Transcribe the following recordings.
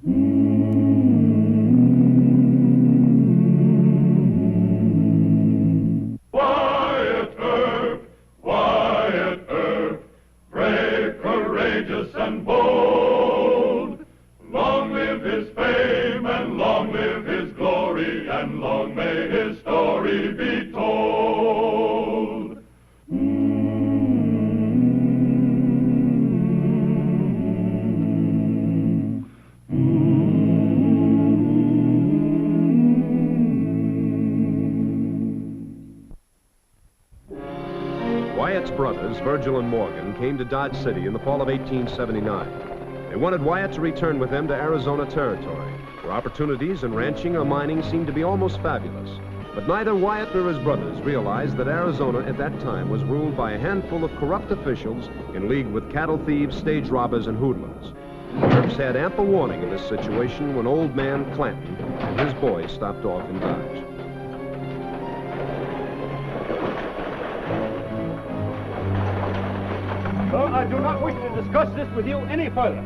Wyatt Earp, brave, courageous, and bold. Long live his fame, and long live his glory, and long may his story be told. Wyatt's brothers, Virgil and Morgan, came to Dodge City in the fall of 1879. They wanted Wyatt to return with them to Arizona Territory, where opportunities in ranching or mining seemed to be almost fabulous. But neither Wyatt nor his brothers realized that Arizona at that time was ruled by a handful of corrupt officials in league with cattle thieves, stage robbers, and hoodlums. The Earps had ample warning of this situation when old man Clanton and his boys stopped off in Dodge. Sir, I do not wish to discuss this with you any further.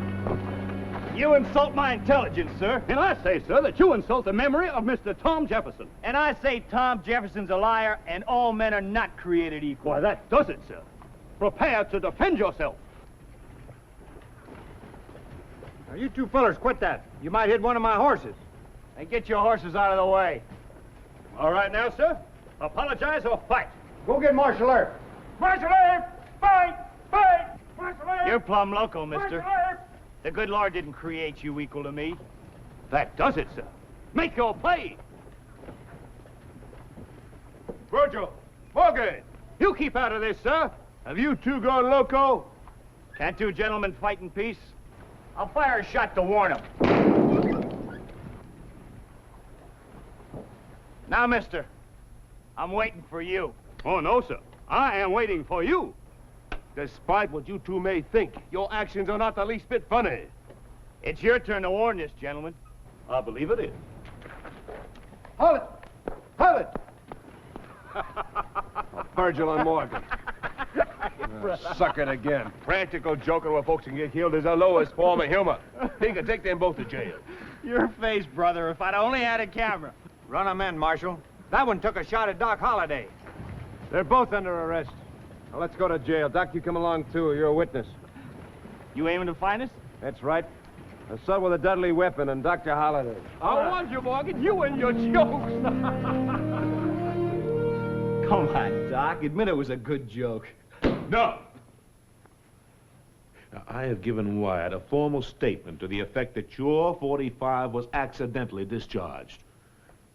You insult my intelligence, sir. And I say, sir, that you insult the memory of Mr. Tom Jefferson. And I say Tom Jefferson's a liar, and all men are not created equal. Why, that does it, sir. Prepare to defend yourself. Now, you two fellers, quit that. You might hit one of my horses. And get your horses out of the way. All right now, sir. Apologize or fight. Go get Marshal Earp. Marshal Earp! Fight! Fight! Marshal Earp! You're plumb loco, mister. Marshal Earp! The good Lord didn't create you equal to me. That does it, sir. Make your play. Virgil, Morgan, you keep out of this, sir. Have you two gone loco? Can't two gentlemen fight in peace? I'll fire a shot to warn them. Now, mister, I'm waiting for you. Oh, no, sir. I am waiting for you. Despite what you two may think, your actions are not the least bit funny. It's your turn to warn this, gentlemen. I believe it is. Hold it! Hold it! Virgil and Morgan. Suck it again. Practical joking where folks can get killed is the lowest form of humor. He could take them both to jail. Your face, brother, if I'd only had a camera. Run 'em in, Marshal. That one took a shot at Doc Holliday. They're both under arrest. Now, let's go to jail. Doc, you come along, too. You're a witness. You aiming to find us? That's right. Assault with a deadly weapon and Dr. Holliday. I warned you, Morgan. You and your jokes. Come on, Doc. Admit it was a good joke. No. Now, I have given Wyatt a formal statement to the effect that your .45 was accidentally discharged.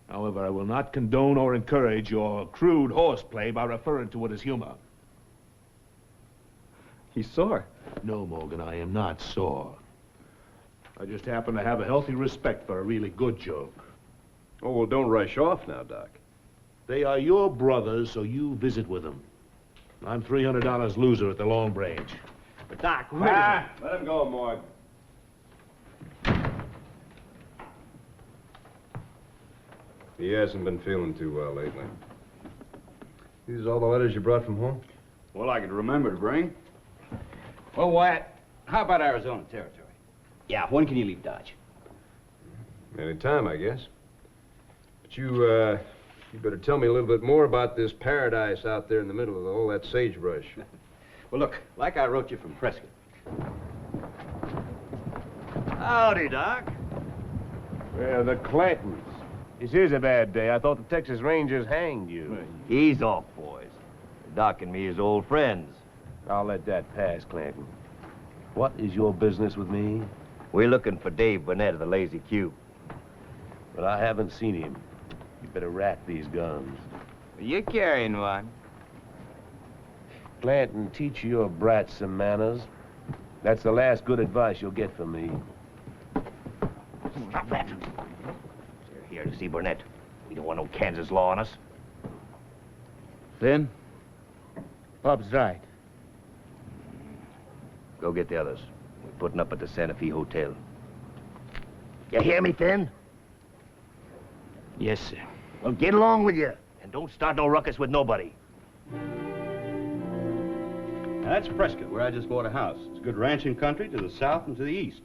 However, I will not condone or encourage your crude horseplay by referring to it as humor. He's sore. No, Morgan, I am not sore. I just happen to have a healthy respect for a really good joke. Oh, well, don't rush off now, Doc. They are your brothers, so you visit with them. I'm $300 loser at the Long Branch. But, Doc, really... Let him go, Morgan. He hasn't been feeling too well lately. These all the letters you brought from home? Well, I could remember to bring. Well, Wyatt, how about Arizona Territory? Yeah, when can you leave Dodge? Any time, I guess. But you better tell me a little bit more about this paradise out there in the middle of all that sagebrush. Well, look, like I wrote you from Prescott. Howdy, Doc. Well, the Clantons. This is a bad day. I thought the Texas Rangers hanged you. Ease off, boys. Doc and me is old friends. I'll let that pass, Clanton. What is your business with me? We're looking for Dave Burnett of the Lazy Q. But I haven't seen him. You better rack these guns. You're carrying one. Clanton, teach your brats some manners. That's the last good advice you'll get from me. Stop that. We're here to see Burnett. We don't want no Kansas law on us. Finn? Bob's right. Go get the others. We're putting up at the Santa Fe Hotel. You hear me, Finn? Yes, sir. Well, get along with you. And don't start no ruckus with nobody. Now, that's Prescott, where I just bought a house. It's good ranching country to the south and to the east.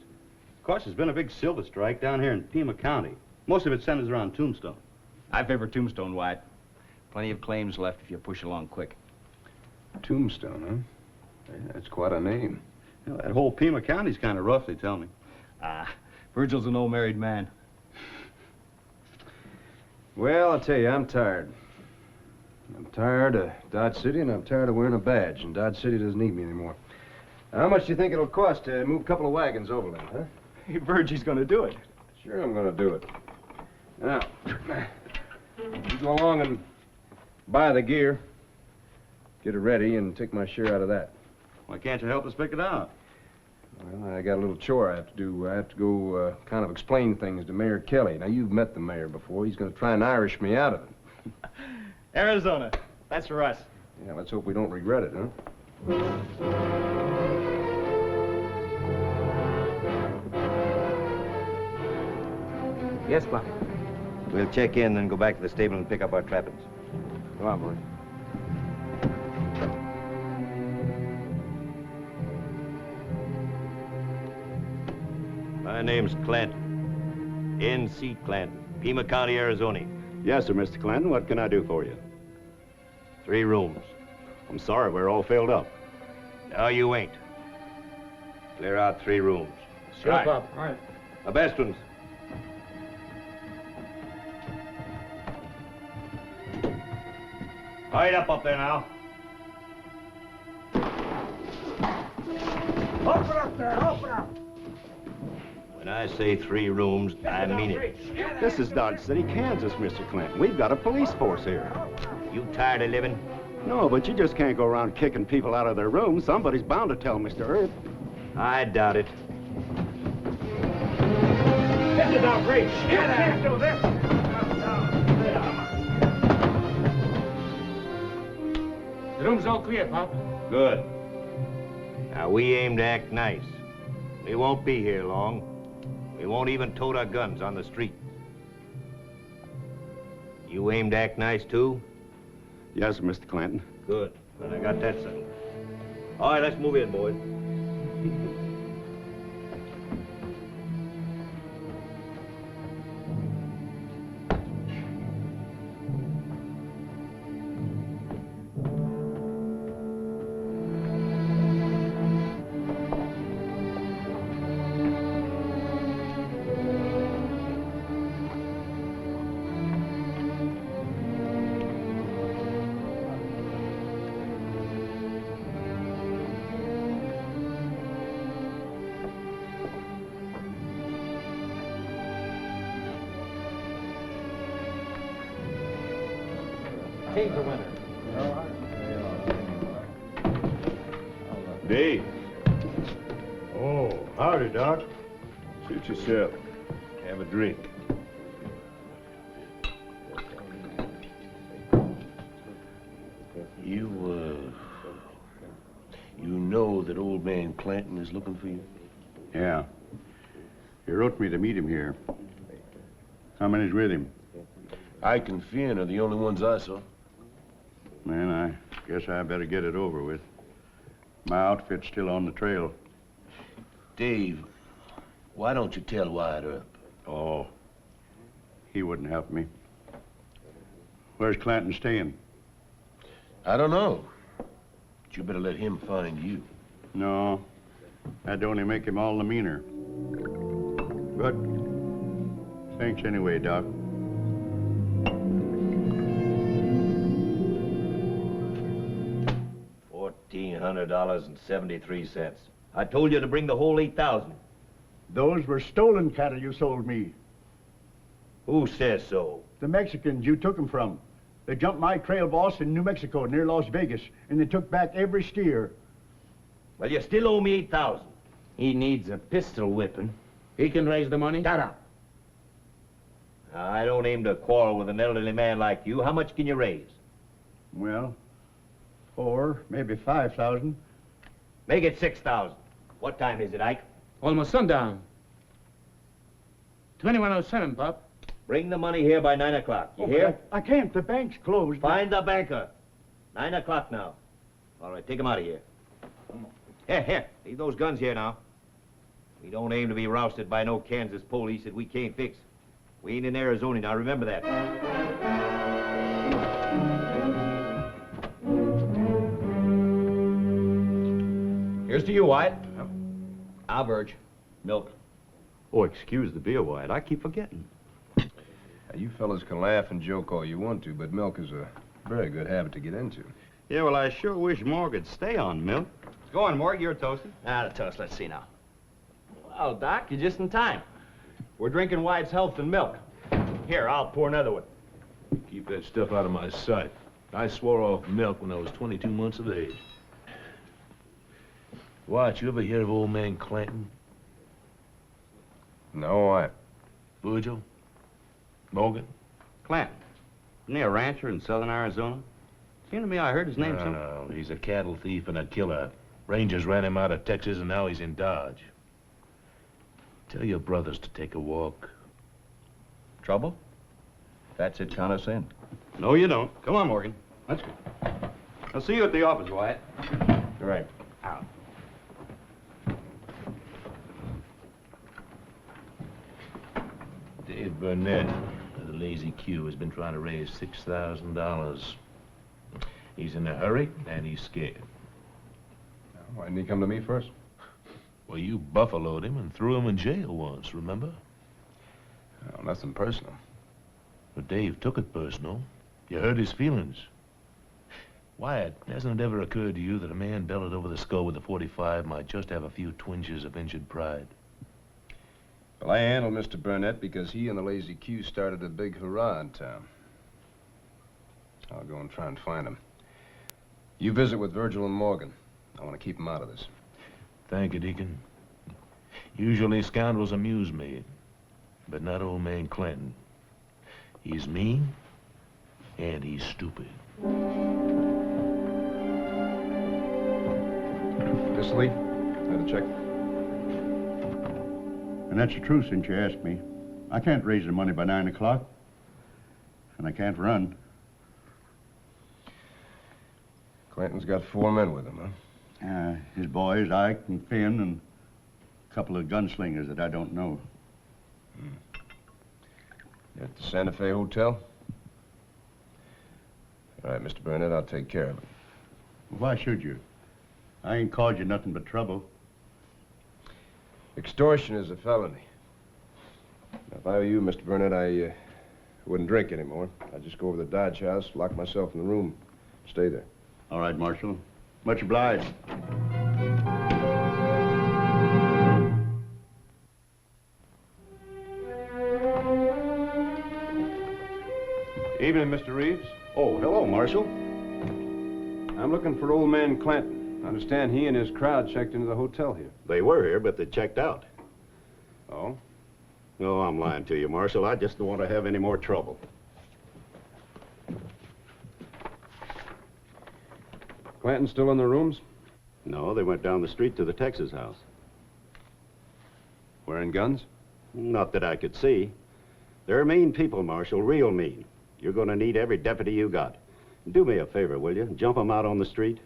Of course, there's been a big silver strike down here in Pima County. Most of it centers around Tombstone. I favor Tombstone, Wyatt. Plenty of claims left if you push along quick. Tombstone, huh? Yeah, that's quite a name. You know, that whole Pima County's kind of rough, they tell me. Virgil's an old married man. Well, I'll tell you, I'm tired. I'm tired of Dodge City, and I'm tired of wearing a badge, and Dodge City doesn't need me anymore. How much do you think it'll cost to move a couple of wagons overland, huh? Hey, Virgie's gonna do it. Sure, I'm gonna do it. Now, you go along and buy the gear, get it ready, and take my share out of that. Why can't you help us pick it out? Well, I got a little chore I have to do. I have to go kind of explain things to Mayor Kelly. Now, you've met the mayor before. He's going to try and Irish me out of it. Arizona. That's for us. Yeah, let's hope we don't regret it, huh? Yes, Pop. We'll check in, then go back to the stable and pick up our trappings. Come on, boy. My name's Clanton. N.C. Clanton, Pima County, Arizona. Yes, sir, Mr. Clanton. What can I do for you? 3 rooms. I'm sorry, we're all filled up. No, you ain't. Clear out 3 rooms. Sure, Pop. All right. The best ones. Hurry up there now. Open up there. Open up. When I say 3 rooms, I mean it. This is Dodge City, Kansas, Mr. Clanton. We've got a police force here. You tired of living? No, but you just can't go around kicking people out of their rooms. Somebody's bound to tell Mr. Earp. I doubt it. This is outrageous. You can't do this. The room's all clear, Pop. Good. Now, we aim to act nice. We won't be here long. We won't even tote our guns on the street. You aim to act nice, too? Yes, Mr. Clanton. Good. Then I got that settled. All right, let's move in, boys. King's the winner. Dave. Oh, howdy, Doc. Suit yourself. Have a drink. You know that old man Clanton is looking for you? Yeah. He wrote me to meet him here. How many's with him? Ike and Finn are the only ones I saw. Man, I guess I better get it over with. My outfit's still on the trail. Dave, why don't you tell Wyatt Earp? Oh, he wouldn't help me. Where's Clanton staying? I don't know. But you better let him find you. No, that'd only make him all the meaner. But thanks anyway, Doc. $1,400.73. I told you to bring the whole 8,000. Those were stolen cattle you sold me. Who says so? The Mexicans you took them from. They jumped my trail boss in New Mexico near Las Vegas, and they took back every steer. Well, you still owe me 8,000. He needs a pistol whipping. He can raise the money. Shut up. Now, I don't aim to quarrel with an elderly man like you. How much can you raise? Well, 4, maybe 5,000. Make it 6,000. What time is it, Ike? Almost sundown. 2107, Pop. Bring the money here by 9 o'clock. You hear? I can't. The bank's closed. Find the banker. 9 o'clock now. All right, take him out of here. Here. Leave those guns here now. We don't aim to be rousted by no Kansas police that we can't fix. We ain't in Arizona now, remember that. Here's to you, Wyatt. I'll verge. Milk. Oh, excuse the beer, Wyatt. I keep forgetting. Now, you fellas can laugh and joke all you want to, but milk is a very good habit to get into. Yeah, well, I sure wish Morgan'd stay on milk. Go on, Morgan. You're toasting. Now, the toast. Let's see now. Well, Doc, you're just in time. We're drinking Wyatt's health and milk. Here, I'll pour another one. Keep that stuff out of my sight. I swore off milk when I was 22 months of age. Wyatt, you ever hear of old man Clanton? No, Wyatt. Virgil? Morgan? Clanton. Isn't he a rancher in southern Arizona? Seemed to me I heard his name No, he's a cattle thief and a killer. Rangers ran him out of Texas, and now he's in Dodge. Tell your brothers to take a walk. Trouble? That's it, count us in. No, you don't. Come on, Morgan. Let's go. I'll see you at the office, Wyatt. All right. Out. Dave Burnett of the Lazy Q has been trying to raise $6,000. He's in a hurry, and he's scared. Why didn't he come to me first? Well, you buffaloed him and threw him in jail once, remember? Oh, nothing personal. But Dave took it personal. You hurt his feelings. Wyatt, hasn't it ever occurred to you that a man belted over the skull with a .45 might just have a few twinges of injured pride? Well, I handled Mr. Burnett because he and the Lazy Q started a big hurrah in town. I'll go and try and find him. You visit with Virgil and Morgan. I want to keep them out of this. Thank you, Deacon. Usually scoundrels amuse me, but not old man Clanton. He's mean, and he's stupid. Miss Lee, had a check. And that's the truth, since you asked me. I can't raise the money by 9 o'clock. And I can't run. Clanton's got 4 men with him, huh? His boys, Ike and Finn, and a couple of gunslingers that I don't know. You at the Santa Fe Hotel? All right, Mr. Burnett, I'll take care of it. Why should you? I ain't caused you nothing but trouble. Extortion is a felony. Now, if I were you, Mr. Burnett, I wouldn't drink anymore. I'd just go over to the Dodge house, lock myself in the room, stay there. All right, Marshal. Much obliged. Evening, Mr. Reeves. Oh, hello, Marshal. I'm looking for old man Clanton. I understand he and his crowd checked into the hotel here. They were here, but they checked out. Oh? No, I'm lying to you, Marshal. I just don't want to have any more trouble. Clanton still in the rooms? No, they went down the street to the Texas house. Wearing guns? Not that I could see. They're mean people, Marshal, real mean. You're going to need every deputy you got. Do me a favor, will you? Jump them out on the street.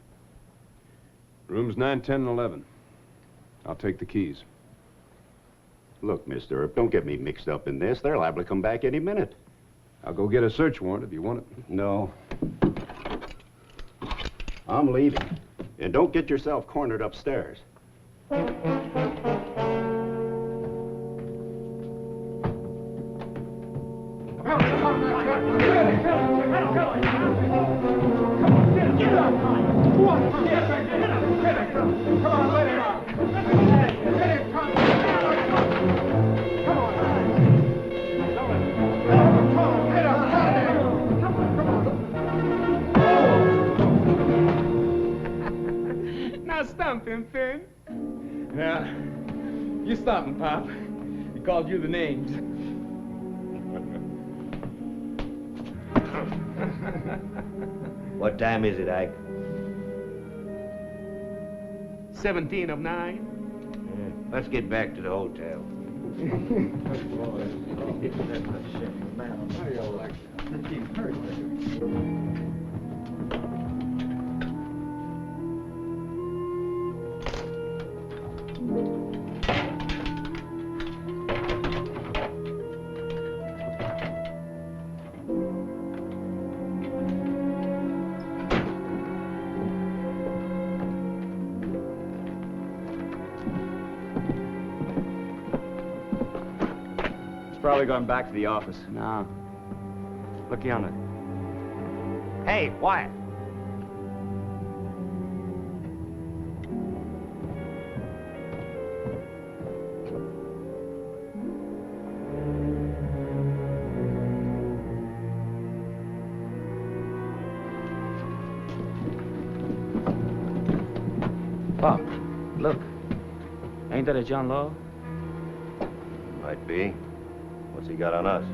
Rooms 9, 10, and 11. I'll take the keys. Look, Mr. Earp, don't get me mixed up in this. They're liable to come back any minute. I'll go get a search warrant if you want it. No. I'm leaving. And don't get yourself cornered upstairs. Now stump him, Finn. Yeah. You stump him, Pop. He called you the names. What time is it, Ike? 17 of 9. Let's get back to the hotel. probably gone back to the office. No. Look yonder. Hey, Wyatt. Pop, look. Ain't that a John Law? Might be. What's he got on us?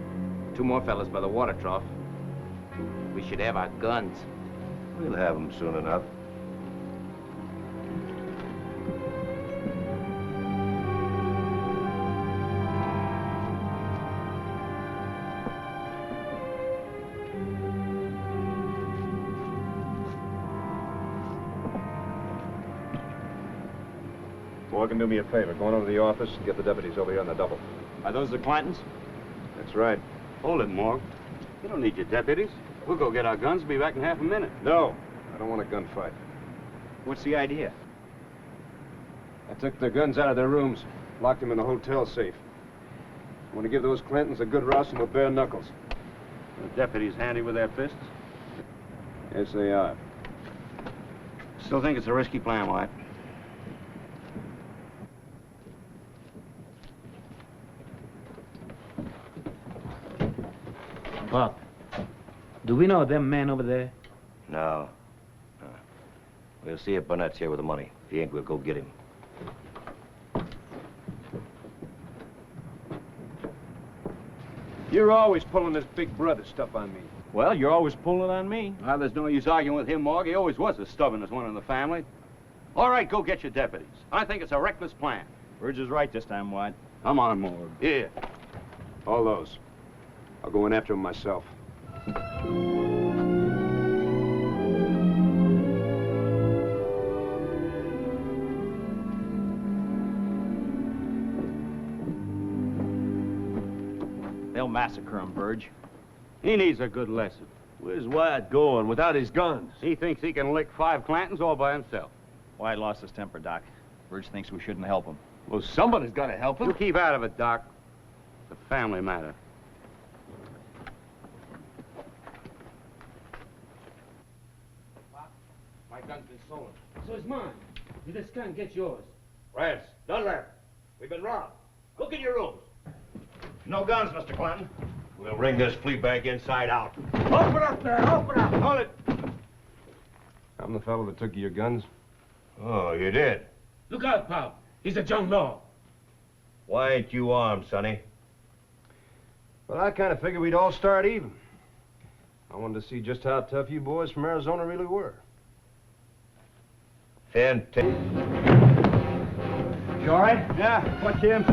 2 more fellas by the water trough. We should have our guns. We'll have him soon enough. Morgan, do me a favor. Go on over to the office and get the deputies over here on the double. Are those the Clantons? That's right. Hold it, Morg. You don't need your deputies. We'll go get our guns and be back in half a minute. No, I don't want a gunfight. What's the idea? I took their guns out of their rooms, locked them in the hotel safe. I want to give those Clantons a good rousing with bare knuckles. The deputies handy with their fists? Yes, they are. Still think it's a risky plan, Wyatt. Pop, do we know them men over there? No. We'll see if Burnett's here with the money. If he ain't, we'll go get him. You're always pulling this big brother stuff on me. Well, you're always pulling on me. Well, there's no use arguing with him, Morg. He always was as stubborn as one in the family. All right, go get your deputies. I think it's a reckless plan. Burge is right this time, White. Come on, Morg. Here. All those. I'll go in after them myself. They'll massacre him, Burge. He needs a good lesson. Where's Wyatt going without his guns? He thinks he can lick 5 Clantons all by himself. White lost his temper, Doc. Burge thinks we shouldn't help him. Well, somebody's got to help him. You keep out of it, Doc. It's a family matter. My gun's been stolen. So is mine. You just can't get yours. Rance, Dunlap, we've been robbed. Look in your rooms. No guns, Mr. Clanton. We'll wring this flea bag inside out. Open up there! Open up! Hold it! I'm the fellow that took your guns. Oh, you did? Look out, Pop. He's a John Law. Why ain't you armed, Sonny? Well, I kind of figured we'd all start even. I wanted to see just how tough you boys from Arizona really were. Fantastic. You all right? Yeah. Watch him.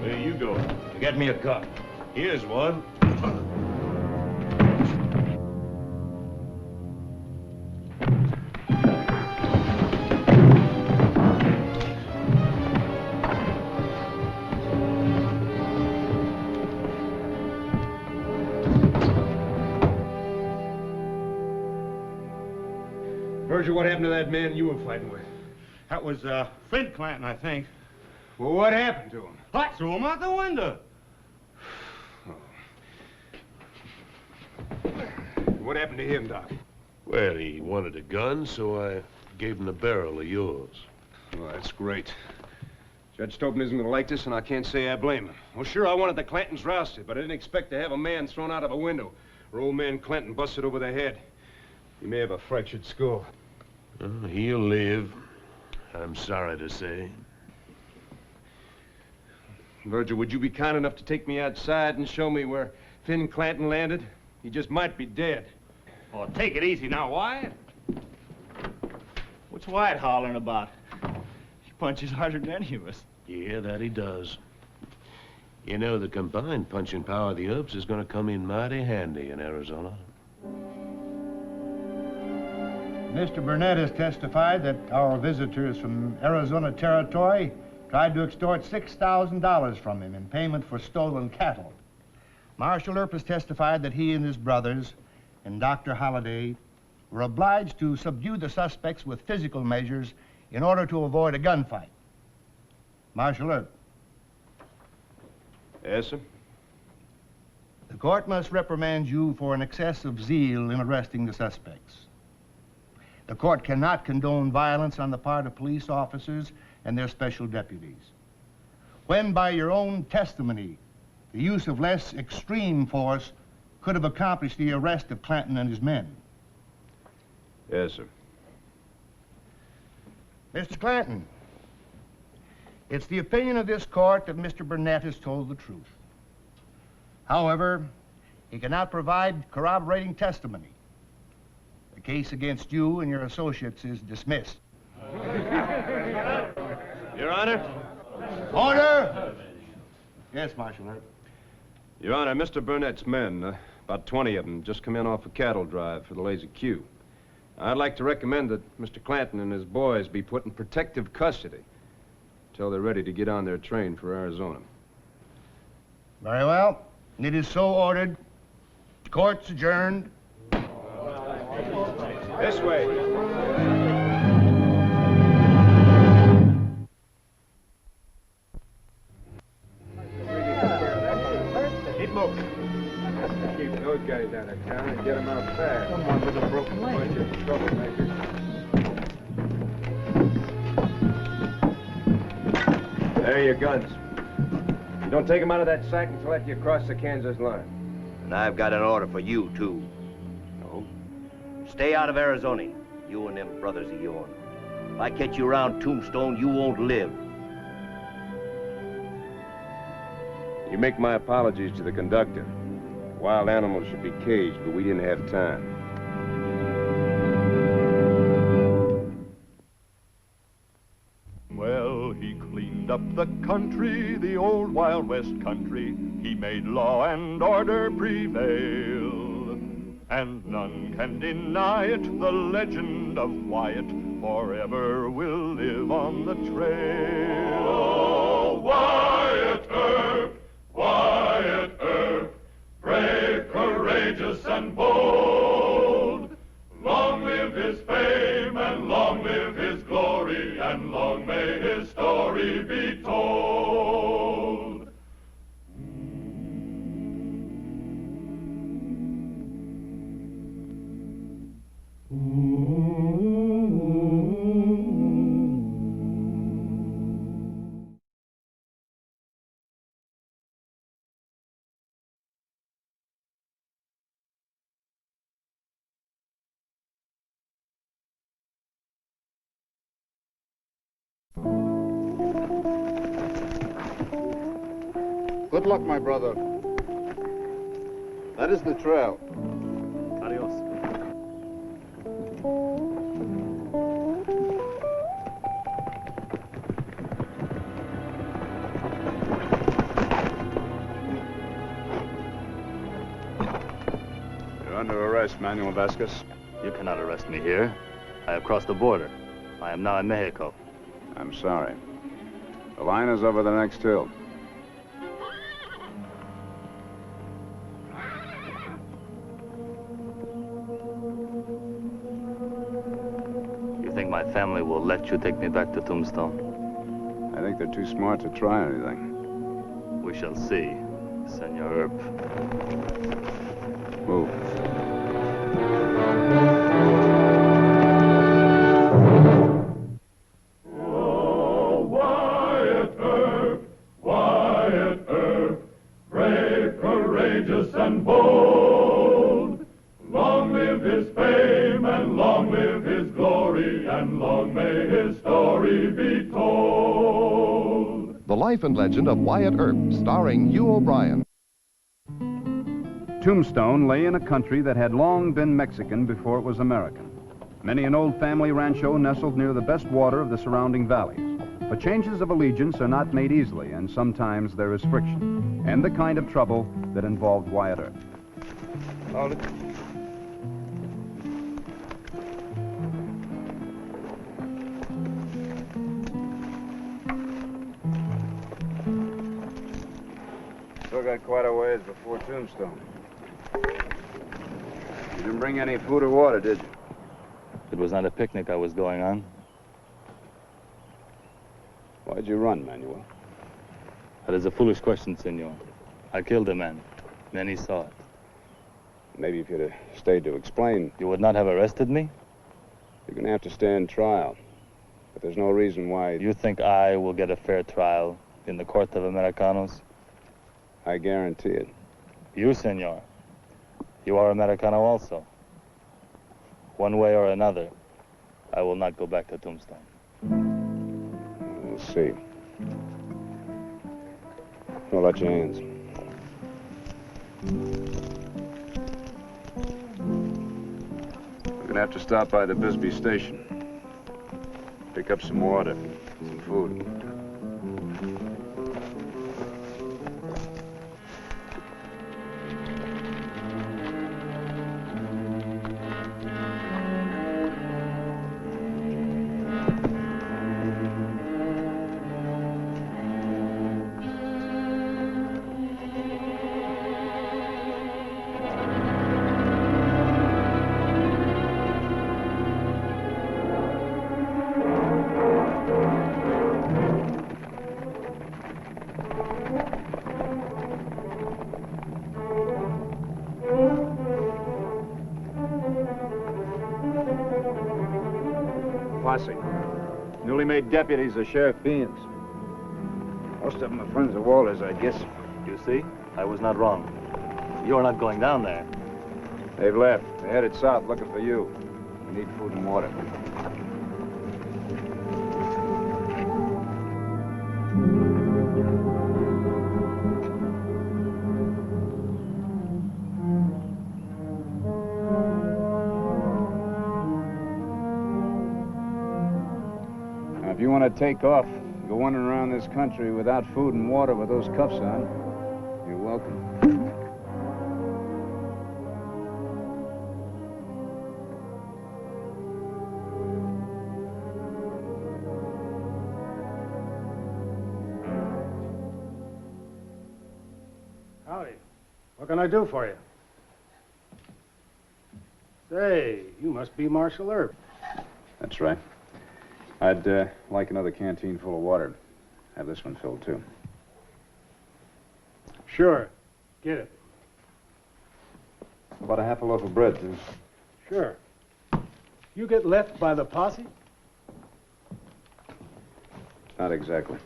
Where you going? Get me a cup. Here's one. Virgil, what happened to that man you were fighting with? That was, Flint Clanton, I think. Well, what happened to him? I threw him out the window. What happened to him, Doc? Well, he wanted a gun, so I gave him the barrel of yours. Well, that's great. Judge Stoughton isn't going to like this, and I can't say I blame him. Well, sure, I wanted the Clantons rousted, but I didn't expect to have a man thrown out of a window or old man Clanton busted over the head. He may have a fractured skull. He'll live, I'm sorry to say. Virgil, would you be kind enough to take me outside and show me where Finn Clanton landed? He just might be dead. Oh, take it easy now, Wyatt. What's White hollering about? He punches harder than any of us. Yeah, that he does. You know, the combined punching power of the Earps is going to come in mighty handy in Arizona. Mr. Burnett has testified that our visitors from Arizona Territory tried to extort $6,000 from him in payment for stolen cattle. Marshal Earp has testified that he and his brothers and Dr. Holliday were obliged to subdue the suspects with physical measures in order to avoid a gunfight. Marshal Earp. Yes, sir? The court must reprimand you for an excess of zeal in arresting the suspects. The court cannot condone violence on the part of police officers and their special deputies. When, by your own testimony, the use of less extreme force could have accomplished the arrest of Clanton and his men. Yes, sir. Mr. Clanton, it's the opinion of this court that Mr. Burnett has told the truth. However, he cannot provide corroborating testimony. The case against you and your associates is dismissed. Your Honor? Order! Yes, Marshal Earp. Your Honor, Mr. Burnett's men, about 20 of them, just come in off a cattle drive for the Lazy Q. I'd like to recommend that Mr. Clanton and his boys be put in protective custody until they're ready to get on their train for Arizona. Very well. It is so ordered. Court's adjourned. This way. Keep moving. Keep those guys out of town and get them out fast. Someone with a broken leg. Bunch of troublemakers. There are your guns. You don't take them out of that sack until after you cross the Kansas line. And I've got an order for you, too. Oh? Stay out of Arizona, you and them brothers of yours. If I catch you around Tombstone, you won't live. You make my apologies to the conductor. Wild animals should be caged, but we didn't have time. Well, he cleaned up the country, the old Wild West country. He made law and order prevail. And none can deny it, the legend of Wyatt forever will live on the trail. Oh, Wyatt Earp, Wyatt Earp, brave, courageous, and bold. Long live his fame, and long live his glory, and long may his story be told. Good luck, my brother. That is the trail. Adios. You're under arrest, Manuel Vasquez. You cannot arrest me here. I have crossed the border. I am now in Mexico. I'm sorry. The line is over the next hill. You think my family will let you take me back to Tombstone? I think they're too smart to try anything. We shall see, Senor Earp. Move. Oh, Wyatt Earp, Wyatt Earp, brave, courageous, and bold. Long live his fame, and long live his glory, and long may his story be told. The Life and Legend of Wyatt Earp, starring Hugh O'Brien. Tombstone lay in a country that had long been Mexican before it was American. Many an old family rancho nestled near the best water of the surrounding valleys. But changes of allegiance are not made easily, and sometimes there is friction, and the kind of trouble that involved Wyatt Earp. Hold it. Still got quite a ways before Tombstone. You didn't bring any food or water, did you? It was not a picnic I was going on. Why'd you run, Manuel? That is a foolish question, senor. I killed a man. Then he saw it. Maybe if you'd have stayed to explain. You would not have arrested me? You're gonna have to stand trial. But there's no reason why... You think I will get a fair trial in the court of Americanos? I guarantee it. You, senor. You are Americano also. One way or another, I will not go back to Tombstone. We'll see. Hold out your hands. We're gonna have to stop by the Bisbee station. Pick up some water, some food. Posse. Newly made deputies of Sheriff Beans. Most of them are friends of Walter's, I guess. You see? I was not wrong. You are not going down there. They've left. They're headed south looking for you. We need food and water. Now, if you want to take off, go wandering around this country without food and water with those cuffs on, you're welcome. Howdy. What can I do for you? Say, you must be Marshal Earp. That's right. I'd like another canteen full of water. Have this one filled, too. Sure. Get it. About a half a loaf of bread, too. Sure. You get left by the posse? Not exactly.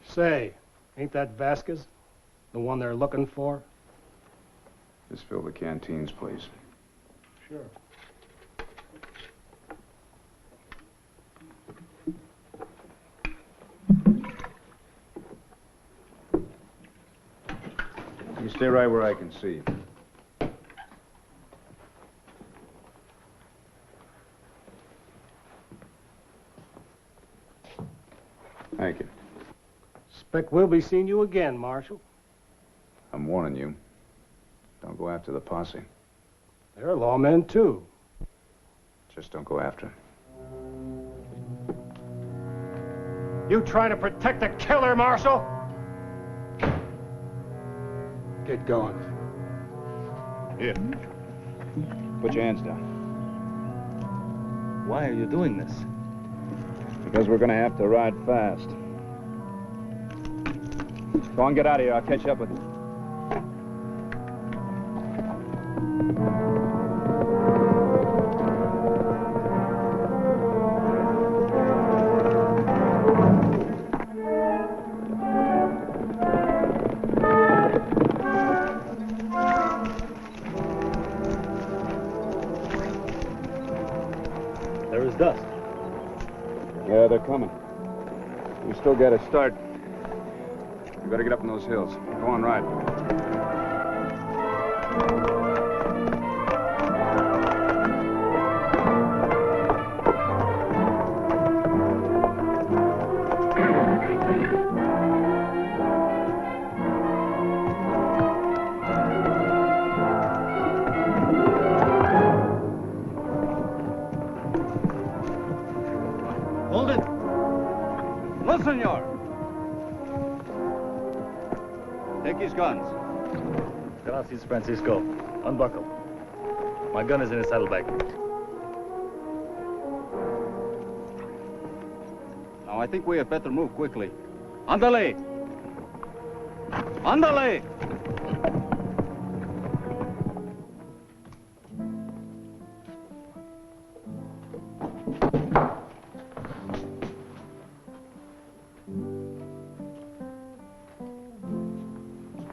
Say, ain't that Vasquez? The one they're looking for? Just fill the canteens, please. Sure. You stay right where I can see. Thank you. Expect we'll be seeing you again, Marshal. I'm warning you. Don't go after the posse. They're lawmen, too. Just don't go after 'em. You trying to protect a killer, Marshal? Get going. Here. Put your hands down. Why are you doing this? Because we're gonna have to ride fast. Go on, get out of here. I'll catch up with you. There is dust. Yeah, they're coming. We still got to start. We better get up in those hills. Go on, ride. Hold it. guns. Gracias, Francisco. Unbuckle. My gun is in his saddlebag. Now, I think we had better move quickly. Andale! Andale!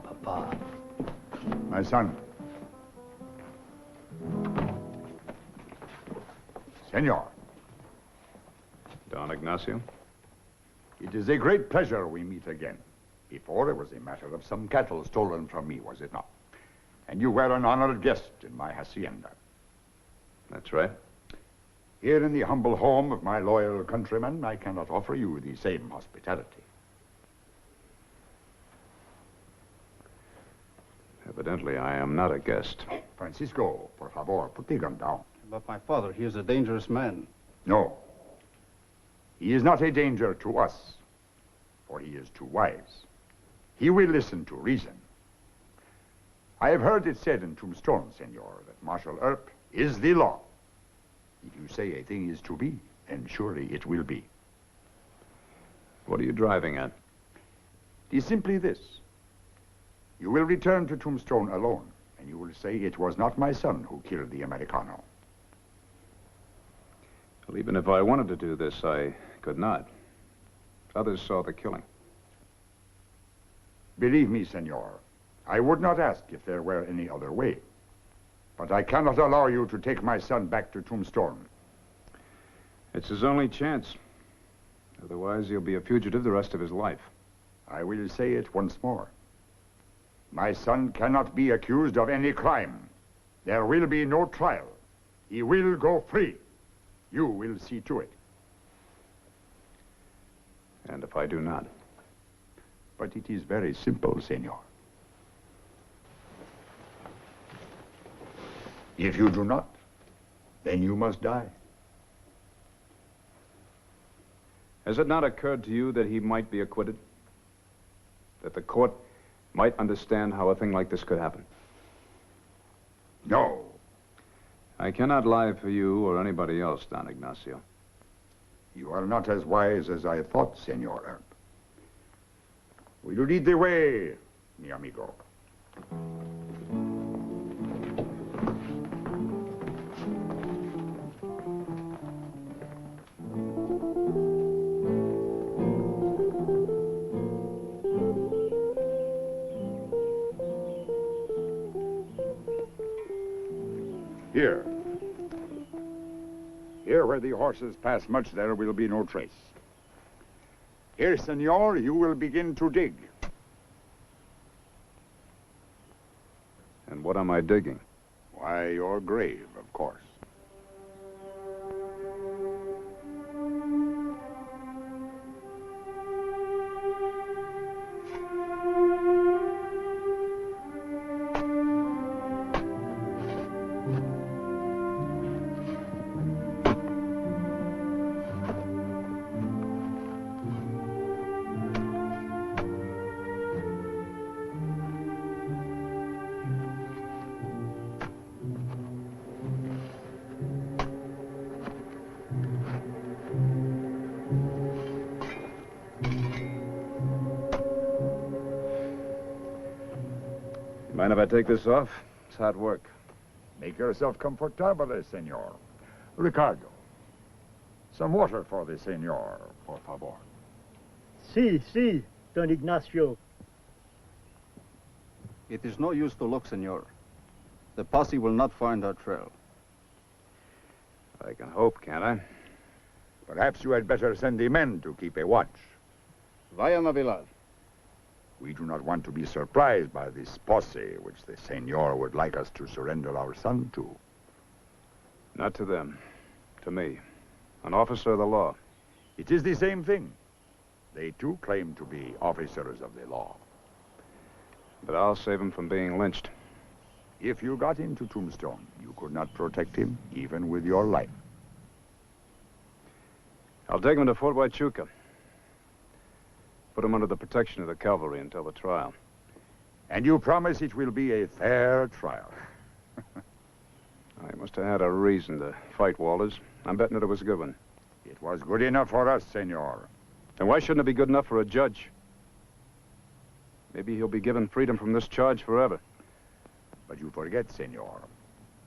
Papa. My son. Senor. Don Ignacio? It is a great pleasure we meet again. Before, it was a matter of some cattle stolen from me, was it not? And you were an honored guest in my hacienda. That's right. Here in the humble home of my loyal countrymen, I cannot offer you the same hospitality. Evidently, I am not a guest. Francisco, por favor, put the gun down. But my father, he is a dangerous man. No. He is not a danger to us, for he is too wise. He will listen to reason. I have heard it said in Tombstone, senor, that martial Earp is the law. If you say a thing is to be, then surely it will be. What are you driving at? It is simply this. You will return to Tombstone alone, and you will say it was not my son who killed the Americano. Well, even if I wanted to do this, I could not. Others saw the killing. Believe me, senor, I would not ask if there were any other way. But I cannot allow you to take my son back to Tombstone. It's his only chance. Otherwise, he'll be a fugitive the rest of his life. I will say it once more. My son cannot be accused of any crime. There will be no trial. He will go free. You will see to it. And if I do not? But it is very simple, senor. If you do not, then you must die. Has it not occurred to you that he might be acquitted? That the court might understand how a thing like this could happen? No. I cannot lie for you or anybody else, Don Ignacio. You are not as wise as I thought, Senor Earp. Will you lead the way, mi amigo? Here. Here where the horses pass much, there will be no trace. Here, senor, you will begin to dig. And what am I digging? Why, your grave, of course. Mind if I take this off? It's hot work. Make yourself comfortable, senor. Ricardo, some water for the senor, por favor. Si, Don Ignacio. It is no use to look, senor. The posse will not find our trail. I can hope, can't I? Perhaps you had better send the men to keep a watch. Vaya Navidad. We do not want to be surprised by this posse which the senor would like us to surrender our son to. Not to them. To me. An officer of the law. It is the same thing. They too claim to be officers of the law. But I'll save him from being lynched. If you got into Tombstone, you could not protect him, even with your life. I'll take him to Fort Huachuca. Put him under the protection of the cavalry until the trial. And you promise it will be a fair trial. I must have had a reason to fight Walters. I'm betting that it was a good one. It was good enough for us, senor. And why shouldn't it be good enough for a judge? Maybe he'll be given freedom from this charge forever. But you forget, senor.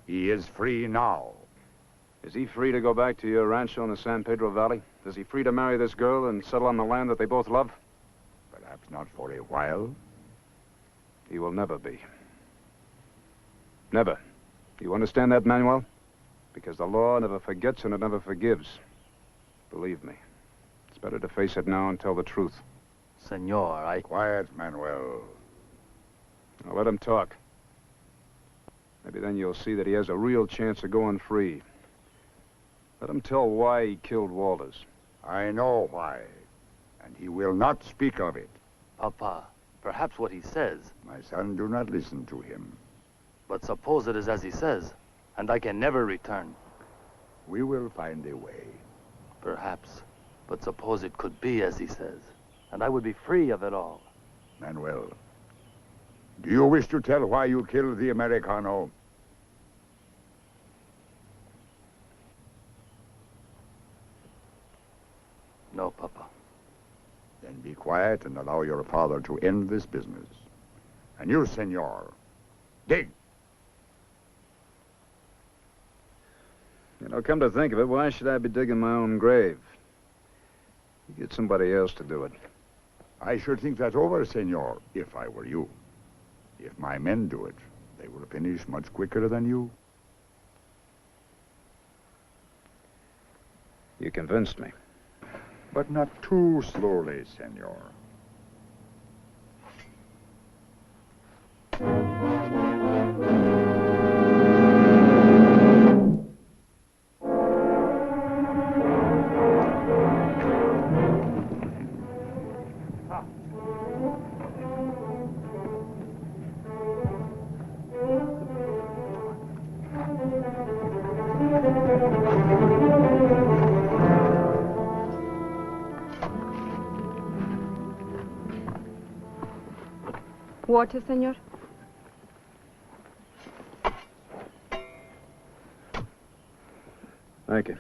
He is free now. Is he free to go back to your rancho in the San Pedro Valley? Is he free to marry this girl and settle on the land that they both love? Perhaps not for a while. He will never be. Never. You understand that, Manuel? Because the law never forgets and it never forgives. Believe me. It's better to face it now and tell the truth. Senor, Quiet, Manuel. Now let him talk. Maybe then you'll see that he has a real chance of going free. Let him tell why he killed Walters. I know why. And he will not speak of it. Papa, perhaps what he says. My son, do not listen to him. But suppose it is as he says, and I can never return. We will find a way. Perhaps. But suppose it could be as he says, and I would be free of it all. Manuel, do you wish to tell why you killed the Americano? No, Papa. Then be quiet and allow your father to end this business. And you, senor, dig. You know, come to think of it, why should I be digging my own grave? You get somebody else to do it. I should think that over, senor, if I were you. If my men do it, they will finish much quicker than you. You convinced me. But not too slowly, senor. Water, senor? Thank you.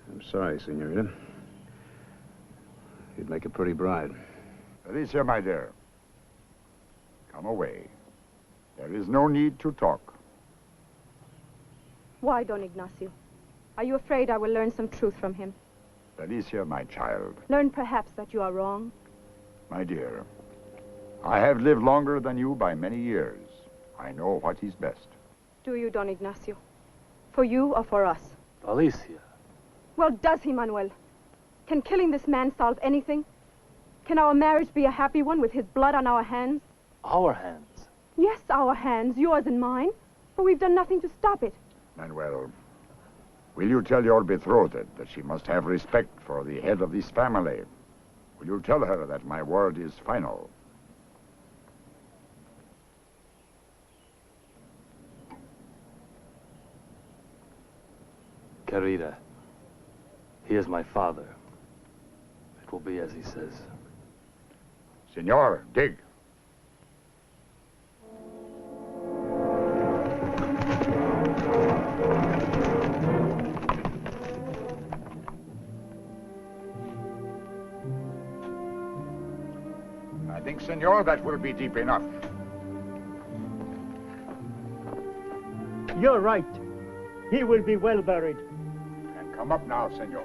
I'm sorry, senorita. You'd make a pretty bride. Alicia, my dear, come away. There is no need to talk. Why, Don Ignacio? Are you afraid I will learn some truth from him? Alicia, my child, Learn perhaps that you are wrong? my dear, I have lived longer than you by many years. I know what is best. Do you, Don Ignacio? For you or for us? Alicia. Well, does he, Manuel? Can killing this man solve anything? Can our marriage be a happy one with his blood on our hands? Our hands? Yes, our hands, yours and mine. But we've done nothing to stop it. Manuel, will you tell your betrothed that she must have respect for the head of this family? Will you tell her that my word is final? Querida, he is my father. It will be as he says. Senor, dig. I think, senor, that will be deep enough. You're right. He will be well buried. And come up now, senor.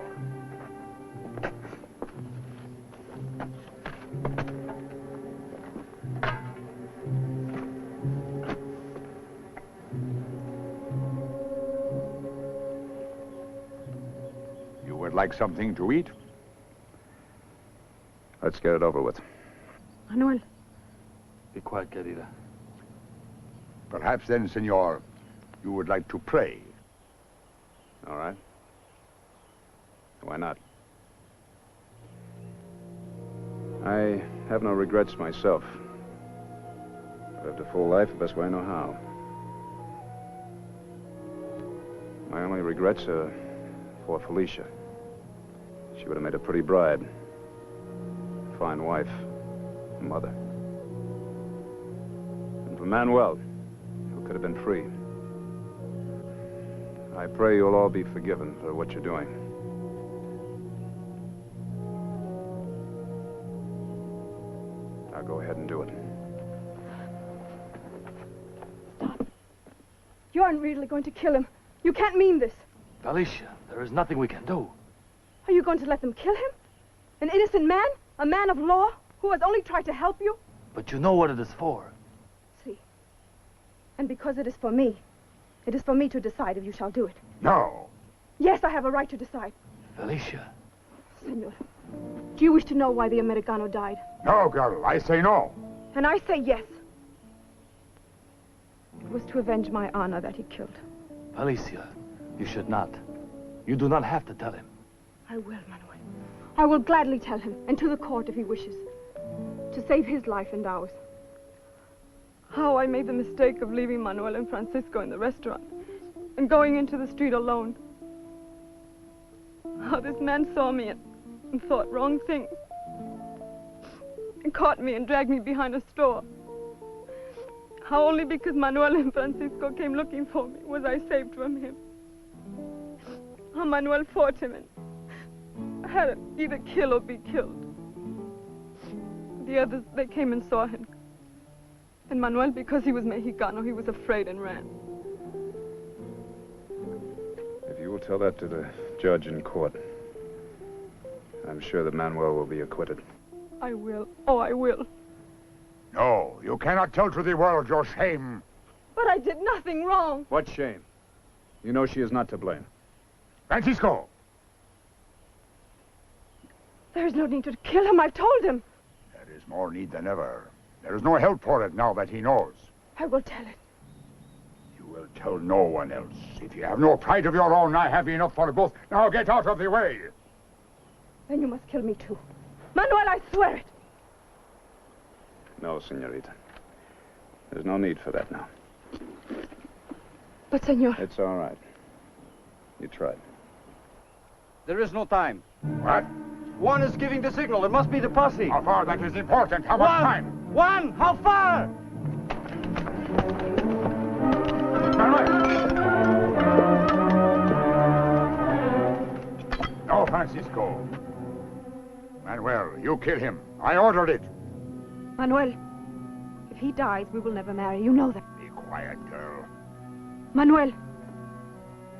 You would like something to eat? Let's get it over with. Manuel. Be quiet, querida. Perhaps then, senor, you would like to pray. All right. Why not? I have no regrets myself. I lived a full life the best way I know how. My only regrets are for Felicia. She would have made a pretty bride. Fine wife. Mother. And for Manuel, who could have been free. I pray you'll all be forgiven for what you're doing. Now go ahead and do it. You aren't really going to kill him. You can't mean this. Felicia, there is nothing we can do. Are you going to let them kill him? An innocent man? A man of law? Who has only tried to help you? But you know what it is for. See. And because it is for me to decide if you shall do it. No. Yes, I have a right to decide. Felicia. Senor, do you wish to know why the Americano died? No, girl, I say no. And I say yes. It was to avenge my honor that he killed. Felicia, you should not. You do not have to tell him. I will, Manuel. I will gladly tell him, and to the court if he wishes, to save his life and ours. How I made the mistake of leaving Manuel and Francisco in the restaurant and going into the street alone. How this man saw me and thought wrong things and caught me and dragged me behind a store. How only because Manuel and Francisco came looking for me was I saved from him. How Manuel fought him and had him either kill or be killed. The others, they came and saw him. And Manuel, because he was Mexicano, he was afraid and ran. If you will tell that to the judge in court, I'm sure that Manuel will be acquitted. I will. Oh, I will. No, you cannot tell to the world your shame. But I did nothing wrong. What shame? You know she is not to blame. Francisco! There's no need to kill him, I've told him. There is more need than ever. There is no help for it now that he knows. I will tell it. You will tell no one else. If you have no pride of your own, I have enough for both. Now get out of the way. Then you must kill me too. Manuel, I swear it. No, senorita. There's no need for that now. But, senor... It's all right. You tried. There is no time. What? One is giving the signal. It must be the posse. How far? That is important. How much time? One! How far? No, Francisco. Manuel, you kill him. I ordered it. Manuel, if he dies, we will never marry. You know that. Be quiet, girl. Manuel,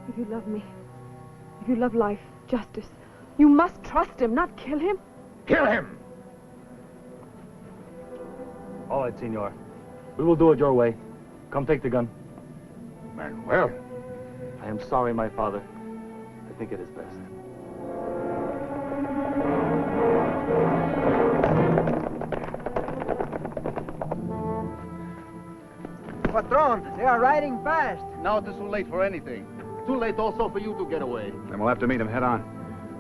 if you love me, if you love life, justice, you must trust him, not kill him. Kill him! All right, senor. We will do it your way. Come take the gun. Manuel. I am sorry, my father. I think it is best. Patron, they are riding fast. Now it is too late for anything. Too late also for you to get away. Then we'll have to meet him head on.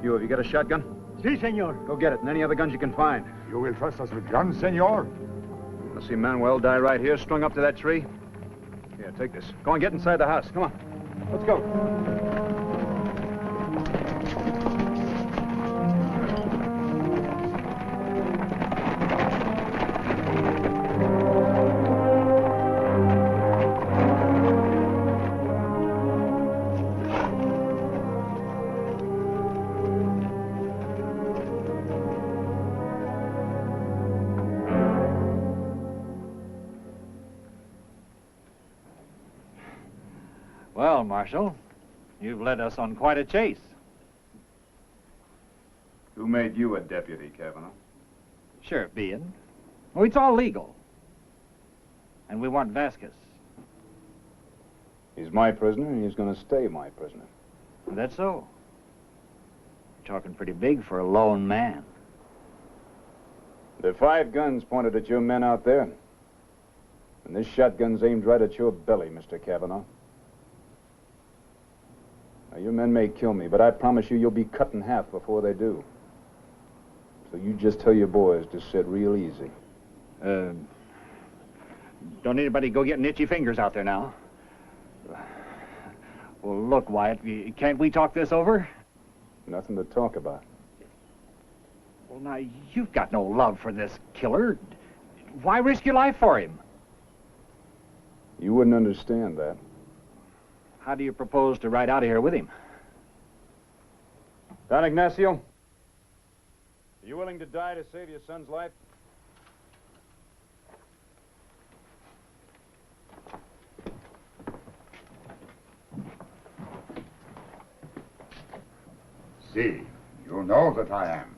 You, have you got a shotgun? Si, senor. Go get it, and any other guns you can find. You will trust us with guns, senor? I'll see Manuel die right here, strung up to that tree. Here, take this. Go and get inside the house. Come on. Let's go. Well, Marshal, you've led us on quite a chase. Who made you a deputy, Kavanaugh? Sheriff Bean. Oh, it's all legal. And we want Vasquez. He's my prisoner, and he's going to stay my prisoner. That's so. You're talking pretty big for a lone man. There are 5 guns pointed at your men out there. And this shotgun's aimed right at your belly, Mr. Kavanaugh. Now, your men may kill me, but I promise you you'll be cut in half before they do. So you just tell your boys to sit real easy. Don't anybody go getting itchy fingers out there now. Well, look, Wyatt, can't we talk this over? Nothing to talk about. Well, now, you've got no love for this killer. Why risk your life for him? You wouldn't understand that. How do you propose to ride out of here with him? Don Ignacio, are you willing to die to save your son's life? See, you know that I am.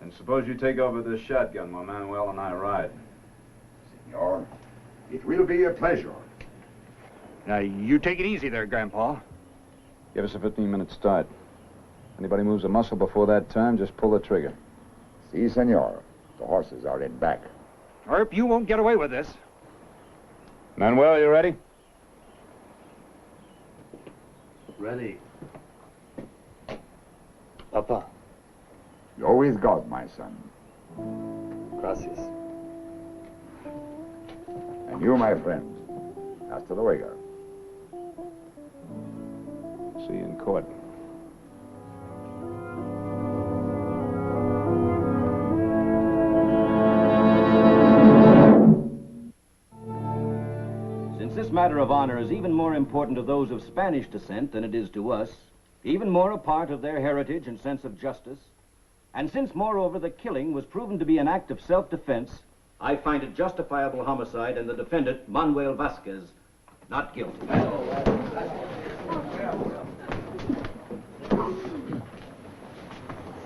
And suppose you take over this shotgun while Manuel and I ride. Senor, it will be a pleasure. Now, you take it easy there, Grandpa. Give us a 15-minute start. Anybody moves a muscle before that time, just pull the trigger. Si, senor. The horses are in back. Herb, you won't get away with this. Manuel, you ready? Ready. Papa. Go with God, my son. Gracias. And you, my friend. Hasta luego. See you in court. Since this matter of honor is even more important to those of Spanish descent than it is to us, even more a part of their heritage and sense of justice, and since, moreover, the killing was proven to be an act of self-defense, I find it justifiable homicide and the defendant, Manuel Vasquez, not guilty.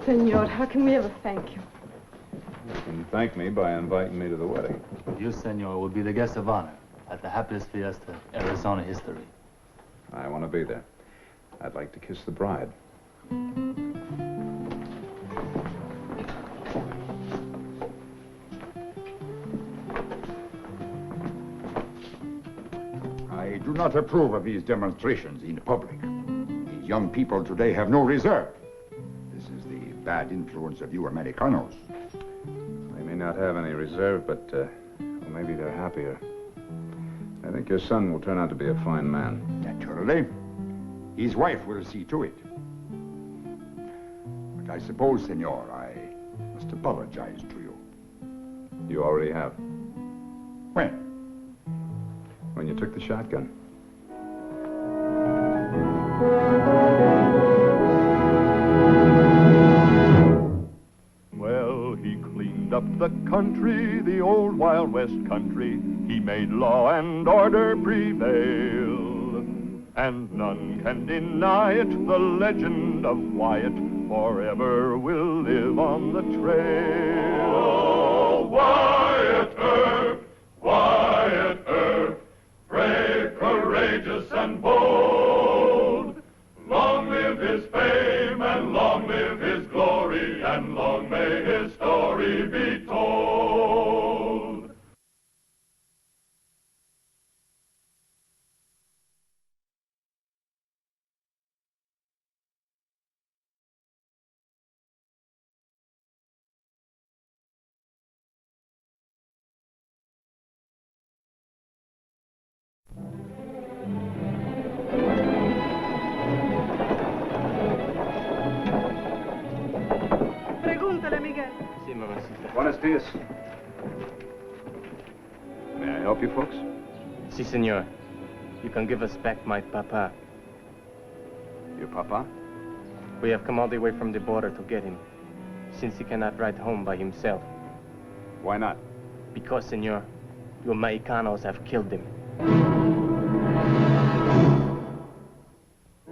Senor, how can we ever thank you? You can thank me by inviting me to the wedding. You, senor, will be the guest of honor at the happiest fiesta in Arizona history. I want to be there. I'd like to kiss the bride. I do not approve of these demonstrations in public. These young people today have no reserve. This is the bad influence of you Americanos. They may not have any reserve, but well, maybe they're happier. I think your son will turn out to be a fine man. Naturally. His wife will see to it. But I suppose, senor, I must apologize to you. You already have. When? When you took the shotgun. Well, he cleaned up the country, the old Wild West country. He made law and order prevail. And none can deny it, the legend of Wyatt forever will live on the trail. Oh, Wyatt Earp, Wyatt Earp, brave, courageous, and bold. Long live his fame, and long live his glory, and long may his story be told. Pregúntale, Miguel. Sí, mamacita. Buenos dias. May I help you folks? Si, senor. You can give us back my papa. Your papa? We have come all the way from the border to get him, since he cannot ride home by himself. Why not? Because, senor, you Mexicanos have killed him.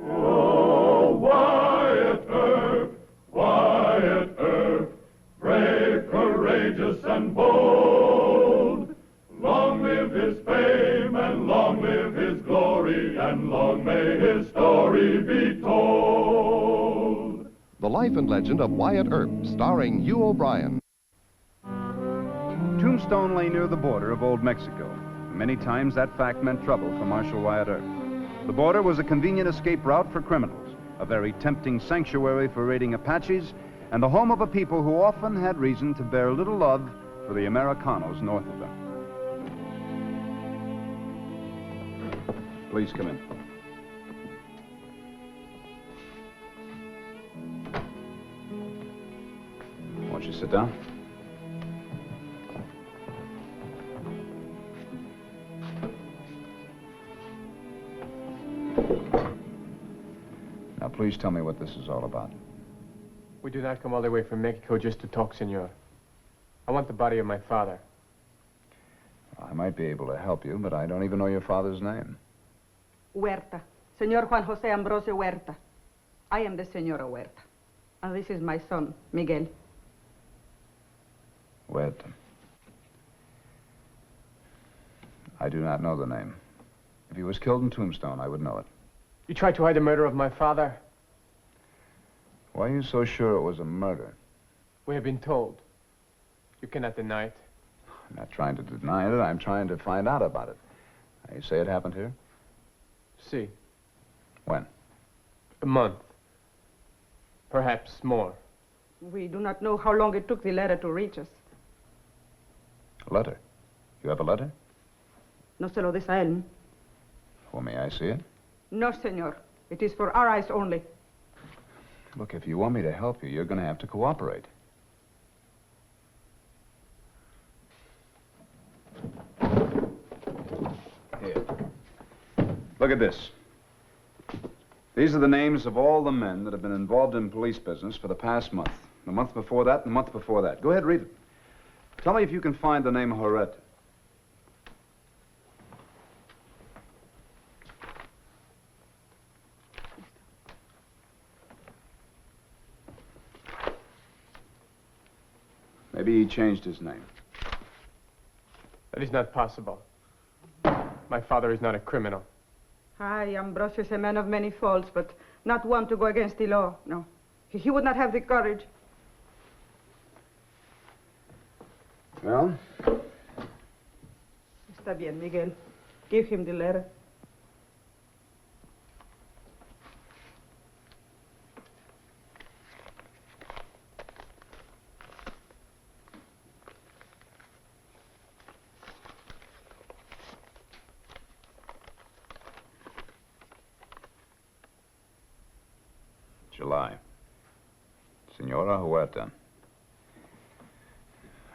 Oh, Wyatt Earp, Wyatt Earp, brave, courageous, and bold. Long live his fame, and long live his glory, and long may his story be told. The Life and Legend of Wyatt Earp, starring Hugh O'Brien. Tombstone lay near the border of Old Mexico. Many times that fact meant trouble for Marshal Wyatt Earp. The border was a convenient escape route for criminals, a very tempting sanctuary for raiding Apaches, and the home of a people who often had reason to bear little love for the Americanos north of them. Please come in. Won't you sit down? Now, please tell me what this is all about. We do not come all the way from Mexico just to talk, senor. I want the body of my father. I might be able to help you, but I don't even know your father's name. Huerta. Senor Juan Jose Ambrosio Huerta. I am the Senora Huerta. And this is my son, Miguel. Huerta. I do not know the name. If he was killed in Tombstone, I would know it. You tried to hide the murder of my father? Why are you so sure it was a murder? We have been told. You cannot deny it. I'm not trying to deny it. I'm trying to find out about it. You say it happened here? See. When? A month. Perhaps more. We do not know how long it took the letter to reach us. A letter? You have a letter? No se lo des a él. Well, may I see it? No, senor. It is for our eyes only. Look, if you want me to help you, you're going to have to cooperate. Here. Look at this. These are the names of all the men that have been involved in police business for the past month. The month before that, and the month before that. Go ahead, read it. Tell me if you can find the name Huerta. Maybe he changed his name. That is not possible. My father is not a criminal. Ay, Ambrosio is a man of many faults, but not one to go against the law, no. He would not have the courage. Well? Está bien, Miguel. Give him the letter. July. Senora Huerta,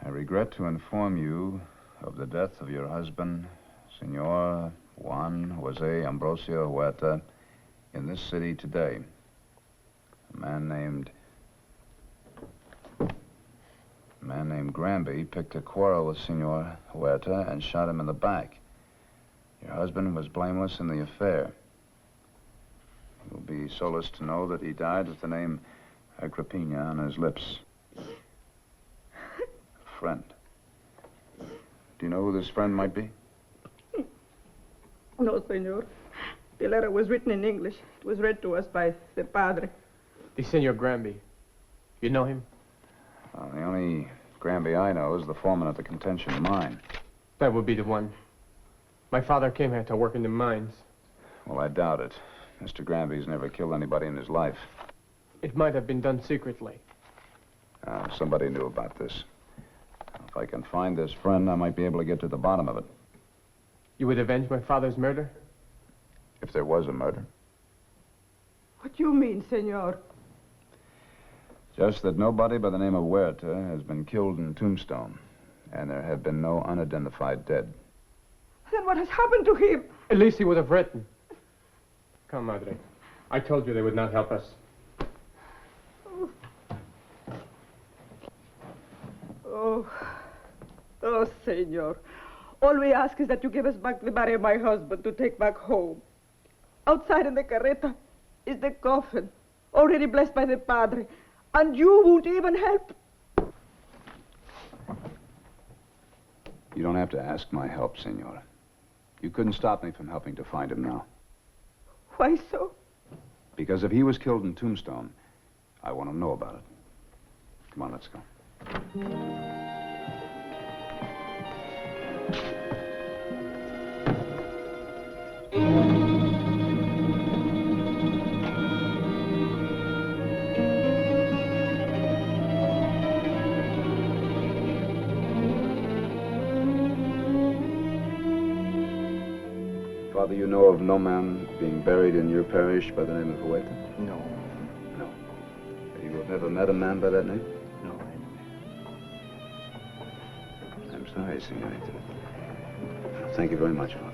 I regret to inform you of the death of your husband, Senor Juan Jose Ambrosio Huerta, in this city today. A man named Granby picked a quarrel with Senor Huerta and shot him in the back. Your husband was blameless in the affair. It will be solace to know that he died with the name Agrippina on his lips. A friend. Do you know who this friend might be? No, senor. The letter was written in English. It was read to us by the padre. The Senor Granby. You know him? The only Granby I know is the foreman at the contention mine. That would be the one. My father came here to work in the mines. Well, I doubt it. Mr. Granby's never killed anybody in his life. It might have been done secretly. Somebody knew about this. If I can find this friend, I might be able to get to the bottom of it. You would avenge my father's murder? If there was a murder. What do you mean, senor? Just that nobody by the name of Huerta has been killed in Tombstone, and there have been no unidentified dead. Then what has happened to him? At least he would have written. Come, Madre. I told you they would not help us. Oh, senor. All we ask is that you give us back the body of my husband to take back home. Outside in the carreta is the coffin, already blessed by the padre, and you won't even help. You don't have to ask my help, senora. You couldn't stop me from helping to find him now. Why so? Because if he was killed in Tombstone, I want to know about it. Come on, let's go. Father, you know of no man being buried in your parish by the name of Huerta? No. No. You have never met a man by that name? No. I'm sorry, senorita. Thank you very much, Father.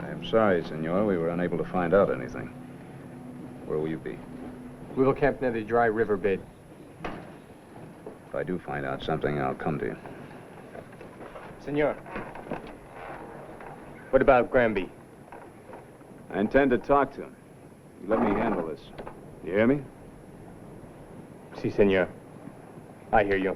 I'm sorry, senor. We were unable to find out anything. Where will you be? We will camp near the dry riverbed. If I do find out something, I'll come to you. Senor. What about Granby? I intend to talk to him. You let me handle this. You hear me? Si, senor. I hear you.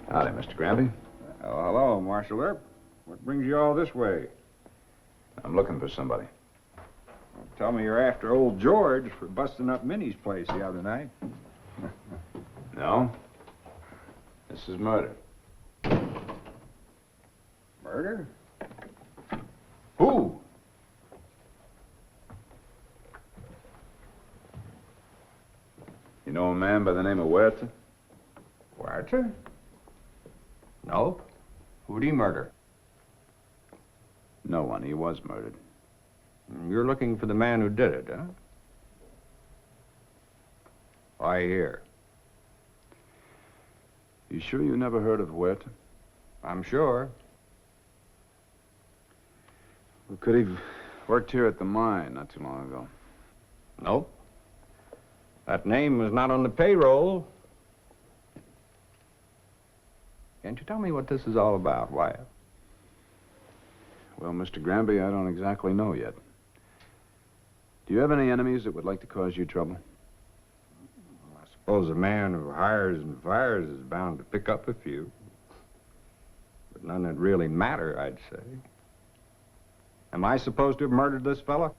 Howdy, Mr. Granby. Oh, hello, Marshal Earp. What brings you all this way? I'm looking for somebody. Well, tell me you're after old George for busting up Minnie's place the other night. No. This is murder. Murder? Who? You know a man by the name of Huerta? Huerta? Nope. Who'd he murder? No one. He was murdered. You're looking for the man who did it, huh? I hear. You sure you never heard of Huerta? I'm sure. Well, could he have worked here at the mine not too long ago? Nope. That name was not on the payroll. Can't you tell me what this is all about, Wyatt? Well, Mr. Granby, I don't exactly know yet. Do you have any enemies that would like to cause you trouble? I suppose a man who hires and fires is bound to pick up a few. But none that really matter, I'd say. Am I supposed to have murdered this fella?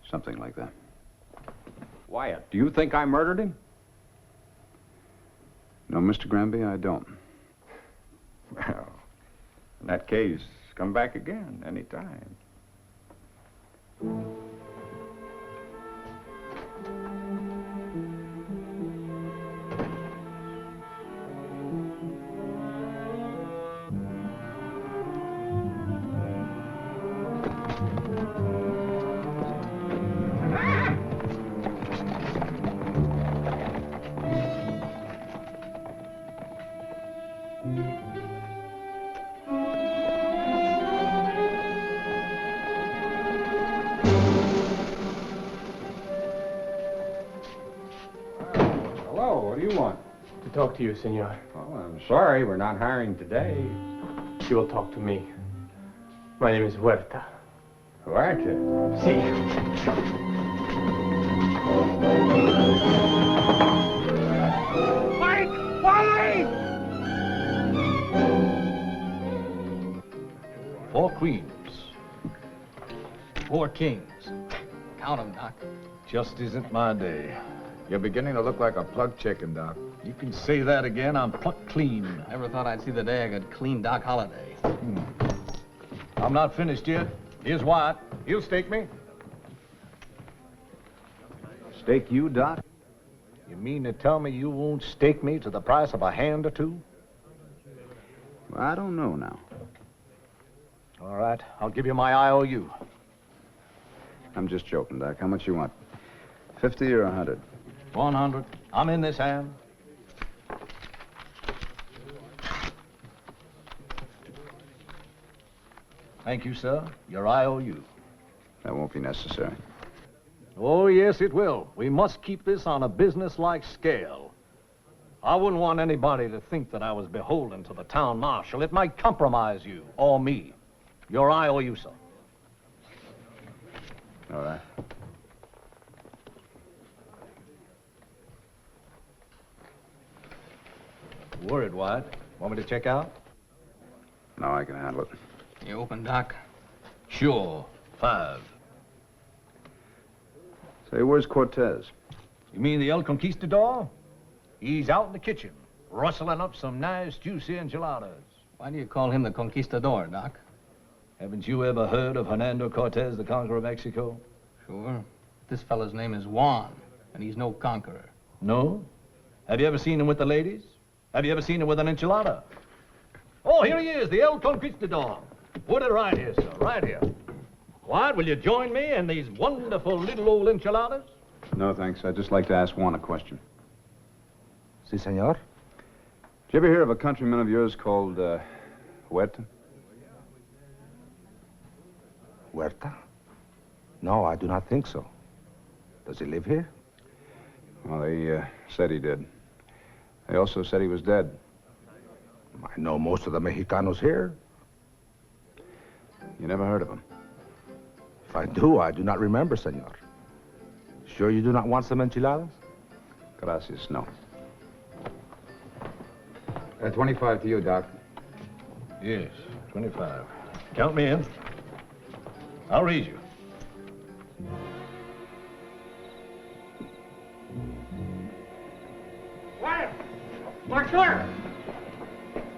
Something like that. Wyatt, do you think I murdered him? No, Mr. Granby, I don't. Well, in that case, come back again any time. Hello, what do you want? To talk to you, senor. Oh, I'm sorry, we're not hiring today. You will talk to me. My name is Huerta. Huerta? Si. Mike! Wally! 4 queens. 4 kings. Count 'em, Doc. Just isn't my day. You're beginning to look like a plucked chicken, Doc. You can say that again. I'm plucked clean. Never thought I'd see the day I could clean Doc Holliday. I'm not finished yet. Here's Wyatt. He'll stake me. Stake you, Doc? You mean to tell me you won't stake me to the price of a hand or two? Well, I don't know now. All right, I'll give you my IOU. I'm just joking, Doc. How much you want? 50 or 100? 100. I'm in this hand. Thank you, sir. Your IOU. That won't be necessary. Oh, yes, it will. We must keep this on a business-like scale. I wouldn't want anybody to think that I was beholden to the town marshal. It might compromise you, or me. Your IOU, sir. All right. Worried, Wyatt. Want me to check out? No, I can handle it. You open, Doc? Sure. 5. Say, where's Cortez? You mean the El Conquistador? He's out in the kitchen, rustling up some nice, juicy enchiladas. Why do you call him the Conquistador, Doc? Haven't you ever heard of Hernando Cortez, the conqueror of Mexico? Sure. This fellow's name is Juan, and he's no conqueror. No? Have you ever seen him with the ladies? Have you ever seen him with an enchilada? Oh, here he is, the El Conquistador. Put it right here, sir, right here. Wyatt, will you join me in these wonderful little old enchiladas? No, thanks. I'd just like to ask Juan a question. Si, senor. Did you ever hear of a countryman of yours called, Huerta? Huerta? No, I do not think so. Does he live here? Well, they said he did. They also said he was dead. I know most of the Mexicanos here. You never heard of him? If I do, I do not remember, senor. Sure you do not want some enchiladas? Gracias, no. 25 to you, Doc. Yes, 25. Count me in. I'll raise you. Wyatt! Marshal!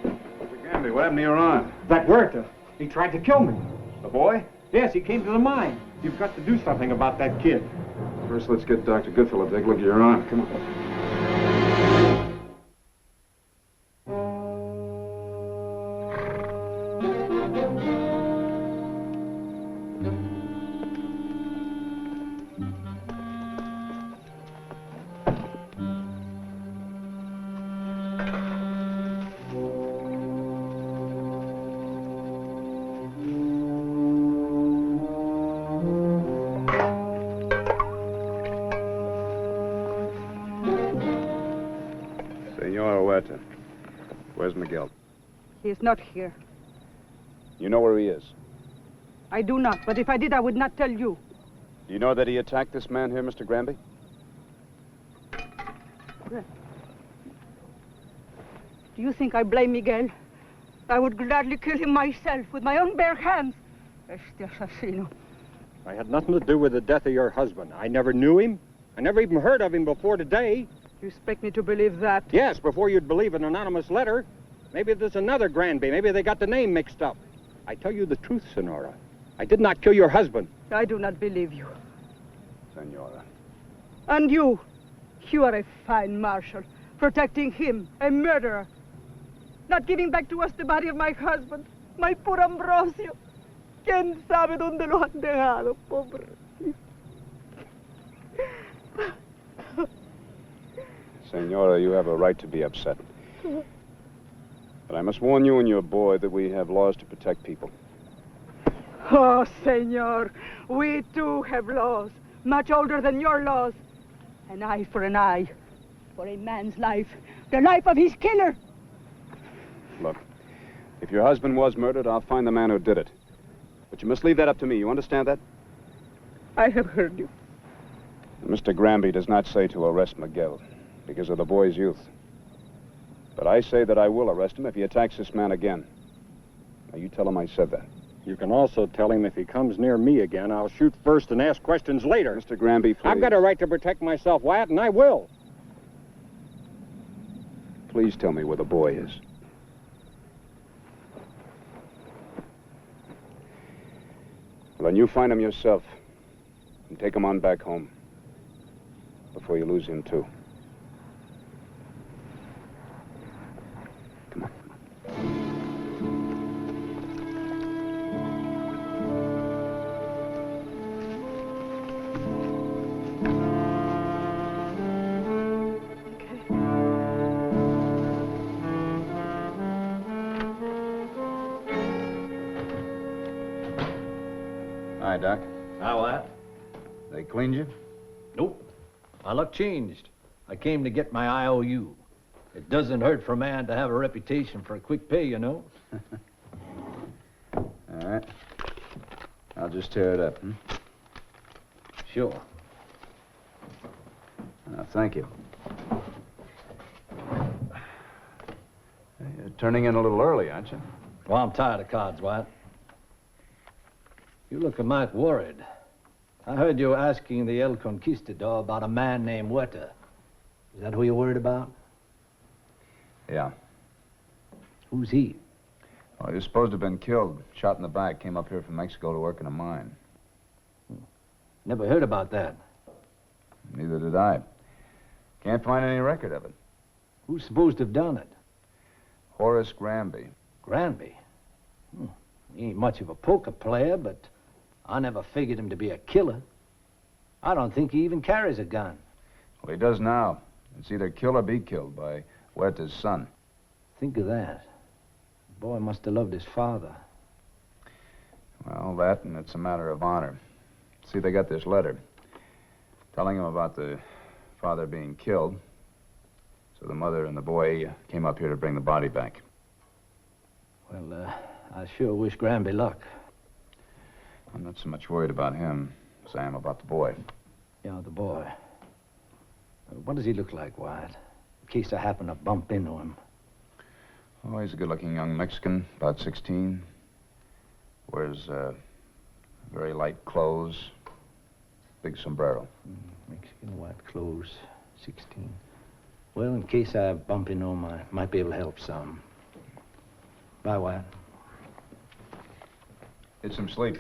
Mr. Gamby, what happened to your arm? That Huerta. He tried to kill me. The boy? Yes, he came to the mine. You've got to do something about that kid. First, let's get Dr. Goodfellow to take a look at your arm. Come on. Senor Huerta, where's Miguel? He is not here. You know where he is? I do not, but if I did, I would not tell you. Do you know that he attacked this man here, Mr. Granby? Do you think I blame Miguel? I would gladly kill him myself with my own bare hands. Este asesino. I had nothing to do with the death of your husband. I never knew him. I never even heard of him before today. You expect me to believe that? Yes, before you'd believe an anonymous letter. Maybe there's another Granby. Maybe they got the name mixed up. I tell you the truth, Senora. I did not kill your husband. I do not believe you. Senora. And you are a fine marshal, protecting him, a murderer. Not giving back to us the body of my husband, my poor Ambrosio. ¿Quién sabe dónde lo han dejado, pobre? Senora, you have a right to be upset. But I must warn you and your boy that we have laws to protect people. Oh, senor, we too have laws, much older than your laws. An eye for an eye, for a man's life, the life of his killer. Look, if your husband was murdered, I'll find the man who did it. But you must leave that up to me. You understand that? I have heard you. Mr. Granby does not say to arrest Miguel because of the boy's youth. But I say that I will arrest him if he attacks this man again. Now, you tell him I said that. You can also tell him if he comes near me again, I'll shoot first and ask questions later. Mr. Granby, please. I've got a right to protect myself, Wyatt, and I will. Please tell me where the boy is. Well, then you find him yourself and take him on back home before you lose him, too. Come on. Hi, Doc. How that? They cleaned you? Nope. My luck changed. I came to get my IOU. It doesn't hurt for a man to have a reputation for a quick pay, you know. All right. I'll just tear it up, hmm? Sure. Thank you. turning in a little early, aren't you? Well, I'm tired of cards, Wyatt. You look a mite worried. I heard you asking the El Conquistador about a man named Huerta. Is that who you're worried about? Yeah. Who's he? Well, he was supposed to have been killed, shot in the back, came up here from Mexico to work in a mine. Never heard about that. Neither did I. Can't find any record of it. Who's supposed to have done it? Horace Granby. Granby? He ain't much of a poker player, but I never figured him to be a killer. I don't think he even carries a gun. Well, he does now. It's either kill or be killed by Huerta's son. Think of that. The boy must have loved his father. Well, that, and it's a matter of honor. See, they got this letter telling him about the father being killed. So the mother and the boy came up here to bring the body back. Well, I sure wish Granby luck. I'm not so much worried about him as I am about the boy. Yeah, the boy. What does he look like, Wyatt? In case I happen to bump into him. Oh, he's a good-looking young Mexican, about 16. Wears very light clothes, big sombrero. Mexican, white clothes, 16. Well, in case I bump into him, I might be able to help some. Bye, Wyatt. Get some sleep.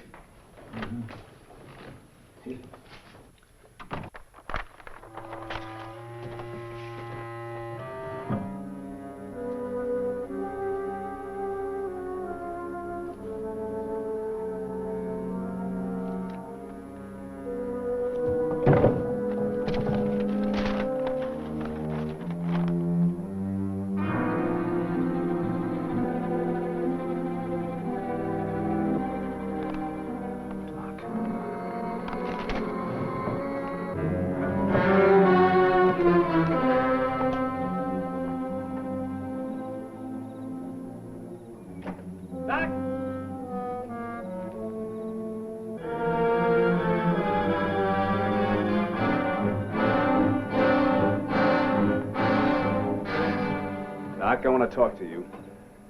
Doc, I want to talk to you.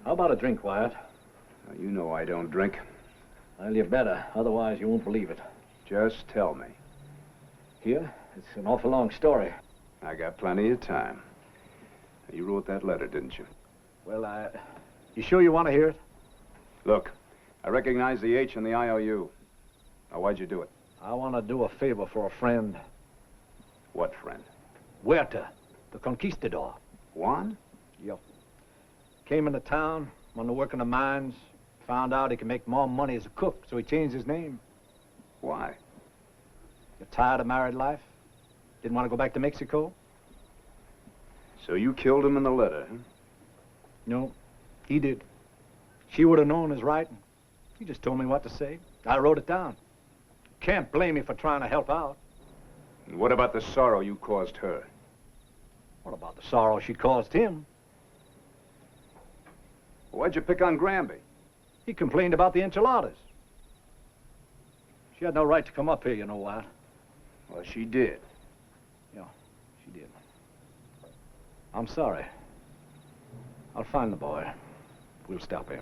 How about a drink, Wyatt? Now, you know I don't drink. Well, you better. Otherwise, you won't believe it. Just tell me. Here? It's an awful long story. I got plenty of time. You wrote that letter, didn't you? Well, you sure you want to hear it? Look, I recognize the H in the IOU. Now, why'd you do it? I want to do a favor for a friend. What friend? Huerta, the conquistador. Juan? Yep. Came into town, wanted to work in the mines, found out he could make more money as a cook, so he changed his name. Why? You're tired of married life? Didn't want to go back to Mexico? So you killed him in the letter, huh? No, he did. She would have known his writing. He just told me what to say. I wrote it down. Can't blame me for trying to help out. And what about the sorrow you caused her? What about the sorrow she caused him? Why'd you pick on Granby? He complained about the enchiladas. She had no right to come up here, you know what? Well, she did. Yeah, she did. I'm sorry. I'll find the boy. We'll stop in.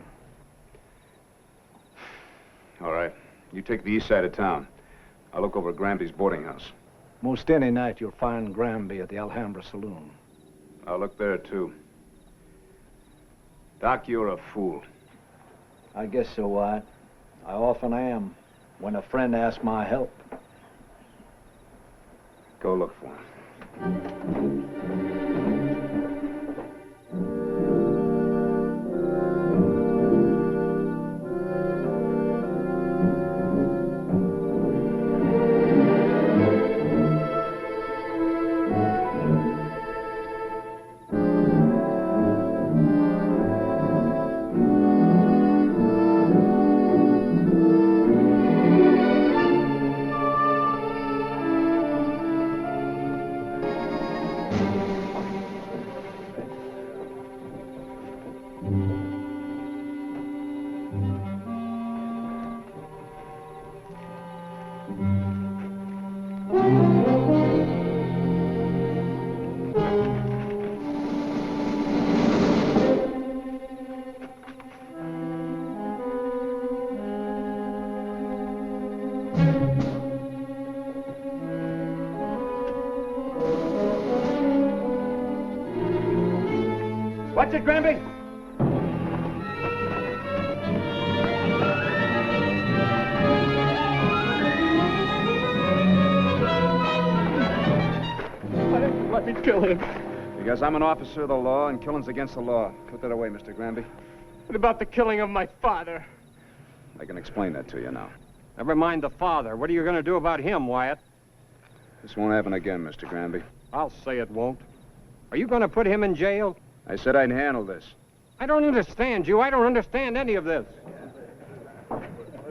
All right. You take the east side of town. I'll look over at Granby's boarding house. Most any night you'll find Granby at the Alhambra Saloon. I'll look there, too. Doc, you're a fool. I guess so, Wyatt. I often am, when a friend asks my help. Go look for him. That's it, Granby. Let me kill him. Because I'm an officer of the law, and killing's against the law. Put that away, Mr. Granby. What about the killing of my father? I can explain that to you now. Never mind the father. What are you going to do about him, Wyatt? This won't happen again, Mr. Granby. I'll say it won't. Are you going to put him in jail? I said I'd handle this. I don't understand you. I don't understand any of this.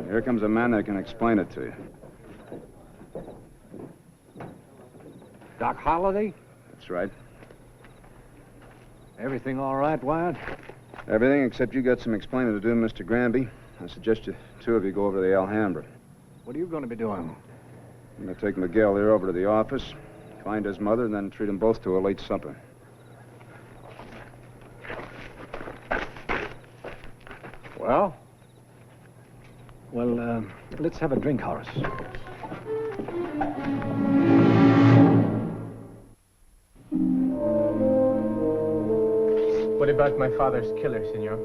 Here comes a man that can explain it to you. Doc Holliday? That's right. Everything all right, Wyatt? Everything except you got some explaining to do, Mr. Granby. I suggest you two of you go over to the Alhambra. What are you going to be doing? I'm going to take Miguel here over to the office, find his mother, and then treat them both to a late supper. Well, let's have a drink, Horace. What about my father's killer, senor?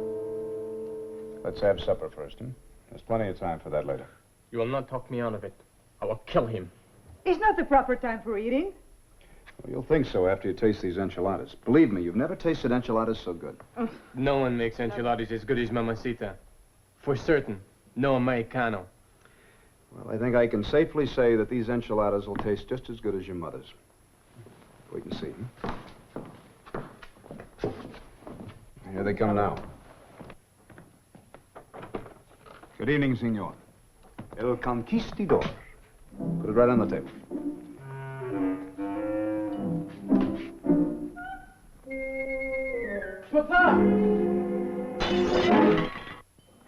Let's have supper first, huh? There's plenty of time for that later. You will not talk me out of it. I will kill him. It's not the proper time for eating. Well, you'll think so after you taste these enchiladas. Believe me, you've never tasted enchiladas so good. No one makes enchiladas as good as Mamacita. For certain, no Americano. Well, I think I can safely say that these enchiladas will taste just as good as your mother's. Wait and see. Here they come now. Good evening, senor. El Conquistador. Put it right on the table. Papá!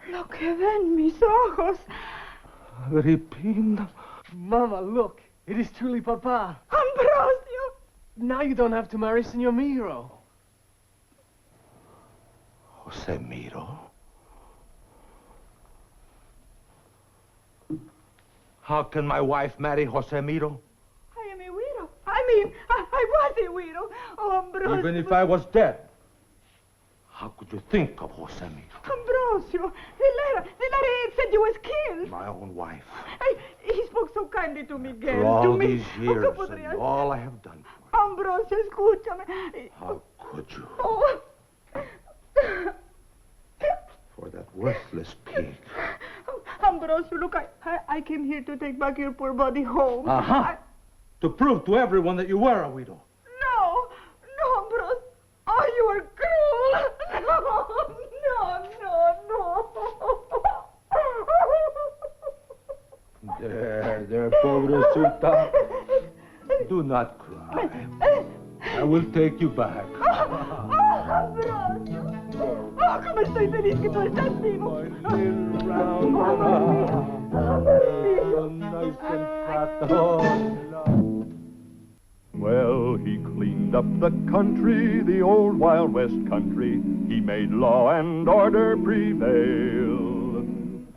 Lo que ven mis ojos. Agripina. Mama, look. It is truly Papa. Ambrosio! Now you don't have to marry Senor Miro. Jose Miro? How can my wife marry Jose Miro? I am a widow. I was a widow. Oh, Ambrosio. Even if I was dead, how could you think of Jose Miro? Ambrosio, the letter it said you was killed. My own wife. He spoke so kindly to Miguel. For all to me. these years and all I have done. Ambrosio, escúchame. How could you? Oh. For that worthless pig. Ambrosio, look, I came here to take back your poor body home. Uh-huh. To prove to everyone that you were a widow. No, Ambrosio. Oh, you are cruel. No. There, pobrecita. Do not cry. I will take you back. Ambrosio. Oh, cómo estoy feliz que tú estás vivo. Well, he cleaned up the country, the old Wild West country. He made law and order prevail.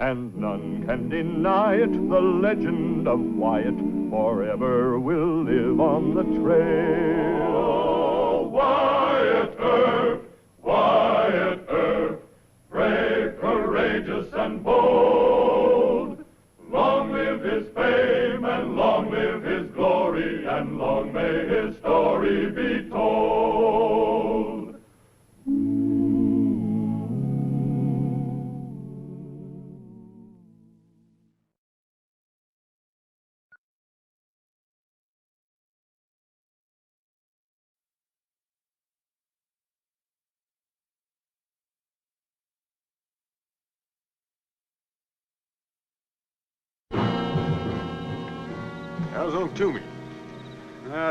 And none can deny it, the legend of Wyatt forever will live on the trail. Oh, Wyatt Earp, Wyatt Earp, brave, courageous, and bold. Long live his fame, and long live his glory, and long may his story be told. How's old Toomey?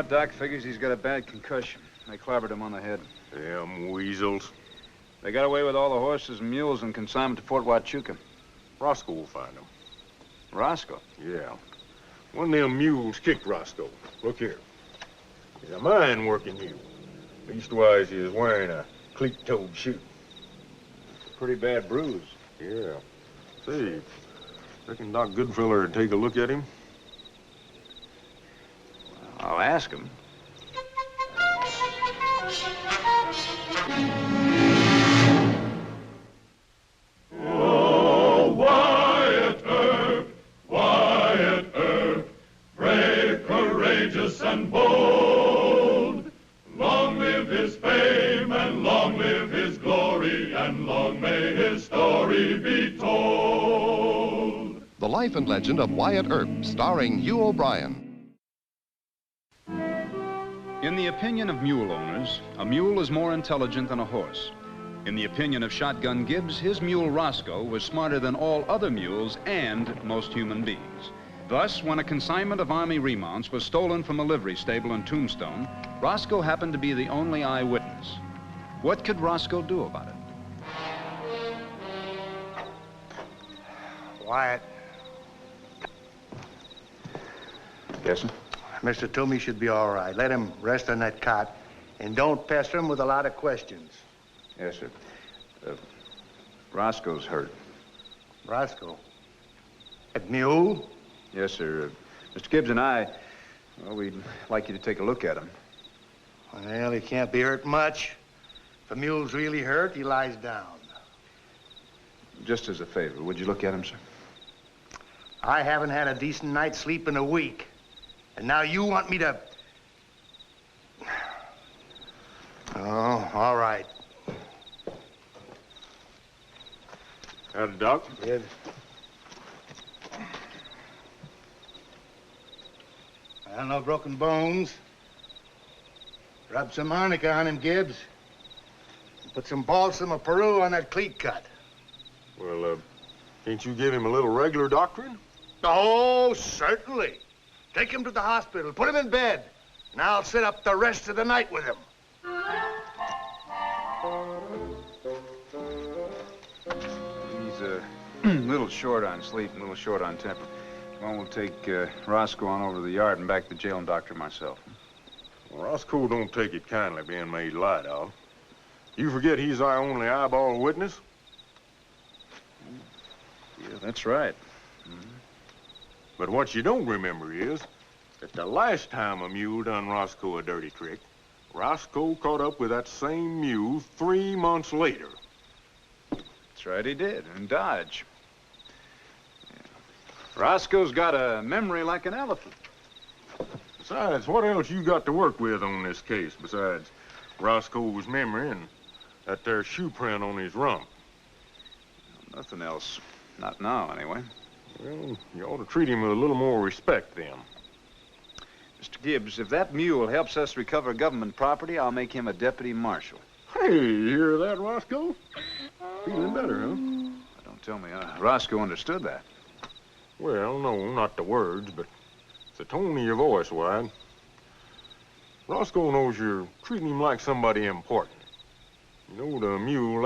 Doc figures he's got a bad concussion. They clobbered him on the head. Damn weasels. They got away with all the horses and mules and consigned them to Fort Huachuca. Roscoe will find them. Roscoe? Yeah. One of them mules kicked Roscoe. Look here. He's a mine-working mule. Leastwise, he was wearing a cleat-toed shoe. It's a pretty bad bruise. Yeah. Say, reckon Doc Goodfeller would take a look at him? I'll ask him. be told. The Life and Legend of Wyatt Earp, starring Hugh O'Brien. In the opinion of mule owners, a mule is more intelligent than a horse. In the opinion of Shotgun Gibbs, his mule Roscoe was smarter than all other mules and most human beings. Thus, when a consignment of Army remounts was stolen from a livery stable in Tombstone, Roscoe happened to be the only eyewitness. What could Roscoe do about it? Wyatt. Yes, sir? Mr. Toomey should be all right. Let him rest on that cot, and don't pester him with a lot of questions. Yes, sir. Roscoe's hurt. Roscoe? That mule? Yes, sir. Mr. Gibbs and I, well, we'd like you to take a look at him. Well, he can't be hurt much. If a mule's really hurt, he lies down. Just as a favor, would you look at him, sir? I haven't had a decent night's sleep in a week. And now you want me to... Oh, all right. Howdy, Doc. Good. Well, no broken bones. Rub some arnica on him, Gibbs. And put some balsam of Peru on that cleat cut. Well, can't you give him a little regular doctoring? Oh, certainly. Take him to the hospital, put him in bed, and I'll sit up the rest of the night with him. He's a little short on sleep, a little short on temper. Well, we'll take Roscoe on over to the yard and back to the jail and doctor myself. Well, Roscoe don't take it kindly being made light of. You forget he's our only eyeball witness? Yeah, that's right. But what you don't remember is that the last time a mule done Roscoe a dirty trick, Roscoe caught up with that same mule 3 months later. That's right, he did, in Dodge. Yeah. Roscoe's got a memory like an elephant. Besides, what else you got to work with on this case besides Roscoe's memory and that there shoe print on his rump? Nothing else. Not now, anyway. Well, you ought to treat him with a little more respect, then. Mr. Gibbs, if that mule helps us recover government property, I'll make him a deputy marshal. Hey, you hear that, Roscoe? Feeling better, huh? Don't tell me Roscoe understood that. Well, no, not the words, but the tone of your voice, Wyatt. Roscoe knows you're treating him like somebody important. You know, the mule,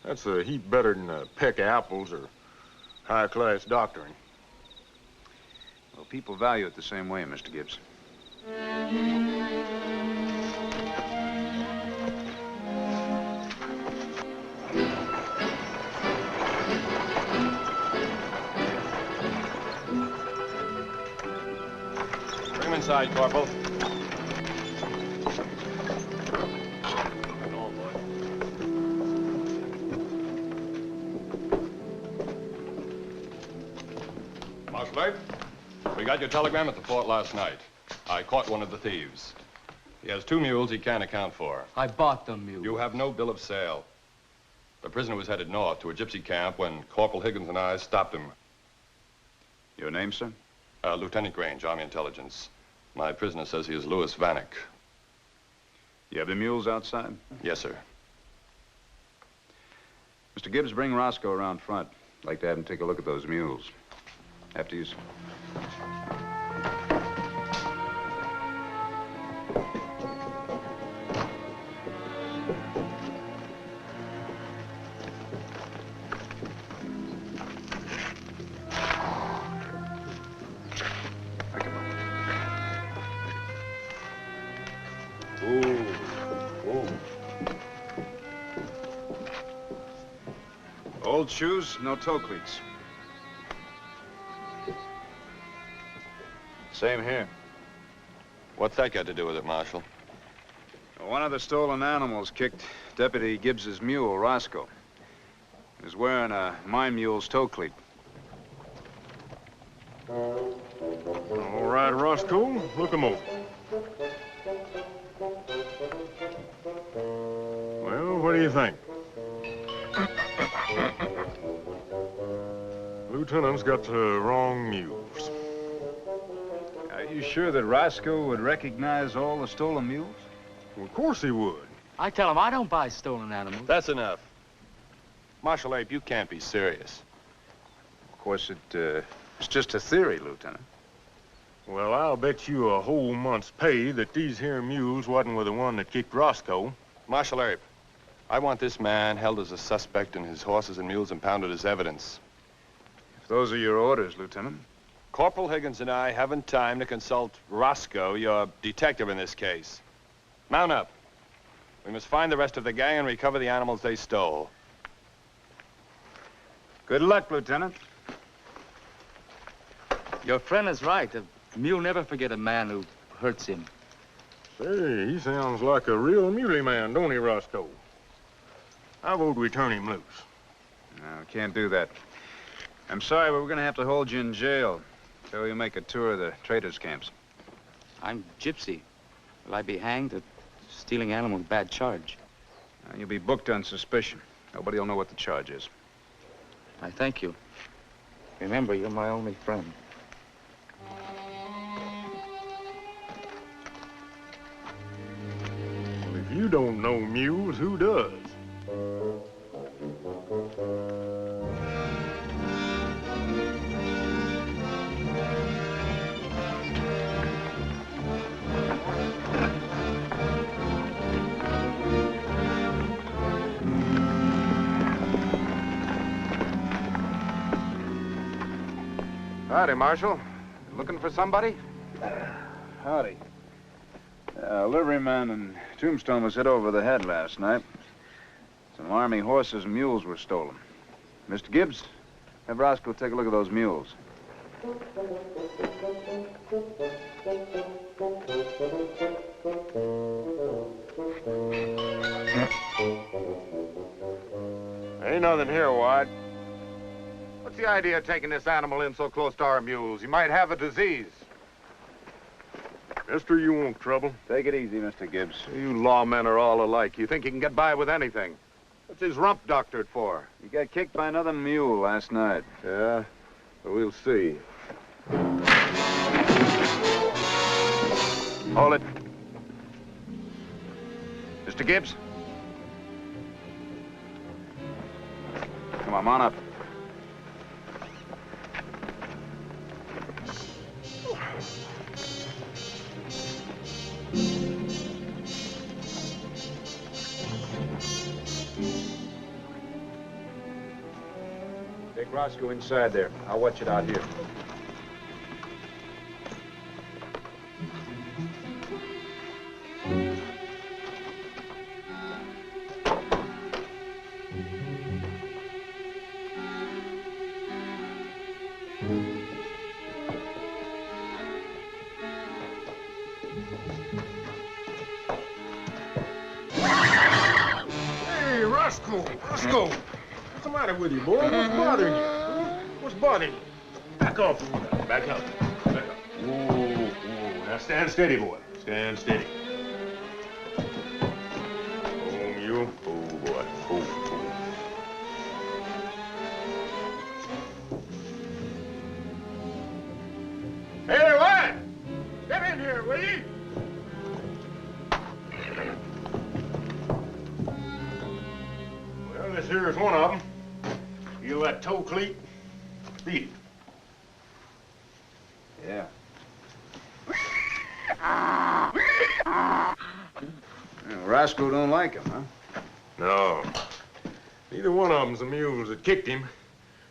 that's a heap better than a peck of apples or high-class doctoring. Well, people value it the same way, Mr. Gibbs. Bring him inside, Corporal. Marshal, we got your telegram at the fort last night. I caught one of the thieves. He has 2 mules he can't account for. I bought the mule. You have no bill of sale. The prisoner was headed north to a gypsy camp when Corporal Higgins and I stopped him. Your name, sir? Lieutenant Grange, Army Intelligence. My prisoner says he is Louis Vanek. You have the mules outside? Yes, sir. Mr. Gibbs, bring Roscoe around front. I'd like to have him take a look at those mules. After you, sir. Old shoes, no toe cleats. Same here. What's that got to do with it, Marshal? One of the stolen animals kicked Deputy Gibbs's mule, Roscoe. He was wearing a my mule's toe cleat. All right, Roscoe, look him over. Well, what do you think? Lieutenant's got the wrong mules. Are you sure that Roscoe would recognize all the stolen mules? Well, of course he would. I tell him I don't buy stolen animals. That's enough. Marshal Ape, you can't be serious. Of course, it's just a theory, Lieutenant. Well, I'll bet you a whole month's pay that these here mules wasn't with the one that kicked Roscoe. Marshal Ape, I want this man held as a suspect and his horses and mules impounded as evidence. If those are your orders, Lieutenant. Corporal Higgins and I haven't time to consult Roscoe, your detective in this case. Mount up. We must find the rest of the gang and recover the animals they stole. Good luck, Lieutenant. Your friend is right. A mule never forget a man who hurts him. Say, he sounds like a real muley man, don't he, Roscoe? I vote we turn him loose. No, can't do that. I'm sorry, but we're gonna have to hold you in jail until you make a tour of the traders' camps. I'm gypsy. Will I be hanged? Stealing animals, bad charge. You'll be booked on suspicion. Nobody will know what the charge is. I thank you. Remember, you're my only friend. Well, if you don't know mules, who does? Howdy, Marshal. Looking for somebody? Howdy. Liveryman and Tombstone was hit over the head last night. Some Army horses and mules were stolen. Mr. Gibbs, have Roscoe take a look at those mules. Ain't nothing here, White. What's the idea of taking this animal in so close to our mules? He might have a disease. Mister, you want trouble? Take it easy, Mr. Gibbs. You lawmen are all alike. You think you can get by with anything. What's his rump doctored for? You got kicked by another mule last night. Yeah? Well, we'll see. Hold it. Mr. Gibbs? Come on up. Take Roscoe inside there. I'll watch it out here. Hey, Roscoe! Roscoe! What's the matter with you, boy? What's bothering you? What's bothering you? Back off. Back up. Back up. Whoa, whoa. Now stand steady, boy. Stand steady. Oh, you. Oh, boy. Oh, Hey there, White! Step in here, will you? Well, this here is one of them. Feel that toe cleat? Beat it. Yeah. Roscoe don't like him, huh? No. Neither one of them's the mules that kicked him.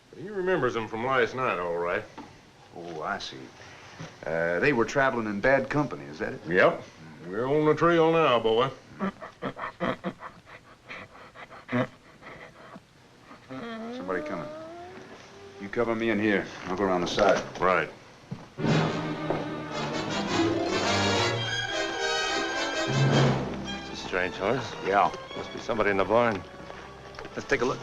But he remembers them from last night, all right. Oh, I see. They were traveling in bad company, is that it? Yep. We're on the trail now, boy. Somebody coming. You cover me in here. I'll go around the side. Right. It's a strange horse. Yeah. Must be somebody in the barn. Let's take a look.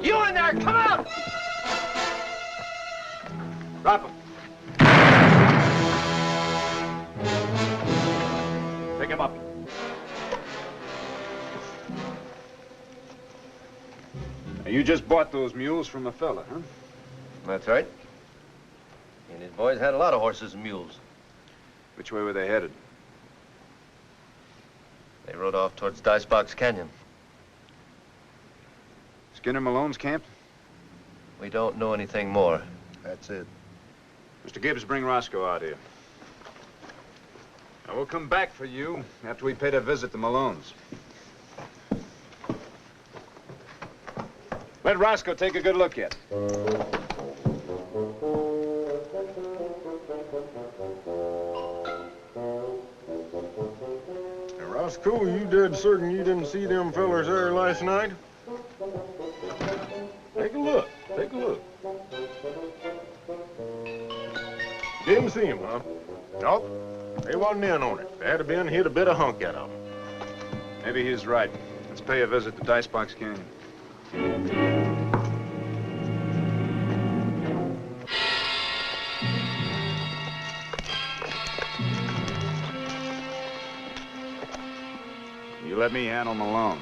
You in there, come out! Drop him. Pick him up. Now, you just bought those mules from a fella, huh? That's right. And his boys had a lot of horses and mules. Which way were they headed? They rode off towards Dicebox Canyon. Skinner Malone's camp? We don't know anything more. That's it. Mr. Gibbs, bring Roscoe out here. Now, we'll come back for you after we paid a visit to Malone's. Let Roscoe take a good look at it. Roscoe, you dead certain you didn't see them fellers there last night? Take a look. Take a look. Didn't see him, huh? Nope. They wasn't in on it. If they had been, he'd a bit of hunk at them. Maybe he's right. Let's pay a visit to Dicebox Canyon. You let me handle Malone.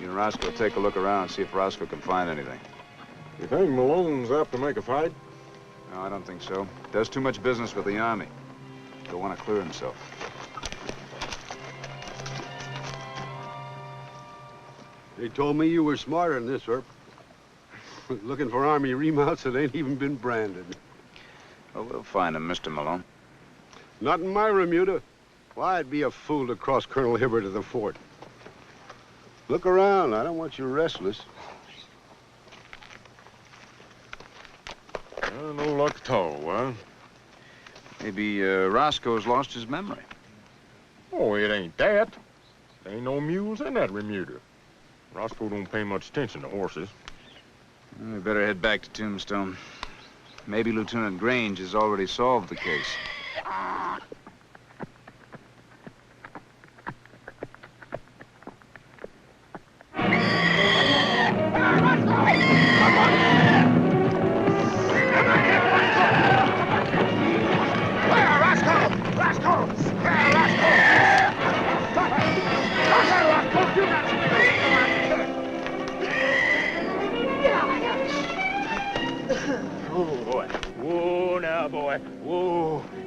You and Roscoe take a look around and see if Roscoe can find anything. You think Malone's apt to make a fight? No, I don't think so. Does too much business with the Army. He'll want to clear himself. They told me you were smarter than this, Earp. Looking for Army remounts that ain't even been branded. Well, we'll find him, Mr. Malone. Not in my remuda. Why, I'd be a fool to cross Colonel Hibbert to the fort. Look around. I don't want you restless. No luck at all, huh? Maybe Roscoe's lost his memory. Oh, it ain't that. There ain't no mules in that remuda. Roscoe don't pay much attention to horses. We better head back to Tombstone. Maybe Lieutenant Grange has already solved the case.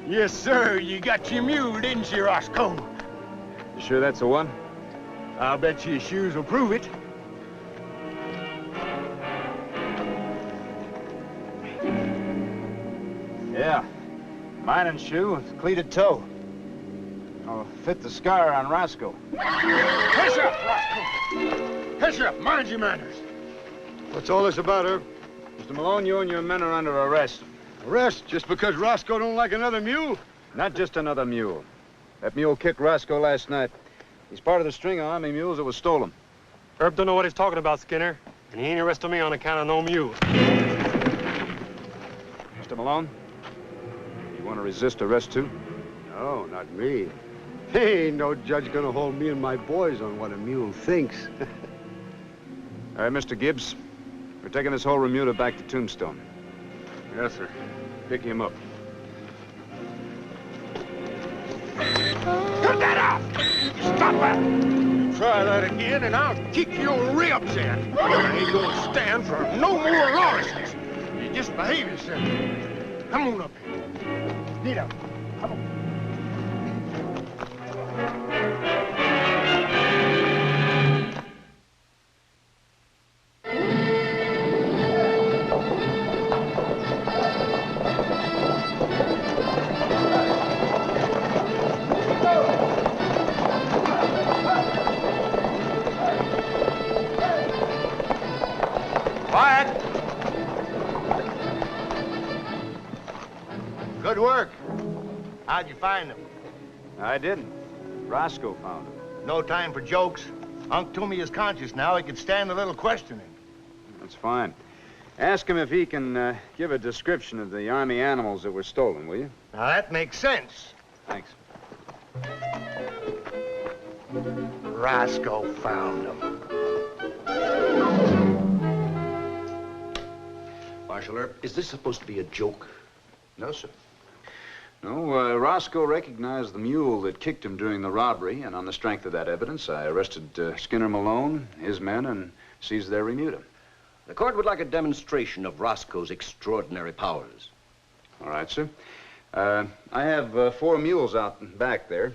Yes, sir. You got your mule, didn't you, Roscoe? You sure that's the one? I'll bet your shoes will prove it. Yeah. Mine and shoe with cleated toe. I'll fit the scar on Roscoe. Hush up, Roscoe! Hush up! Mind your manners! What's all this about, Earp? Mr. Malone, you and your men are under arrest. Arrest just because Roscoe don't like another mule? Not just another mule. That mule kicked Roscoe last night. He's part of the string of Army mules that was stolen. Herb don't know what he's talking about, Skinner. And he ain't arresting me on account of no mule. Mr. Malone, you want to resist arrest, too? No, not me. Ain't no judge gonna hold me and my boys on what a mule thinks. All right, Mr. Gibbs, we're taking this whole remuda back to Tombstone. Yes, sir. Pick him up. Cut that out! Stop that! You try that again, and I'll kick your ribs in. I ain't gonna stand for no more lawlessness. You just behave yourself. Come on up here. Get up. Come on. Quiet! Good work. How'd you find them? I didn't. Roscoe found him. No time for jokes. Unc Toomey is conscious now. He could stand a little questioning. That's fine. Ask him if he can give a description of the Army animals that were stolen, will you? Now, that makes sense. Thanks. Roscoe found them. Marshal Earp, is this supposed to be a joke? No, sir. No, Roscoe recognized the mule that kicked him during the robbery, and on the strength of that evidence, I arrested Skinner Malone, his men, and seized their remuda. The court would like a demonstration of Roscoe's extraordinary powers. All right, sir. I have 4 mules out and back there.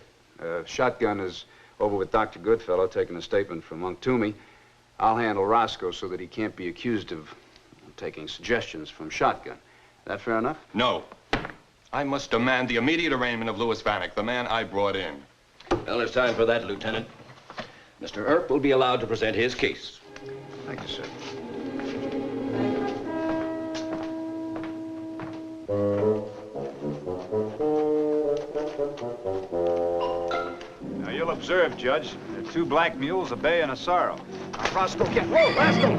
Shotgun is over with Dr. Goodfellow taking a statement from Unc Toomey. I'll handle Roscoe so that he can't be accused of taking suggestions from Shotgun. That fair enough? No. I must demand the immediate arraignment of Louis Vanek, the man I brought in. Well, it's time for that, Lieutenant. Mr. Earp will be allowed to present his case. Thank you, sir. Now, you'll observe, Judge, there are 2 black mules, a bay and a sorrel. Now, Roscoe, get... Whoa, Roscoe!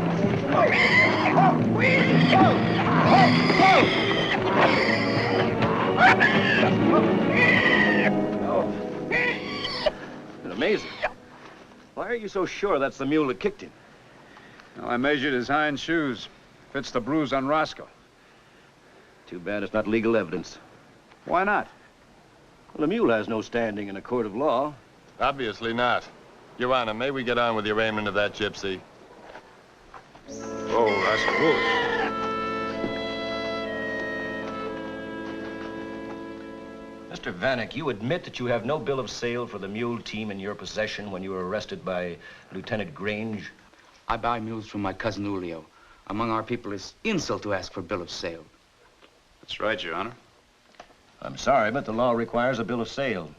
It's amazing. Why are you so sure that's the mule that kicked him? Well, I measured his hind shoes. Fits the bruise on Roscoe. Too bad it's not legal evidence. Why not? Well, the mule has no standing in a court of law. Obviously not. Your Honor, may we get on with the arraignment of that gypsy? Oh, that's good. Mr. Vanek, you admit that you have no bill of sale for the mule team in your possession when you were arrested by Lieutenant Grange? I buy mules from my cousin Julio. Among our people, it's insult to ask for a bill of sale. That's right, Your Honor. I'm sorry, but the law requires a bill of sale.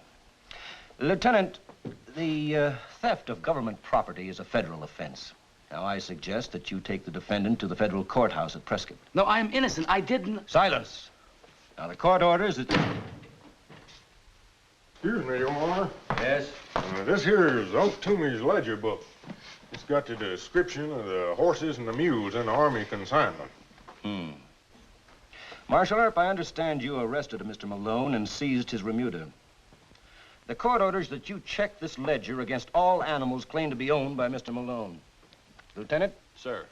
Lieutenant, the theft of government property is a federal offense. Now, I suggest that you take the defendant to the federal courthouse at Prescott. No, I am innocent. I didn't... Silence. Now, the court orders that... Excuse me, Your Honor. Yes? This here is Unc Toomey's ledger book. It's got the description of the horses and the mules in the Army consignment. Marshal Earp, I understand you arrested Mr. Malone and seized his remuda. The court orders that you check this ledger against all animals claimed to be owned by Mr. Malone. Lieutenant? Sir.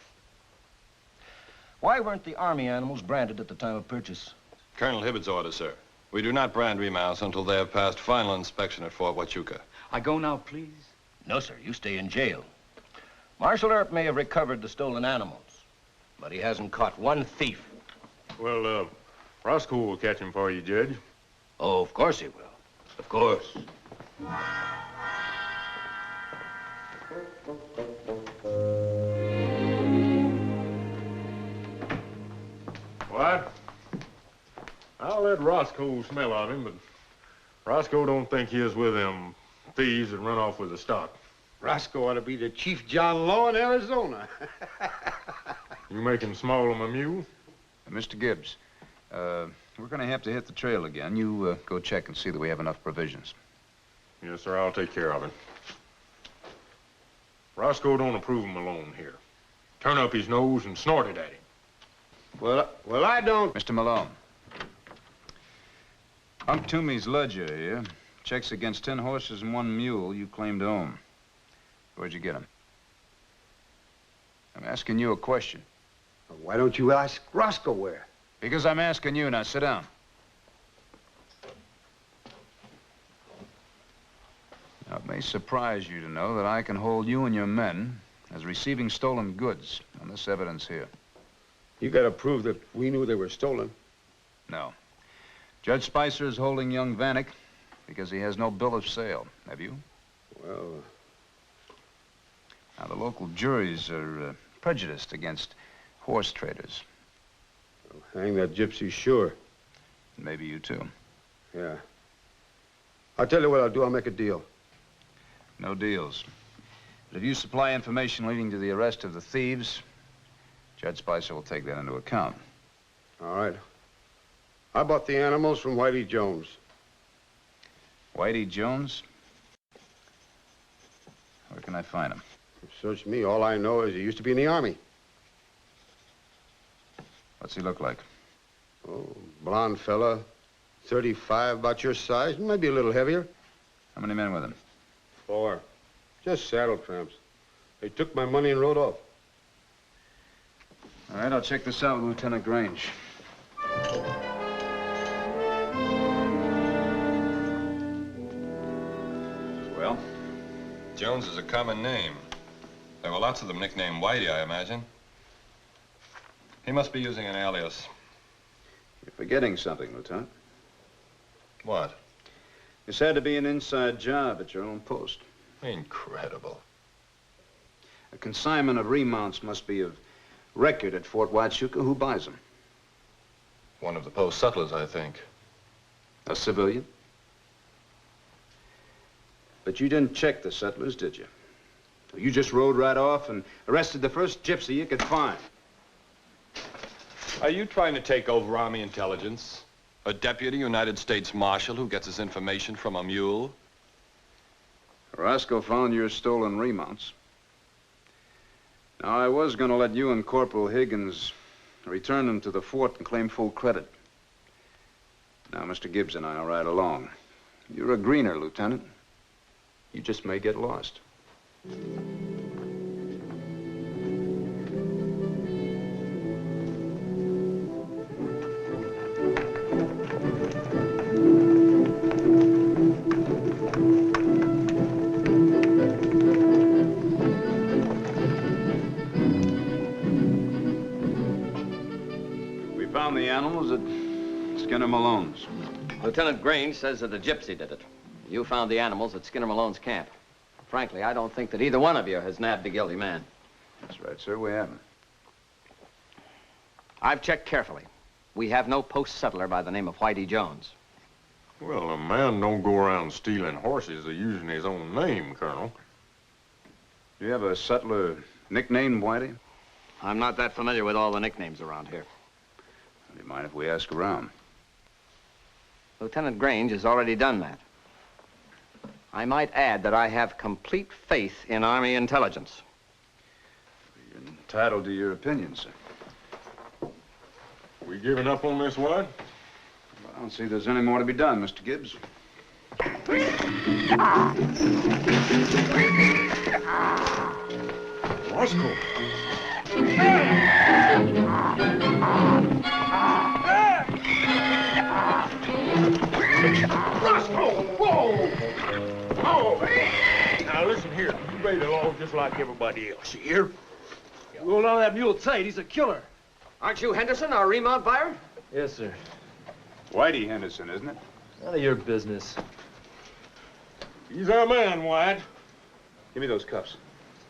Why weren't the Army animals branded at the time of purchase? Colonel Hibbett's order, sir. We do not brand remounts until they have passed final inspection at Fort Huachuca. I go now, please? No, sir. You stay in jail. Marshal Earp may have recovered the stolen animals, but he hasn't caught one thief. Well, Roscoe will catch him for you, Judge. Oh, of course he will. Of course. What? I'll let Roscoe smell of him, but Roscoe don't think he is with them thieves that run off with the stock. Roscoe ought to be the Chief John Law in Arizona. You making small of my mule? Mr. Gibbs, we're going to have to hit the trail again. You go check and see that we have enough provisions. Yes, sir, I'll take care of it. Roscoe don't approve of Malone here. Turn up his nose and snort it at him. Well, I don't... Mr. Malone. Unc Toomey's ledger here checks against 10 horses and 1 mule you claim to own. Where'd you get them? I'm asking you a question. Why don't you ask Roscoe where? Because I'm asking you. Now, sit down. Now, it may surprise you to know that I can hold you and your men as receiving stolen goods on this evidence here. You gotta prove that we knew they were stolen. No. Judge Spicer is holding young Vanek because he has no bill of sale. Have you? Well... Now, the local juries are prejudiced against horse traders. Well, hang that gypsy, sure. Maybe you too. Yeah. I'll tell you what I'll do. I'll make a deal. No deals. But if you supply information leading to the arrest of the thieves, Judge Spicer will take that into account. All right. I bought the animals from Whitey Jones. Whitey Jones? Where can I find him? Search me. All I know is he used to be in the Army. What's he look like? Oh, blonde fella, 35, about your size, maybe a little heavier. How many men with him? 4. Just saddle tramps. They took my money and rode off. All right, I'll check this out with Lieutenant Grange. Well? Jones is a common name. There were lots of them nicknamed Whitey, I imagine. He must be using an alias. You're forgetting something, Lieutenant. What? This had to be an inside job at your own post. Incredible. A consignment of remounts must be of record at Fort Huachuca. Who buys them? One of the post settlers, I think. A civilian? But you didn't check the settlers, did you? You just rode right off and arrested the first gypsy you could find. Are you trying to take over Army intelligence? A deputy United States Marshal who gets his information from a mule? Roscoe found your stolen remounts. Now, I was going to let you and Corporal Higgins return them to the fort and claim full credit. Now, Mr. Gibbs and I'll ride along. You're a greener, Lieutenant. You just may get lost. We found the animals at Skinner Malone's. Lieutenant Grange says that a gypsy did it. You found the animals at Skinner Malone's camp. Frankly, I don't think that either one of you has nabbed a guilty man. That's right, sir. We haven't. I've checked carefully. We have no post settler by the name of Whitey Jones. Well, a man don't go around stealing horses or using his own name, Colonel. Do you have a settler nicknamed Whitey? I'm not that familiar with all the nicknames around here. Do you mind if we ask around? Lieutenant Grange has already done that. I might add that I have complete faith in Army intelligence. You're entitled to your opinion, sir. We giving up on this, White? I don't see there's any more to be done, Mr. Gibbs. Roscoe. Roscoe! Whoa! Oh! Now listen here. You obey the law just like everybody else. You hear? You hold on to that mule tight. He's a killer. Aren't you Henderson, our remount buyer? Yes, sir. Whitey Henderson, isn't it? None of your business. He's our man, White. Give me those cuffs.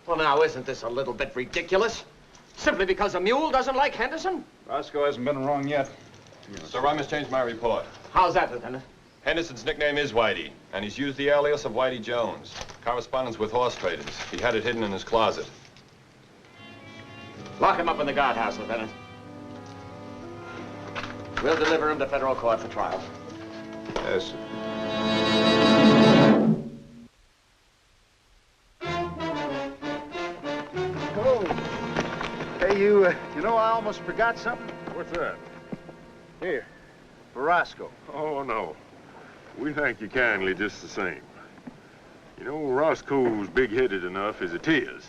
Well, now, isn't this a little bit ridiculous? Simply because a mule doesn't like Henderson? Roscoe hasn't been wrong yet. Sir, I must change my report. How's that, Lieutenant? Henderson's nickname is Whitey, and he's used the alias of Whitey Jones. Correspondence with horse traders. He had it hidden in his closet. Lock him up in the guardhouse, Lieutenant. We'll deliver him to federal court for trial. Yes, sir. Oh. Hey, you know, I almost forgot something. What's that? Here, for Roscoe. Oh, no. We thank you kindly just the same. You know, Roscoe's big-headed enough as it is.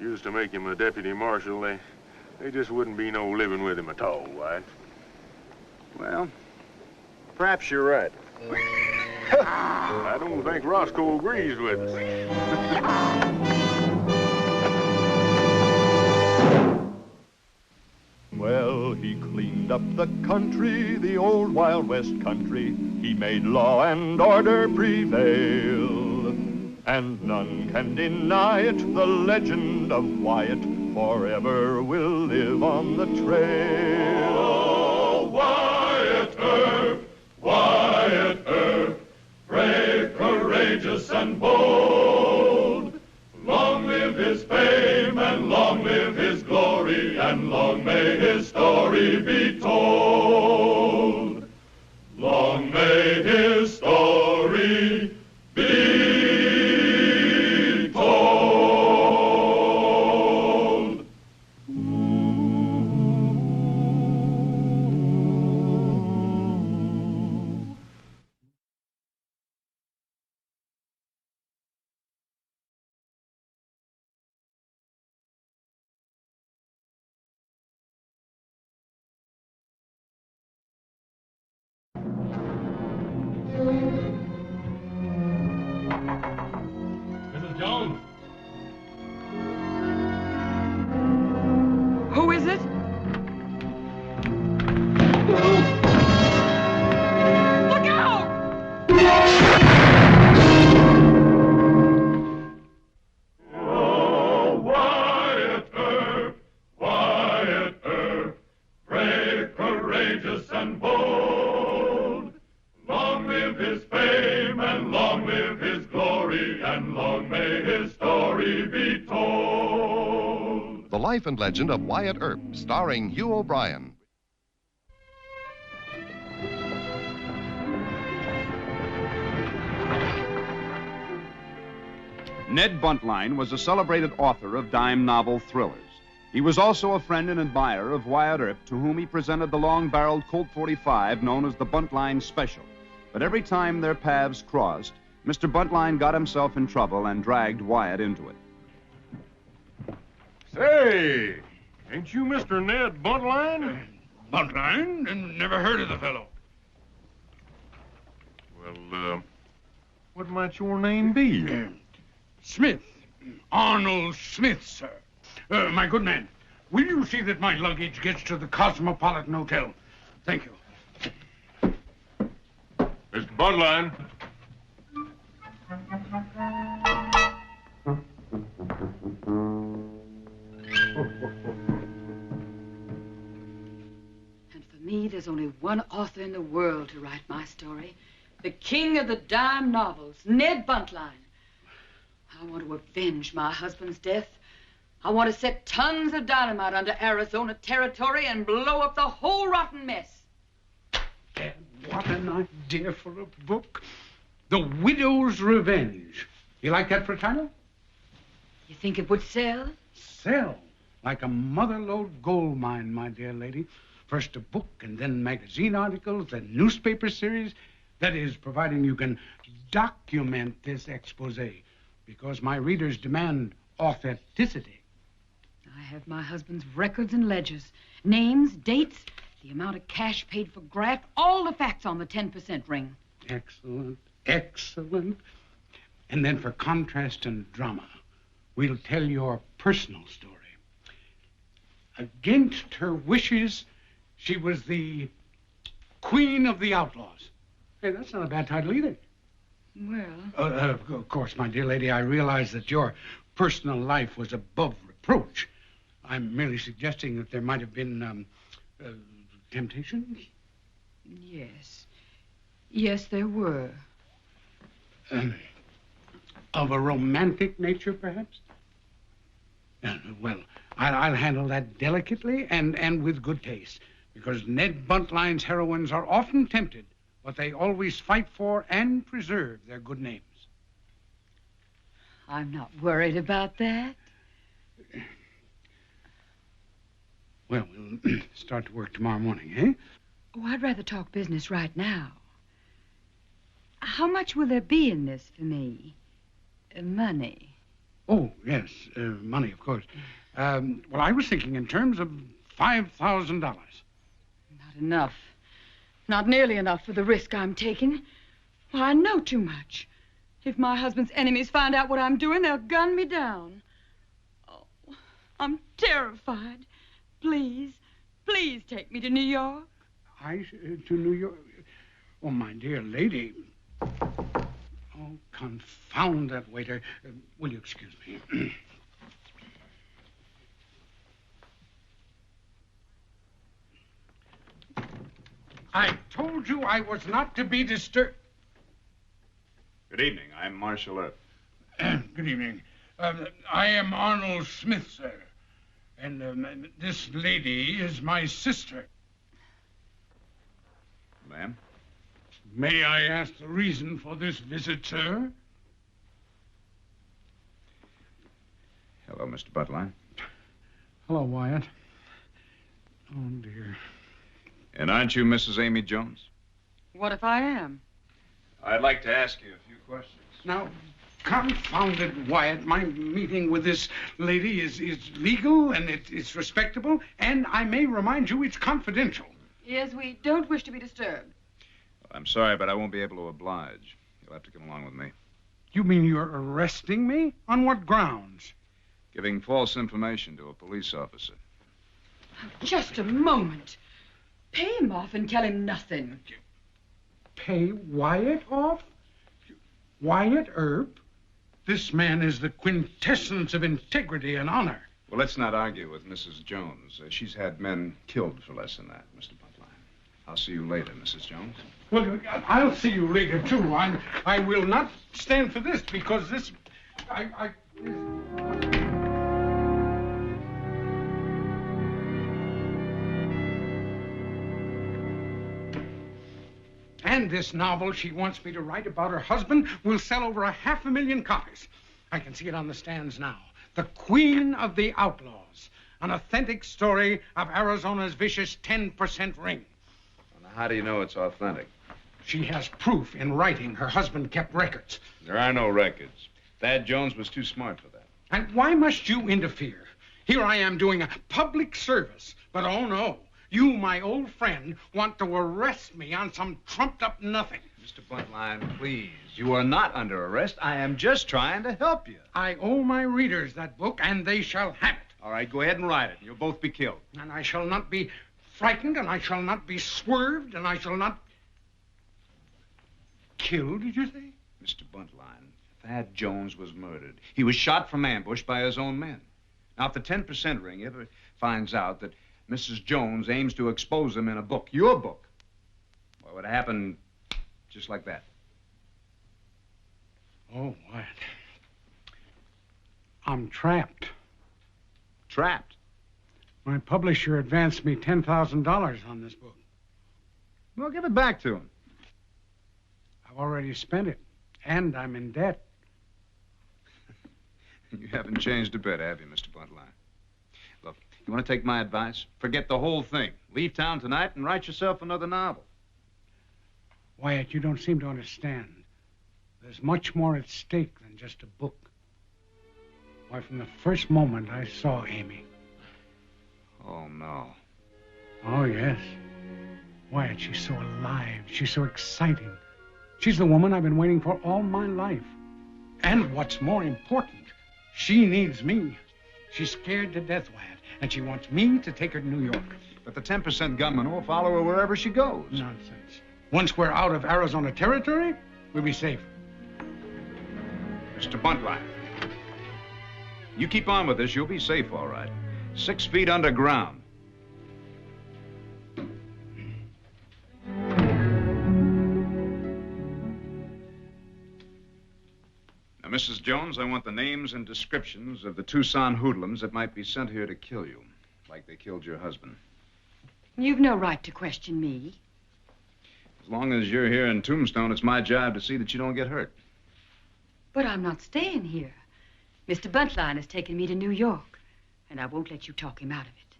Used to make him a deputy marshal, they just wouldn't be no living with him at all, White. Well, perhaps you're right. I don't think Roscoe agrees with us. Well, he cleaned up the country, the old Wild West country. He made law and order prevail, and none can deny it. The legend of Wyatt forever will live on the trail. Oh, Wyatt Earp, brave, courageous, and bold. Long live his fame, and long live his glory, and long may his story be told. Long may his story be told. The Life and Legend of Wyatt Earp, starring Hugh O'Brien. Ned Buntline was a celebrated author of dime novel thrillers. He was also a friend and admirer of Wyatt Earp, to whom he presented the long-barreled Colt 45 known as the Buntline Special. But every time their paths crossed, Mr. Buntline got himself in trouble and dragged Wyatt into it. Say, ain't you Mr. Ned Buntline? Buntline? Never heard of the fellow. Well, what might your name be? Smith. Arnold Smith, sir. My good man, will you see that my luggage gets to the Cosmopolitan Hotel? Thank you. Mr. Buntline. And for me, there's only one author in the world to write my story. The king of the dime novels, Ned Buntline. I want to avenge my husband's death. I want to set tons of dynamite under Arizona territory and blow up the whole rotten mess. What an idea for a book. The Widow's Revenge. You like that for a title? You think it would sell? Sell. Like a mother-lode gold mine, my dear lady. First a book, and then magazine articles, then newspaper series. That is, providing you can document this expose. Because my readers demand authenticity. I have my husband's records and ledgers. Names, dates, the amount of cash paid for graft, all the facts on the 10% ring. Excellent, excellent. And then for contrast and drama, we'll tell your personal story. Against her wishes, she was the Queen of the Outlaws. Hey, that's not a bad title either. Well... of course, my dear lady, I realize that your personal life was above reproach. I'm merely suggesting that there might have been, temptations? Yes. Yes, there were. Of a romantic nature, perhaps? Well, I'll handle that delicately and with good taste, because Ned Buntline's heroines are often tempted, but they always fight for and preserve their good names. I'm not worried about that. Well, we'll start to work tomorrow morning, eh? Oh, I'd rather talk business right now. How much will there be in this for me? Money. Oh, yes, money, of course. Well, I was thinking in terms of $5,000. Not enough. Not nearly enough for the risk I'm taking. Well, I know too much. If my husband's enemies find out what I'm doing, they'll gun me down. Oh, I'm terrified. Please, please take me to New York. To New York? Oh, my dear lady. Oh, confound that waiter. Will you excuse me? I told you I was not to be disturbed. Good evening. I'm Marshal Earp. Good evening. I am Arnold Smith, sir. And this lady is my sister. Ma'am? May I ask the reason for this visit, sir? Hello, Mr. Buntline. Hello, Wyatt. Oh, dear. And aren't you Mrs. Amy Jones? What if I am? I'd like to ask you a few questions. Now, confound it, Wyatt. My meeting with this lady is legal and it's respectable, and I may remind you it's confidential. Yes, we don't wish to be disturbed. I'm sorry, but I won't be able to oblige. You'll have to come along with me. You mean you're arresting me? On what grounds? Giving false information to a police officer. Just a moment. Pay him off and tell him nothing. Pay Wyatt off? Wyatt Earp? This man is the quintessence of integrity and honor. Well, let's not argue with Mrs. Jones. She's had men killed for less than that, Mr. Buntline. I'll see you later, Mrs. Jones. Well, I'll see you later, too. I will not stand for this, because this... And this novel she wants me to write about her husband will sell over 500,000 copies. I can see it on the stands now. The Queen of the Outlaws. An authentic story of Arizona's vicious 10% ring. How do you know it's authentic? She has proof in writing her husband kept records. There are no records. Thad Jones was too smart for that. And why must you interfere? Here I am doing a public service, but oh no. You, my old friend, want to arrest me on some trumped-up nothing. Mr. Buntline, please. You are not under arrest. I am just trying to help you. I owe my readers that book, and they shall have it. All right, go ahead and write it. You'll both be killed. And I shall not be frightened, and I shall not be swerved, and I shall not... Killed, did you say? Mr. Buntline, Thad Jones was murdered. He was shot from ambush by his own men. Now, if the 10% ring ever finds out that Mrs. Jones aims to expose him in a book, your book, well, it would happen just like that. Oh, what? I'm trapped. Trapped? My publisher advanced me $10,000 on this book. Well, give it back to him. I've already spent it, and I'm in debt. You haven't changed a bit, have you, Mr. Buntline? Look, you want to take my advice? Forget the whole thing. Leave town tonight and write yourself another novel. Wyatt, you don't seem to understand. There's much more at stake than just a book. Why, from the first moment I saw Amy. Oh, no. Oh, yes. Wyatt, she's so alive. She's so exciting. She's the woman I've been waiting for all my life. And what's more important, she needs me. She's scared to death, Wyatt, and she wants me to take her to New York. But the 10% gunman will follow her wherever she goes. Nonsense. Once we're out of Arizona territory, we'll be safe. Mr. Buntline, you keep on with this, you'll be safe, all right. 6 feet underground. Now, Mrs. Jones, I want the names and descriptions of the Tucson hoodlums that might be sent here to kill you, like they killed your husband. You've no right to question me. As long as you're here in Tombstone, it's my job to see that you don't get hurt. But I'm not staying here. Mr. Buntline has taken me to New York, and I won't let you talk him out of it.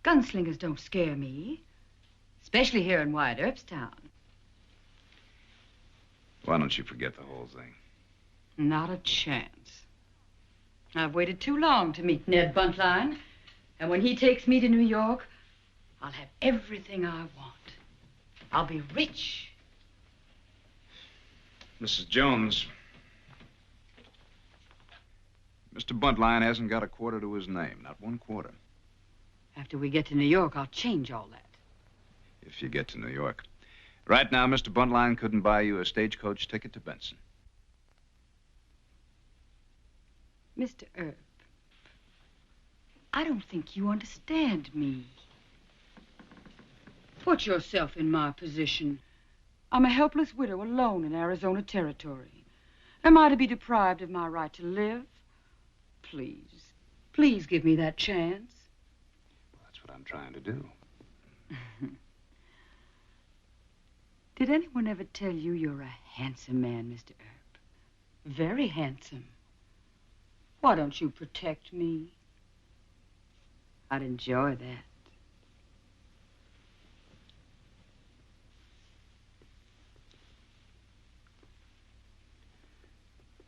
Gunslingers don't scare me, especially here in Wyatt Earp's town. Why don't you forget the whole thing? Not a chance. I've waited too long to meet Ned Buntline, and when he takes me to New York, I'll have everything I want. I'll be rich. Mrs. Jones, Mr. Buntline hasn't got a quarter to his name, not 1 quarter. After we get to New York, I'll change all that. If you get to New York. Right now, Mr. Buntline couldn't buy you a stagecoach ticket to Benson. Mr. Earp, I don't think you understand me. Put yourself in my position. I'm a helpless widow alone in Arizona territory. Am I to be deprived of my right to live? Please, please give me that chance. Well, that's what I'm trying to do. Did anyone ever tell you you're a handsome man, Mr. Earp? Very handsome. Why don't you protect me? I'd enjoy that.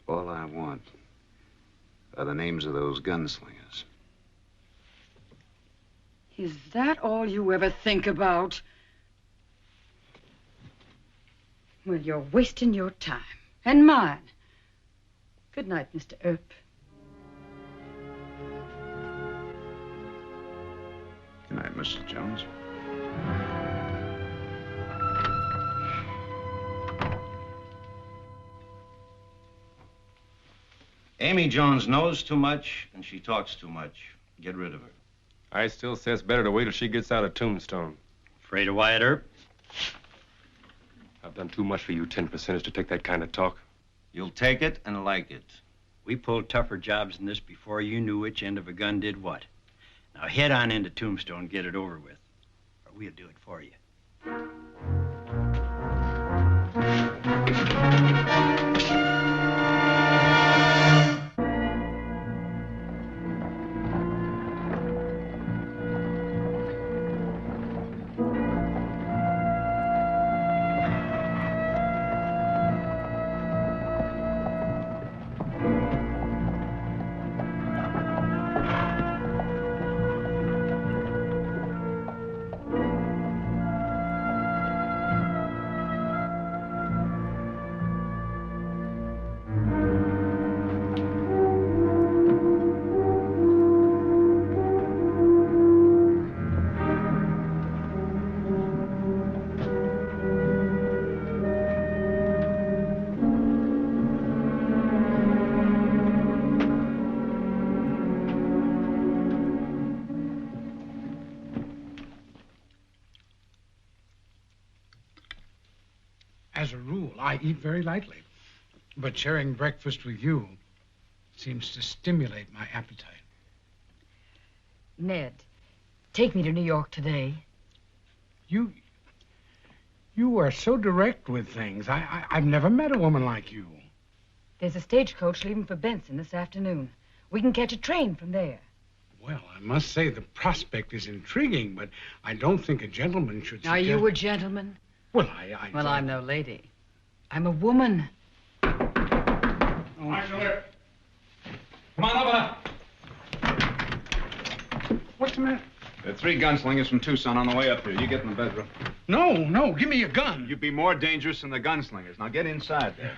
All I want are the names of those gunslingers. Is that all you ever think about? Well, you're wasting your time. And mine. Good night, Mr. Earp. Good night, Mrs. Jones. Amy Jones knows too much, and she talks too much. Get rid of her. I still say it's better to wait till she gets out of Tombstone. Afraid of Wyatt Earp? I've done too much for you 10%ers to take that kind of talk. You'll take it and like it. We pulled tougher jobs than this before you knew which end of a gun did what. Now head on into Tombstone and get it over with, or we'll do it for you. As a rule, I eat very lightly. But sharing breakfast with you seems to stimulate my appetite. Ned, take me to New York today. You are so direct with things. I've never met a woman like you. There's a stagecoach leaving for Benson this afternoon. We can catch a train from there. Well, I must say the prospect is intriguing, but I don't think a gentleman should suggest... Are you a gentleman? Well, Well, I'm no lady. I'm a woman. Marshal, come on over. What's the matter? There are 3 gunslingers from Tucson on the way up here. You get in the bedroom. No, give me a gun. You'd be more dangerous than the gunslingers. Now get inside there.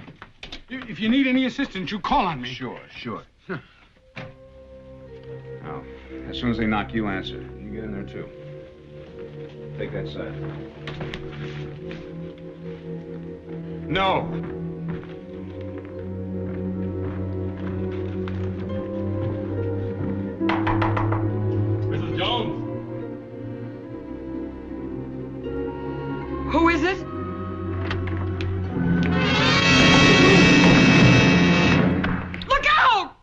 If you need any assistance, you call on me. Sure. Now, as soon as they knock, you answer. You get in there, too. Take that side. No. Mrs. Jones. Who is it? Look out!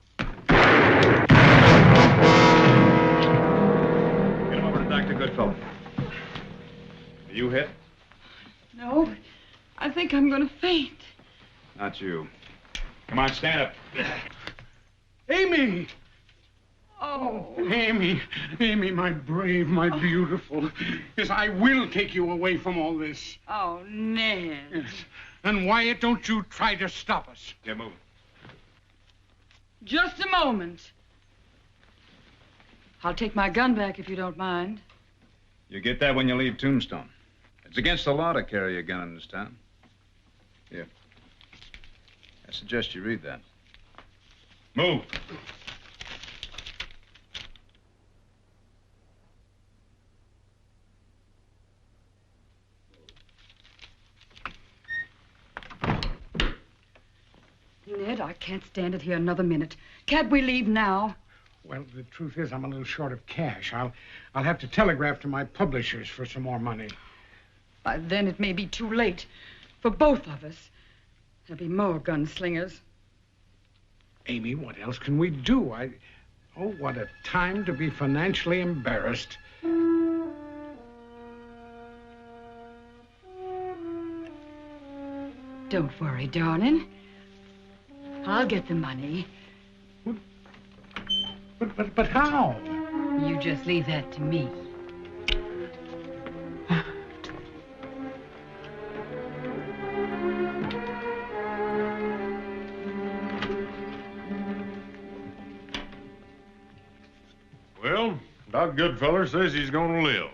Get him over to Dr. Goodfellow. Are you hit? No, I think I'm going to faint. Not you. Come on, stand up. Amy! Oh. Amy, my brave, my beautiful. Yes, I will take you away from all this. Oh, Ned. Yes. And Wyatt, don't you try to stop us. Get moving. Just a moment. I'll take my gun back if you don't mind. You get that when you leave Tombstone. It's against the law to carry a gun in this town. Here. I suggest you read that. Move. Ned, I can't stand it here another minute. Can't we leave now? Well, the truth is I'm a little short of cash. I'll have to telegraph to my publishers for some more money. By then it may be too late for both of us. There'll be more gunslingers. Amy, what else can we do? Oh, what a time to be financially embarrassed. Don't worry, darling. I'll get the money. But how? You just leave that to me. Well, Doc Goodfeller says he's gonna live.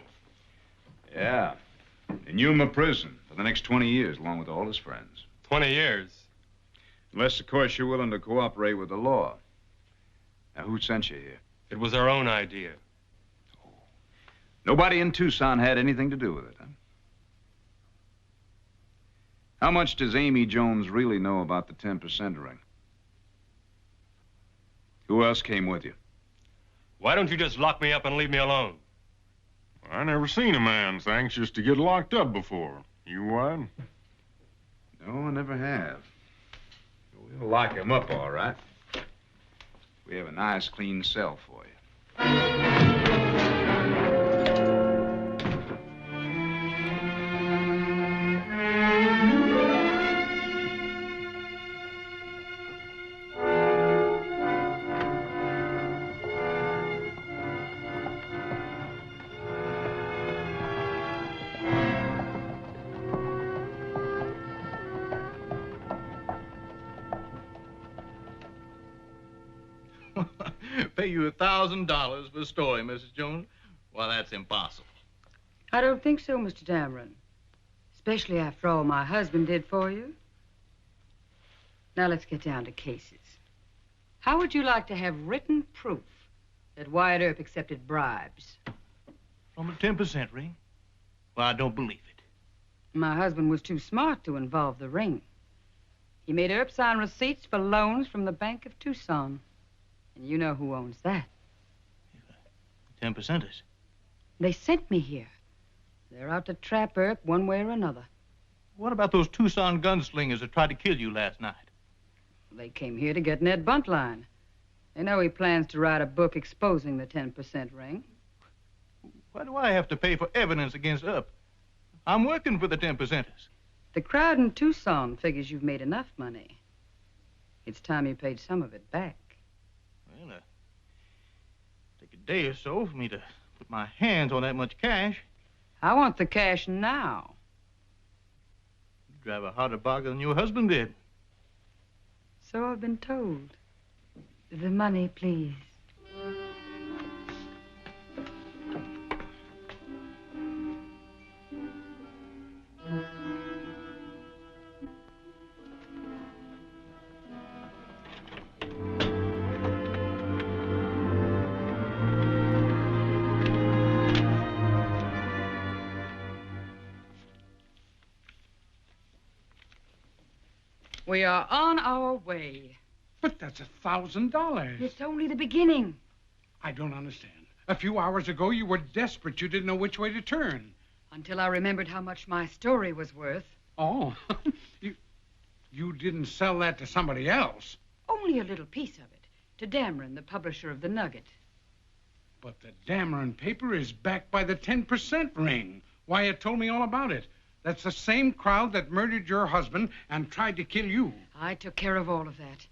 Yeah. In Yuma prison for the next 20 years, along with all his friends. 20 years. Unless, of course, you're willing to cooperate with the law. Now, who sent you here? It was our own idea. Nobody in Tucson had anything to do with it, huh? How much does Amy Jones really know about the 10% ring? Who else came with you? Why don't you just lock me up and leave me alone? I never seen a man so anxious to get locked up before. You what? No, I never have. We'll lock him up, all right. We have a nice, clean cell for you. pay you $1,000 for a story, Mrs. Jones? Well, that's impossible. I don't think so, Mr. Dameron. Especially after all my husband did for you. Now let's get down to cases. How would you like to have written proof that Wyatt Earp accepted bribes? From a 10% ring? Well, I don't believe it. My husband was too smart to involve the ring. He made Earp sign receipts for loans from the Bank of Tucson. And you know who owns that. 10%ers. They sent me here. They're out to trap Earp one way or another. What about those Tucson gunslingers that tried to kill you last night? They came here to get Ned Buntline. They know he plans to write a book exposing the 10% ring. Why do I have to pay for evidence against Earp? I'm working for the 10%ers. The crowd in Tucson figures you've made enough money. It's time you paid some of it back. Well, take a day or so for me to put my hands on that much cash. I want the cash now. You drive a harder bargain than your husband did. So I've been told. The money, please. We are on our way. But that's $1,000. It's only the beginning. I don't understand. A few hours ago, you were desperate. You didn't know which way to turn. Until I remembered how much my story was worth. Oh, you didn't sell that to somebody else. Only a little piece of it. To Dameron, the publisher of the Nugget. But the Dameron paper is backed by the 10% ring. Wyatt told me all about it. That's the same crowd that murdered your husband and tried to kill you. I took care of all of that.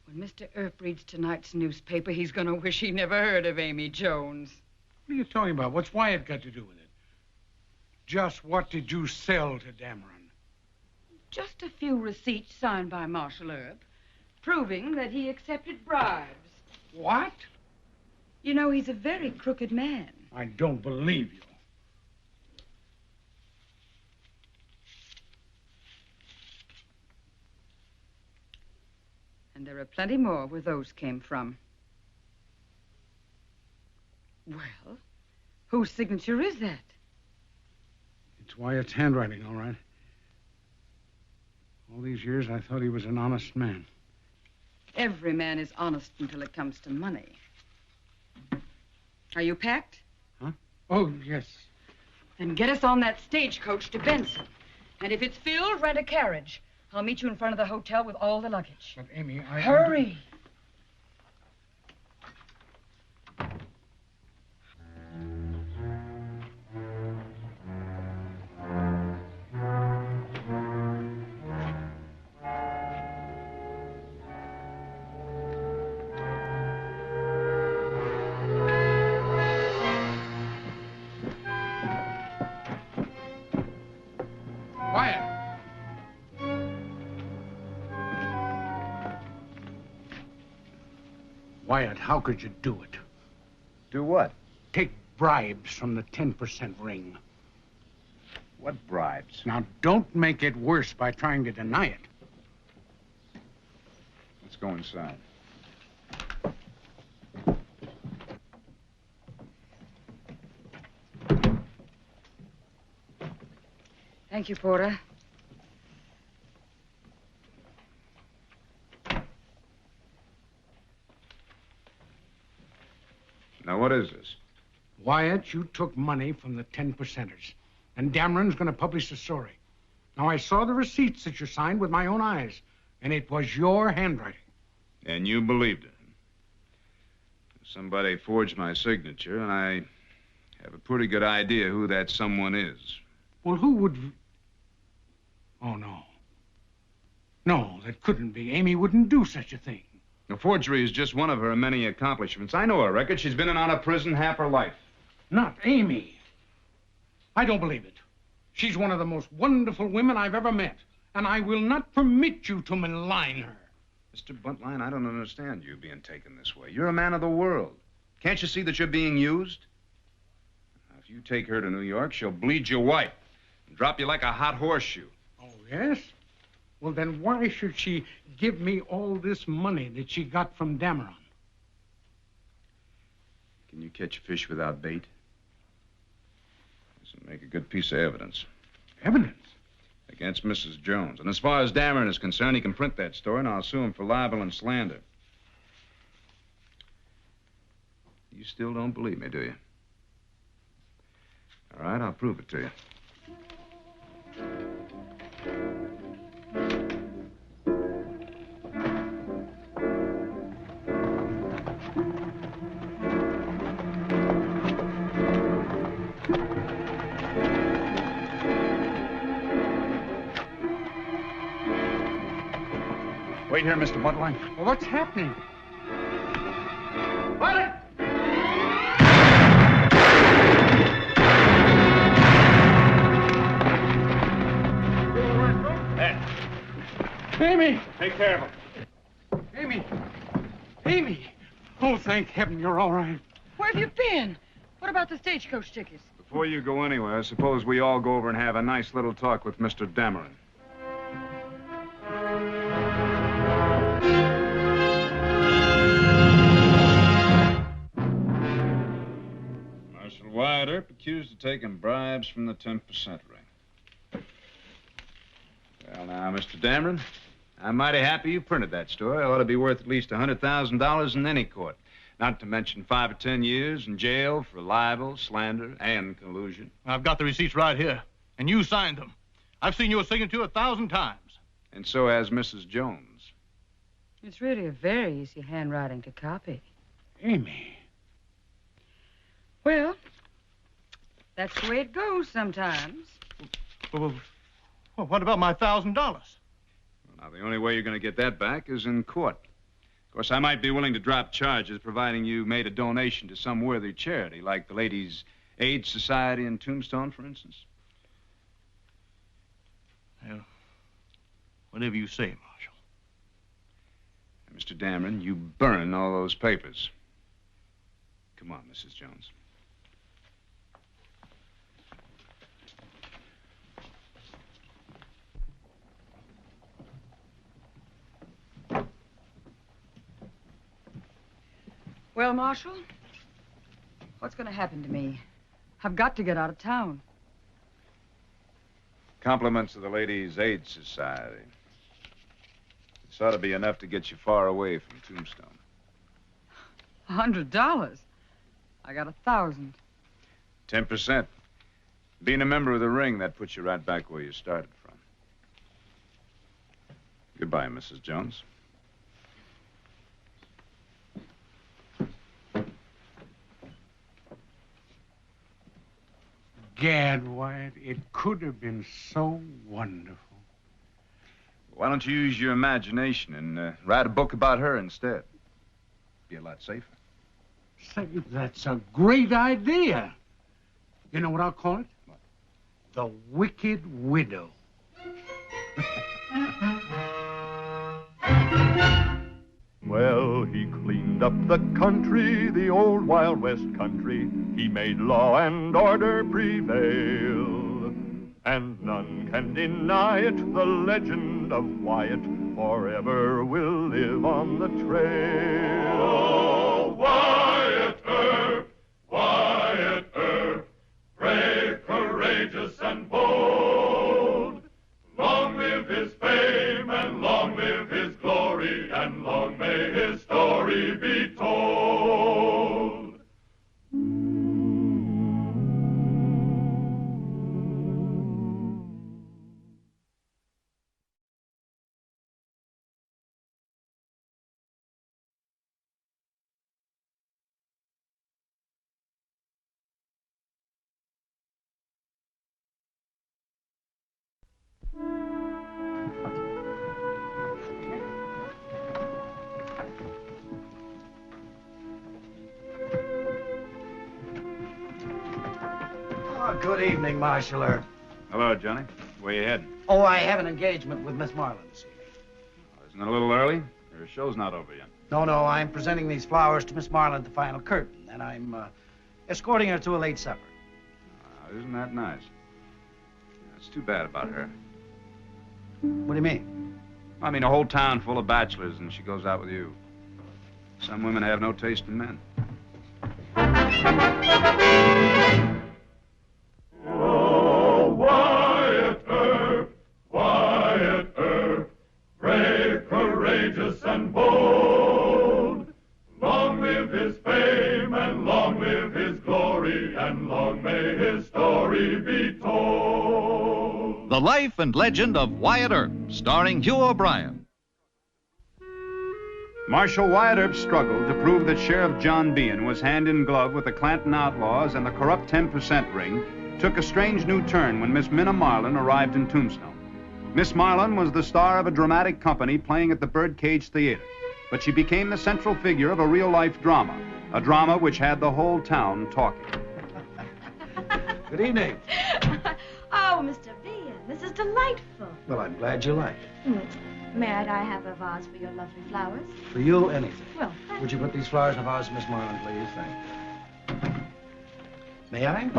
When Mr. Earp reads tonight's newspaper, he's going to wish he never heard of Amy Jones. What are you talking about? What's Wyatt got to do with it? Just what did you sell to Dameron? Just a few receipts signed by Marshal Earp, proving that he accepted bribes. What? You know, he's a very crooked man. I don't believe you. And there are plenty more where those came from. Well, whose signature is that? It's Wyatt's handwriting, all right. All these years, I thought he was an honest man. Every man is honest until it comes to money. Are you packed? Huh? Oh, yes. Then get us on that stagecoach to Benson. And if it's filled, rent a carriage. I'll meet you in front of the hotel with all the luggage. But, Amy, Hurry! Wyatt! Wyatt, how could you do it? Do what? Take bribes from the 10% ring. What bribes? Now, don't make it worse by trying to deny it. Let's go inside. Thank you, Porter. Now, what is this? Wyatt, you took money from the 10%ers. And Dameron's going to publish the story. Now, I saw the receipts that you signed with my own eyes, and it was your handwriting. And you believed it? Somebody forged my signature, and I have a pretty good idea who that someone is. Well, who would... Oh, no. No, that couldn't be. Amy wouldn't do such a thing. The forgery is just one of her many accomplishments. I know her record. She's been in and out of prison half her life. Not Amy. I don't believe it. She's one of the most wonderful women I've ever met, and I will not permit you to malign her. Mr. Buntline, I don't understand you being taken this way. You're a man of the world. Can't you see that you're being used? Now, if you take her to New York, she'll bleed you white and drop you like a hot horseshoe. Oh, yes? Well, then why should she give me all this money that she got from Dameron? Can you catch a fish without bait? This would make a good piece of evidence. Evidence? Against Mrs. Jones. And as far as Dameron is concerned, he can print that story, and I'll sue him for libel and slander. You still don't believe me, do you? All right, I'll prove it to you. Wait here, Mr. Buntline. Well, what's happening? What? Amy! Take care of him. Amy! Amy! Oh, thank heaven you're all right. Where have you been? What about the stagecoach tickets? Before you go anywhere, suppose we all go over and have a nice little talk with Mr. Dameron. Marshal Wyatt Earp accused of taking bribes from the 10% ring. Well, now, Mr. Dameron, I'm mighty happy you printed that story. It ought to be worth at least $100,000 in any court. Not to mention 5 or 10 years in jail for libel, slander, and collusion. I've got the receipts right here, and you signed them. I've seen your signature 1,000 times. And so has Mrs. Jones. It's really a very easy handwriting to copy. Amy. Well, that's the way it goes sometimes. Well, what about my $1,000? Well, now, the only way you're going to get that back is in court. Of course, I might be willing to drop charges, providing you made a donation to some worthy charity, like the Ladies' Aid Society in Tombstone, for instance. Well, whatever you say, Marshal. Mr. Dameron, you burn all those papers. Come on, Mrs. Jones. Well, Marshal, what's going to happen to me? I've got to get out of town. Compliments to the Ladies' Aid Society. This ought to be enough to get you far away from Tombstone. $100? I got 1,000. 10%. Being a member of the ring, that puts you right back where you started from. Goodbye, Mrs. Jones. Gad, Wyatt, it could have been so wonderful. Why don't you use your imagination and write a book about her instead? Be a lot safer. Say, that's a great idea. You know what I'll call it? What? The Wicked Widow. Well, he cleaned up the country, the old Wild West country. He made law and order prevail. And none can deny it, the legend of Wyatt forever will live on the trail. Oh, Wyatt Earp, brave, courageous, and bold. Long live his fame, and long live his glory, and long may his story be told. Oh, good evening, Marshal Earp. Hello, Johnny. Where you heading? Oh, I have an engagement with Miss Marlin this evening. Isn't it a little early? Her show's not over yet. No, I'm presenting these flowers to Miss Marlin at the final curtain, and I'm escorting her to a late supper. Isn't that nice? It's too bad about her. What do you mean? I mean, a whole town full of bachelors, and she goes out with you. Some women have no taste in men. Oh, Wyatt Earp, brave, courageous, and bold. Long live his fame, and long live his glory, and long may his story be told. The Life and Legend of Wyatt Earp, starring Hugh O'Brien. Marshal Wyatt Earp struggled to prove that Sheriff John Behan was hand in glove with the Clanton outlaws and the corrupt 10% ring took a strange new turn when Miss Minna Marlin arrived in Tombstone. Miss Marlin was the star of a dramatic company playing at the Birdcage Theater, but she became the central figure of a real-life drama, a drama which had the whole town talking. Good evening. Oh, Mr. Behan, this is delightful. Well, I'm glad you like it. May I have a vase for your lovely flowers? For you, anything. Well, Would you put these flowers in a vase, Miss Marlin, please? Thank you. May I?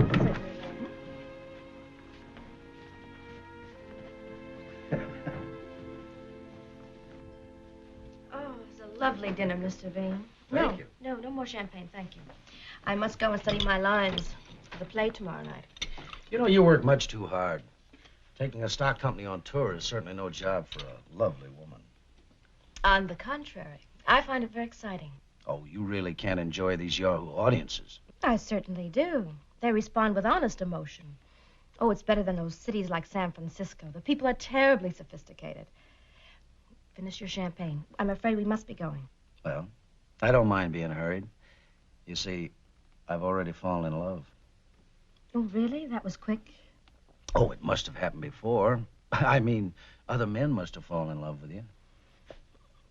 oh, it's a lovely dinner, Mr. Behan. Thank you. No more champagne, thank you. I must go and study my lines for the play tomorrow night. You know, you work much too hard. Taking a stock company on tour is certainly no job for a lovely woman. On the contrary, I find it very exciting. Oh, you really can't enjoy these Yahoo audiences. I certainly do. They respond with honest emotion. Oh, it's better than those cities like San Francisco. The people are terribly sophisticated. Finish your champagne. I'm afraid we must be going. Well, I don't mind being hurried. You see, I've already fallen in love. Oh, really? That was quick? Oh, it must have happened before. I mean, other men must have fallen in love with you.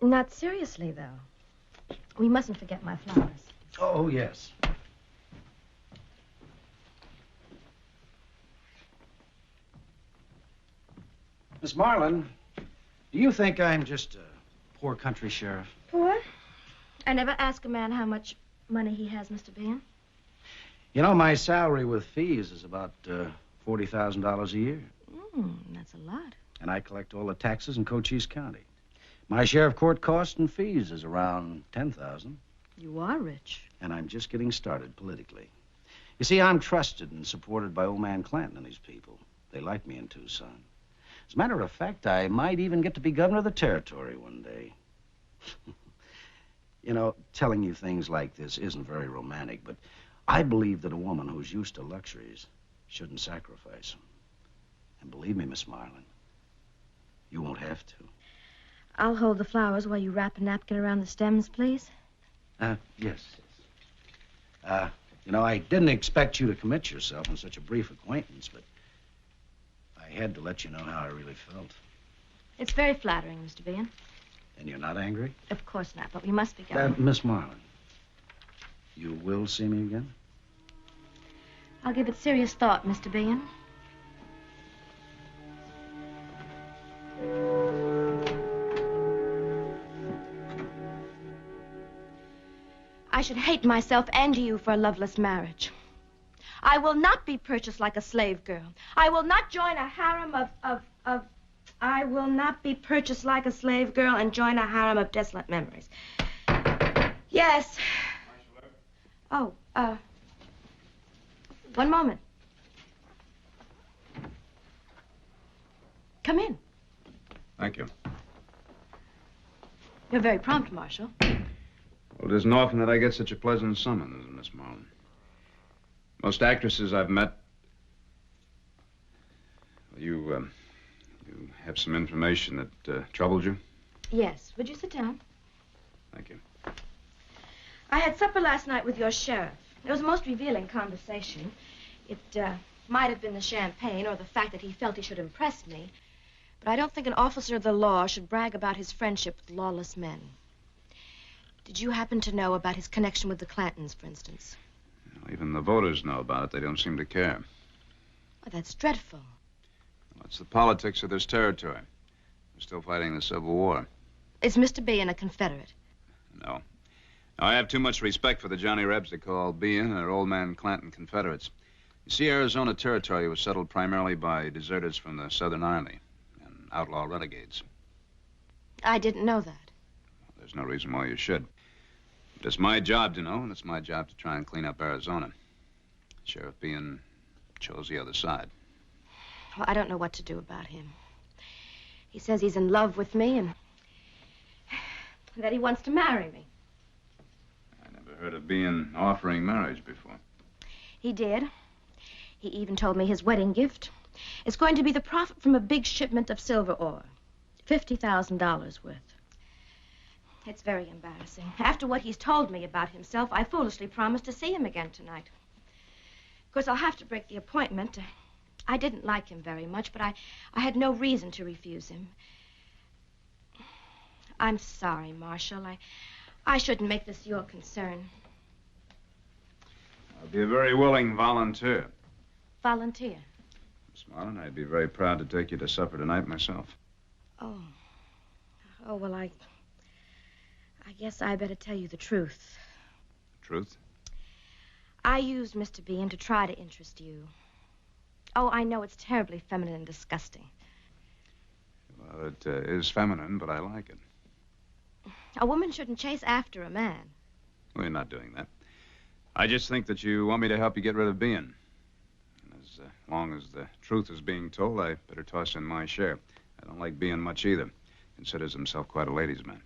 Not seriously, though. We mustn't forget my flowers. Oh, yes. Miss Marlin, do you think I'm just a poor country sheriff? Poor? I never ask a man how much money he has, Mr. Behan. You know, my salary with fees is about $40,000 a year. That's a lot. And I collect all the taxes in Cochise County. My share of court costs and fees is around $10,000. You are rich. And I'm just getting started politically. You see, I'm trusted and supported by old man Clanton and his people. They like me in Tucson. As a matter of fact, I might even get to be governor of the territory one day. You know, telling you things like this isn't very romantic, but I believe that a woman who's used to luxuries shouldn't sacrifice them. And believe me, Miss Marlin, you won't have to. I'll hold the flowers while you wrap a napkin around the stems, please. Yes. You know, I didn't expect you to commit yourself in such a brief acquaintance, but I had to let you know how I really felt. It's very flattering, Mr. Behan. And you're not angry? Of course not, but we must be going. Miss Marlin, you will see me again? I'll give it serious thought, Mr. Behan. I should hate myself and you for a loveless marriage. I will not be purchased like a slave girl. I will not join a harem I will not be purchased like a slave girl and join a harem of desolate memories. Yes. Oh, one moment. Come in. Thank you. You're very prompt, Marshal. Well, it isn't often that I get such a pleasant summons, Miss Marlin. Most actresses I've met... You have some information that troubled you? Yes. Would you sit down? Thank you. I had supper last night with your sheriff. It was a most revealing conversation. It might have been the champagne or the fact that he felt he should impress me. But I don't think an officer of the law should brag about his friendship with lawless men. Did you happen to know about his connection with the Clantons, for instance? Well, even the voters know about it. They don't seem to care. Oh, that's dreadful. Well, it's the politics of this territory. We're still fighting the Civil War. Is Mr. Bean a Confederate? No. I have too much respect for the Johnny Rebs to call Bean or Old Man Clanton Confederates. You see, Arizona Territory was settled primarily by deserters from the Southern Army and outlaw renegades. I didn't know that. There's no reason why you should. But it's my job to know, and it's my job to try and clean up Arizona. Sheriff Bean chose the other side. Well, I don't know what to do about him. He says he's in love with me and that he wants to marry me. I never heard of Bean offering marriage before. He did. He even told me his wedding gift is going to be the profit from a big shipment of silver ore. $50,000 worth. It's very embarrassing. After what he's told me about himself, I foolishly promised to see him again tonight. Of course, I'll have to break the appointment. I didn't like him very much, but I had no reason to refuse him. I'm sorry, Marshal. I shouldn't make this your concern. I'll be a very willing volunteer. Volunteer? Miss Marlin, I'd be very proud to take you to supper tonight myself. Oh. Oh, well, I guess I better tell you the truth. Truth? I used Mr. Bean to try to interest you. Oh, I know it's terribly feminine and disgusting. Well, it is feminine, but I like it. A woman shouldn't chase after a man. We're not doing that. I just think that you want me to help you get rid of Bean. And as long as the truth is being told, I better toss in my share. I don't like Bean much either. Considers himself quite a ladies' man.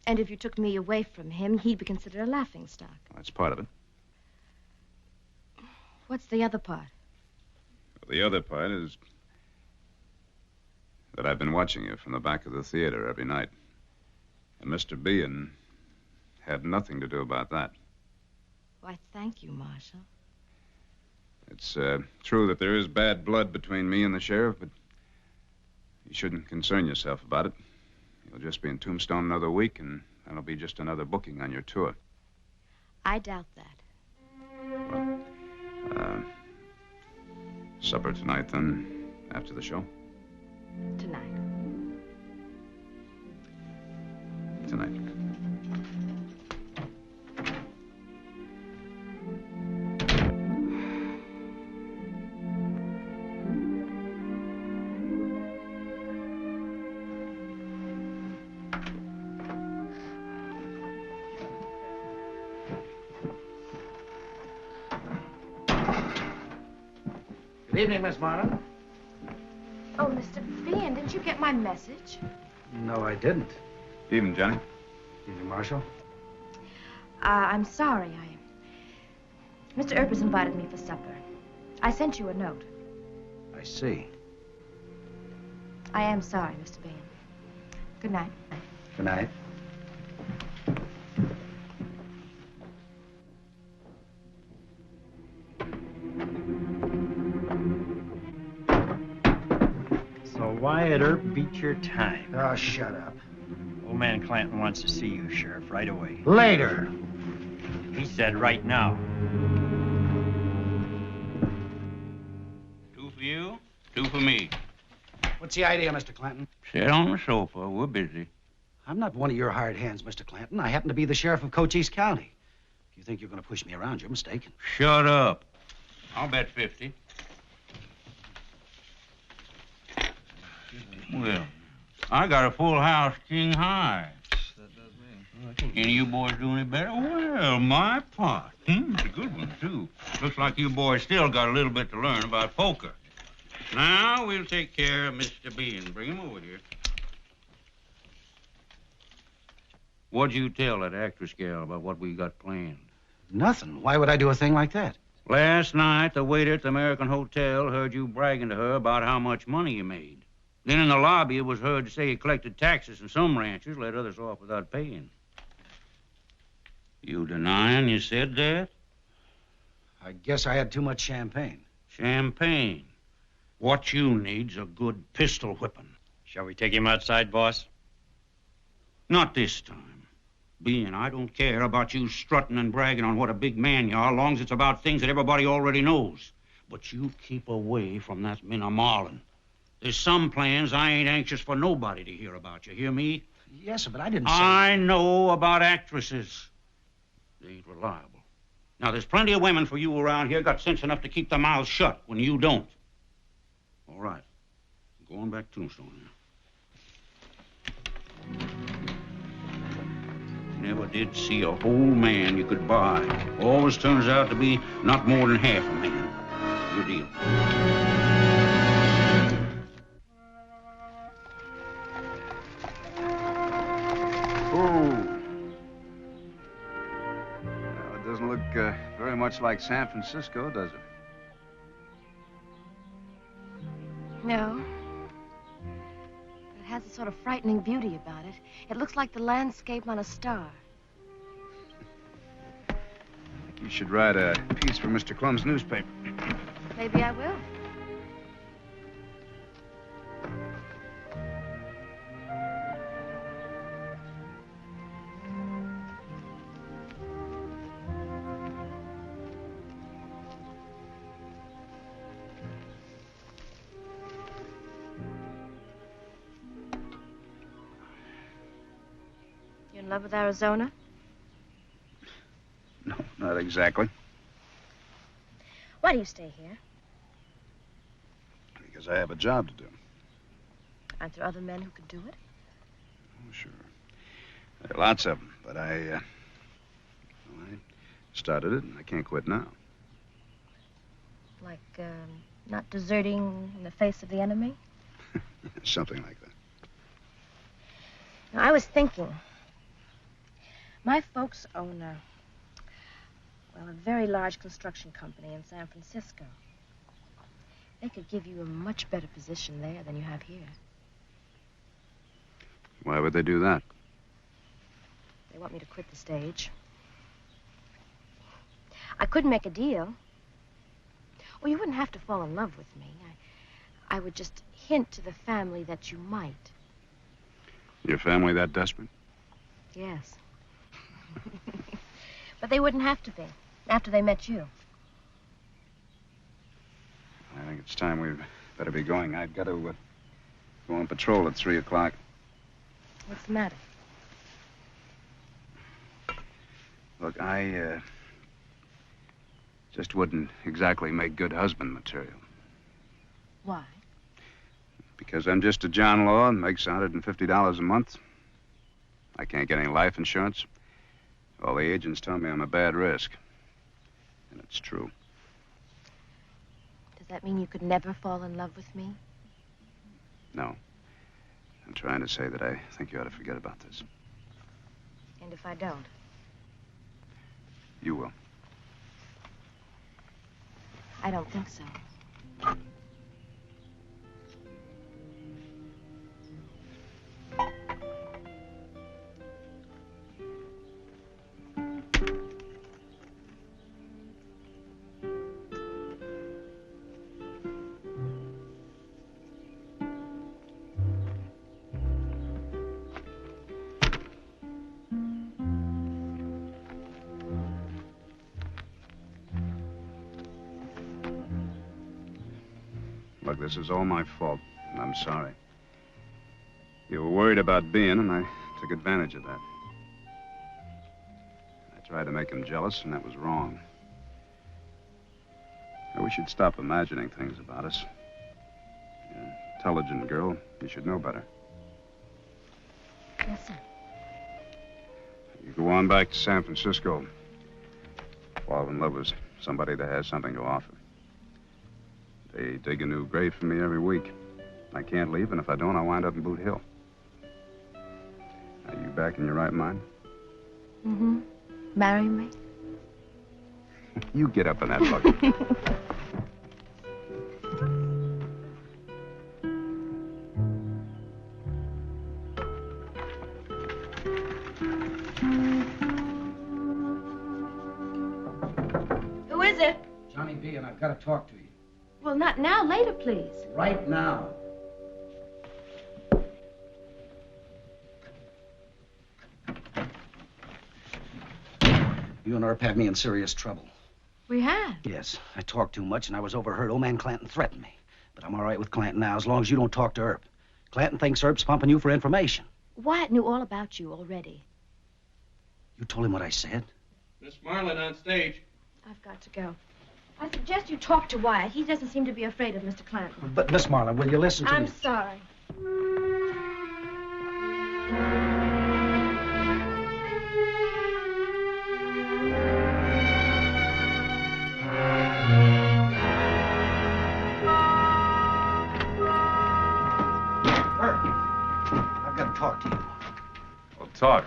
And if you took me away from him, he'd be considered a laughingstock. Well, that's part of it. What's the other part? Well, the other part is that I've been watching you from the back of the theater every night. And Mr. Bean had nothing to do about that. Why, thank you, Marshal. It's true that there is bad blood between me and the sheriff, but you shouldn't concern yourself about it. You'll just be in Tombstone another week, and that'll be just another booking on your tour. I doubt that. Well, supper tonight, then, after the show? Tonight. Tonight. Good evening, Miss Martin. Oh, Mr. Bean, didn't you get my message? No, I didn't. Evening, Johnny. Evening, Marshal. I'm sorry. Mr. Earp has invited me for supper. I sent you a note. I see. I am sorry, Mr. Bean. Good night. Good night. So Wyatt Earp beat your time. Oh, shut up. Old man Clanton wants to see you, Sheriff, right away. Later. He said right now. 2 for you, 2 for me. What's the idea, Mr. Clanton? Sit on the sofa. We're busy. I'm not one of your hired hands, Mr. Clanton. I happen to be the sheriff of Cochise County. If you think you're going to push me around, you're mistaken. Shut up. I'll bet 50. Well, I got a full house king high. Any of you boys do any better? Well, my pot. It's a good one, too. Looks like you boys still got a little bit to learn about poker. Now, we'll take care of Mr. Bean. Bring him over here. What'd you tell that actress gal about what we got planned? Nothing. Why would I do a thing like that? Last night, the waiter at the American Hotel heard you bragging to her about how much money you made. Then in the lobby, it was heard to say you collected taxes and some ranchers let others off without paying. You denying you said that? I guess I had too much champagne. Champagne. What you need's a good pistol whipping. Shall we take him outside, boss? Not this time. Bean, I don't care about you strutting and bragging on what a big man you are, long as it's about things that everybody already knows. But you keep away from that Minna Marlin. There's some plans I ain't anxious for nobody to hear about. You hear me? Yes, sir, but I didn't say... I know about actresses. They ain't reliable. Now, there's plenty of women for you around here got sense enough to keep their mouths shut when you don't. All right. Go on back Tombstone now. Never did see a whole man you could buy. Always turns out to be not more than half a man. Your deal. Very much like San Francisco, does it? No. It has a sort of frightening beauty about it. It looks like the landscape on a star. I think you should write a piece for Mr. Clum's newspaper. Maybe I will. In love with Arizona? No, not exactly. Why do you stay here? Because I have a job to do. Aren't there other men who could do it? Oh, sure. There are lots of them, but I started it, and I can't quit now. Like, not deserting in the face of the enemy? Something like that. Now, I was thinking... My folks own a very large construction company in San Francisco. They could give you a much better position there than you have here. Why would they do that? They want me to quit the stage. I couldn't make a deal. Well, you wouldn't have to fall in love with me. I would just hint to the family that you might. Your family that desperate? Yes. But they wouldn't have to be, after they met you. I think it's time we'd better be going. I've got to go on patrol at 3 o'clock. What's the matter? Look, I just wouldn't exactly make good husband material. Why? Because I'm just a John Law and makes $150 a month. I can't get any life insurance. All the agents tell me I'm a bad risk. And it's true. Does that mean you could never fall in love with me? No. I'm trying to say that I think you ought to forget about this. And if I don't? You will. I don't think so. Look, this is all my fault, and I'm sorry. You were worried about being, and I took advantage of that. I tried to make him jealous, and that was wrong. We should stop imagining things about us. You're an intelligent girl. You should know better. Yes, sir. You go on back to San Francisco. Fall in love with somebody that has something to offer. They dig a new grave for me every week. I can't leave, and if I don't, I'll wind up in Boot Hill. Are you back in your right mind? Mm-hmm. Marry me? You get up in that bucket. Who is it? Johnny B, and I've got to talk to you. Well, not now. Later, please. Right now. You and Earp had me in serious trouble. We have? Yes. I talked too much, and I was overheard. Old man Clanton threatened me. But I'm all right with Clanton now, as long as you don't talk to Earp. Clanton thinks Earp's pumping you for information. Wyatt knew all about you already. You told him what I said? Miss Marlin on stage. I've got to go. I suggest you talk to Wyatt. He doesn't seem to be afraid of Mr. Clanton. But, Miss Marlin, will you listen to I'm me? sorry. I've got to talk to you. Well, talk.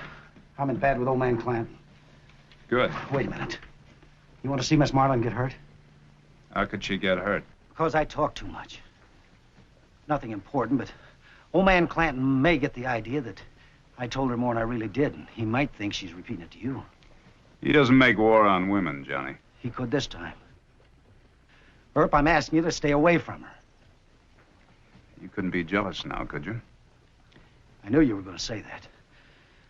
I'm in bad with old man Clanton. Good. Wait a minute. You want to see Miss Marlin get hurt? How could she get hurt? Because I talk too much. Nothing important, but old man Clanton may get the idea that I told her more than I really did, and he might think she's repeating it to you. He doesn't make war on women, Johnny. He could this time. Earp, I'm asking you to stay away from her. You couldn't be jealous now, could you? I knew you were going to say that.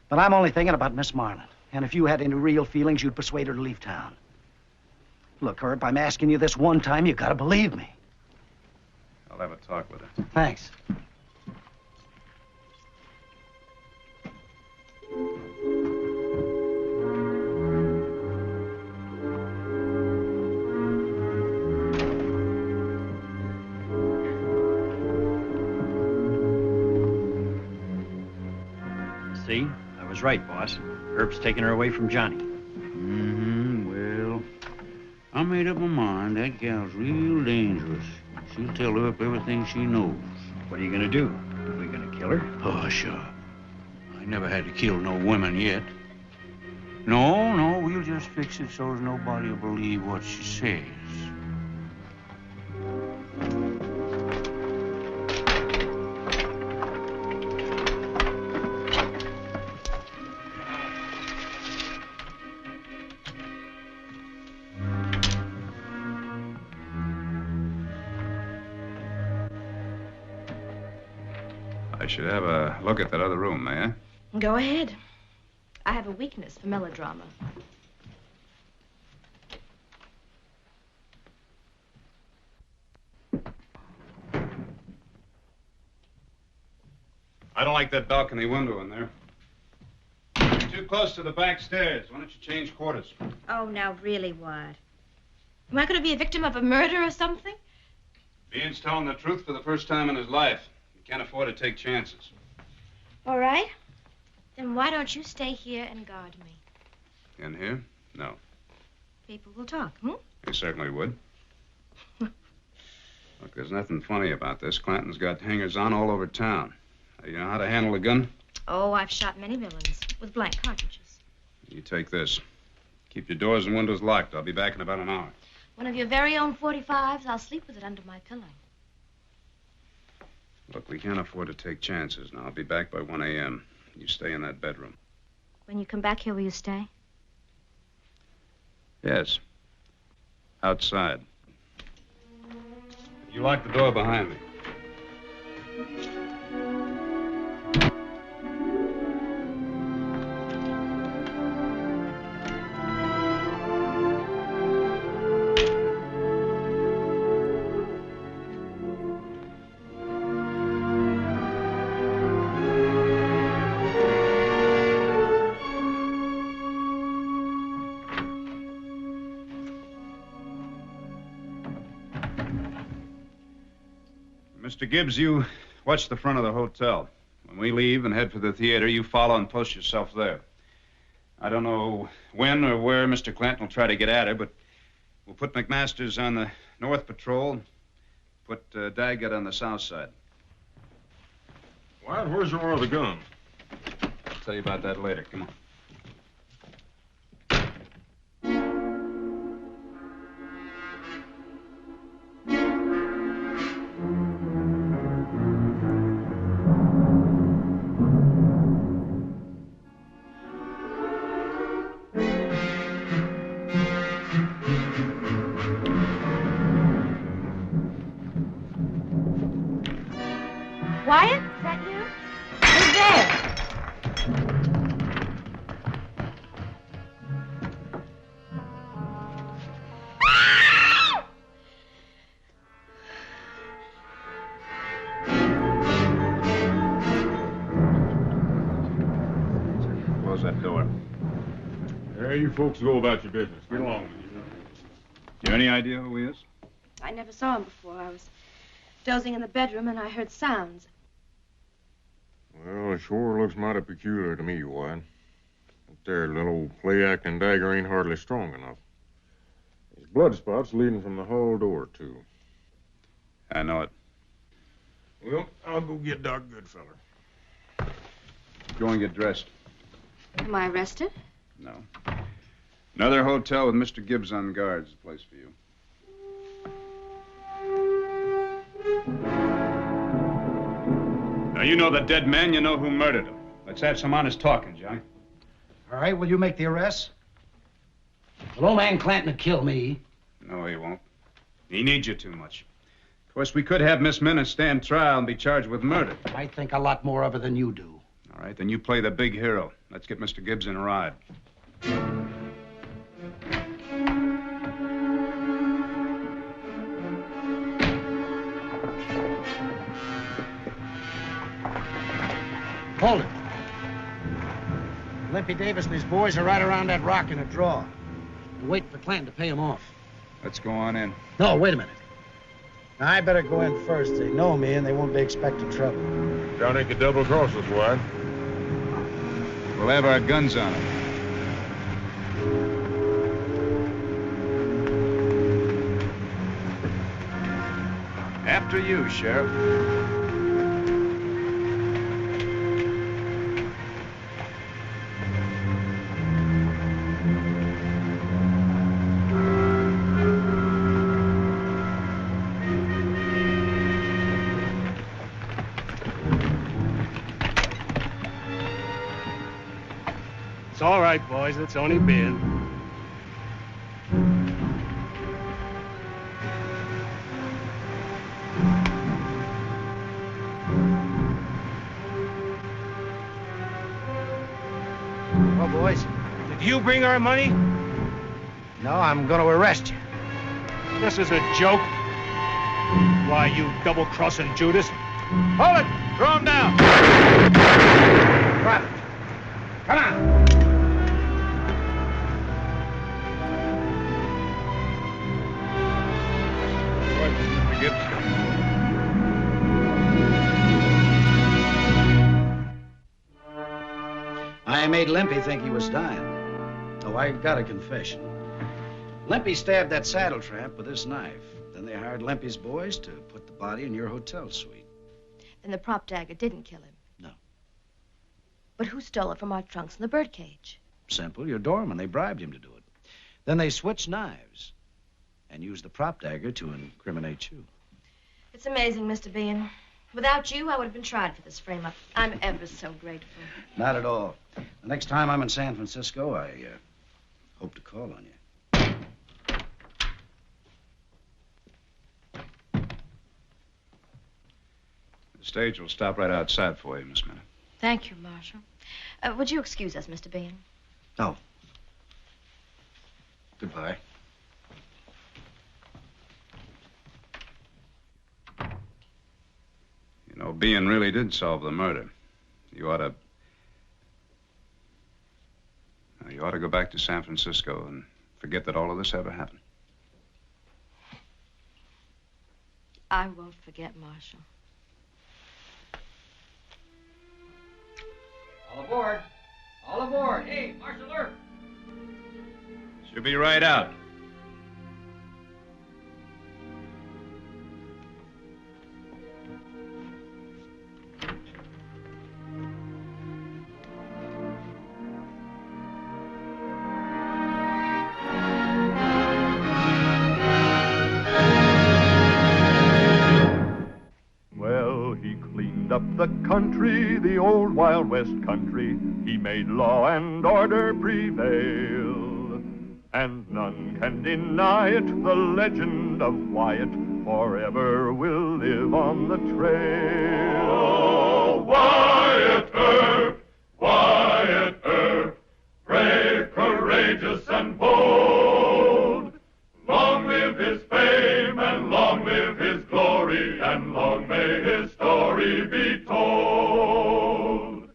But I'm only thinking about Miss Marlin. And if you had any real feelings, you'd persuade her to leave town. Look, Earp, I'm asking you this one time. You got to believe me. I'll have a talk with her. Thanks. See? I was right, boss. Earp's taking her away from Johnny. Well, I made up my mind that gal's real dangerous. She'll tell Earp everything she knows. What are you gonna do? Are we gonna kill her? Hush up. I never had to kill no women yet. No, we'll just fix it so as nobody will believe what she says. I should have a look at that other room, may I? Go ahead. I have a weakness for melodrama. I don't like that balcony window in there. Too close to the back stairs. Why don't you change quarters? Oh, now really, Wyatt. Am I going to be a victim of a murder or something? Bean's telling the truth for the first time in his life. He can't afford to take chances. All right. Then why don't you stay here and guard me? In here? No. People will talk, hmm? They certainly would. Look, there's nothing funny about this. Clanton's got hangers-on all over town. You know how to handle a gun? Oh, I've shot many villains with blank cartridges. You take this. Keep your doors and windows locked. I'll be back in about an hour. One of your very own 45s. I'll sleep with it under my pillow. Look, we can't afford to take chances. Now, I'll be back by 1 a.m. You stay in that bedroom. When you come back here, will you stay? Yes. Outside. You lock the door behind me. Mr. Gibbs, you watch the front of the hotel. When we leave and head for the theater, you follow and post yourself there. I don't know when or where Mr. Clanton will try to get at her, but we'll put McMaster's on the north patrol, put Daggett on the south side. Wyatt, where's your other gun? I'll tell you about that later. Come on. Wyatt, is that you? Who's there? door. There, you folks go about your business. Get along with you. You any idea who he is? I never saw him before. I was dozing in the bedroom and I heard sounds. Well, it sure looks mighty peculiar to me, Wyatt. That there little old play-acting dagger ain't hardly strong enough. There's blood spots leading from the hall door, too. I know it. Well, I'll go get Doc Goodfeller. Go and get dressed. Am I arrested? No. Another hotel with Mr. Gibbs on guard is the place for you. Now, you know the dead man. You know who murdered him. Let's have some honest talking, Johnny. All right, will you make the arrest? Well, old man Clanton will kill me. No, he won't. He needs you too much. Of course, we could have Miss Minna stand trial and be charged with murder. I think a lot more of her than you do. All right, then you play the big hero. Let's get Mr. Gibbs in a ride. Hold it. Limpy Davis and his boys are right around that rock in a draw. They're waiting for Clanton to pay him off. Let's go on in. No, wait a minute. Now, I better go in first. They know me, and they won't be expecting trouble. Johnny could double-cross us, Wyatt. We'll have our guns on him. After you, Sheriff. It's all right, boys. It's only Ben. Well, boys. Did you bring our money? No, I'm going to arrest you. This is a joke. Why, you double-crossing Judas. Hold it! Throw him down! Drop it. Come on. Mr. Gibbs. I made Limpy think he was dying. Oh, I got a confession. Limpy stabbed that saddle tramp with this knife. Then they hired Limpy's boys to put the body in your hotel suite. Then the prop dagger didn't kill him. No. But who stole it from our trunks in the birdcage? Simple, your doorman. They bribed him to do it. Then they switched knives and used the prop dagger to incriminate you. It's amazing, Mr. Bean. Without you, I would have been tried for this frame-up. I'm ever so grateful. Not at all. The next time I'm in San Francisco, I hope to call on you. The stage will stop right outside for you, Miss Minna. Thank you, Marshal. Would you excuse us, Mr. Bean? No. Goodbye. You know, Bean really did solve the murder. You ought to go back to San Francisco and forget that all of this ever happened. I won't forget, Marshal. All aboard. All aboard. Hey, Marshal Earp. She'll be right out. Well, he cleaned up the country, the old Wild West country. He made law and order prevail. And none can deny it, the legend of Wyatt forever will live on the trail. Oh, Wyatt Earp, Wyatt Earp, brave, courageous, and bold. Long live his fame, and long live his glory, and long may his story be told.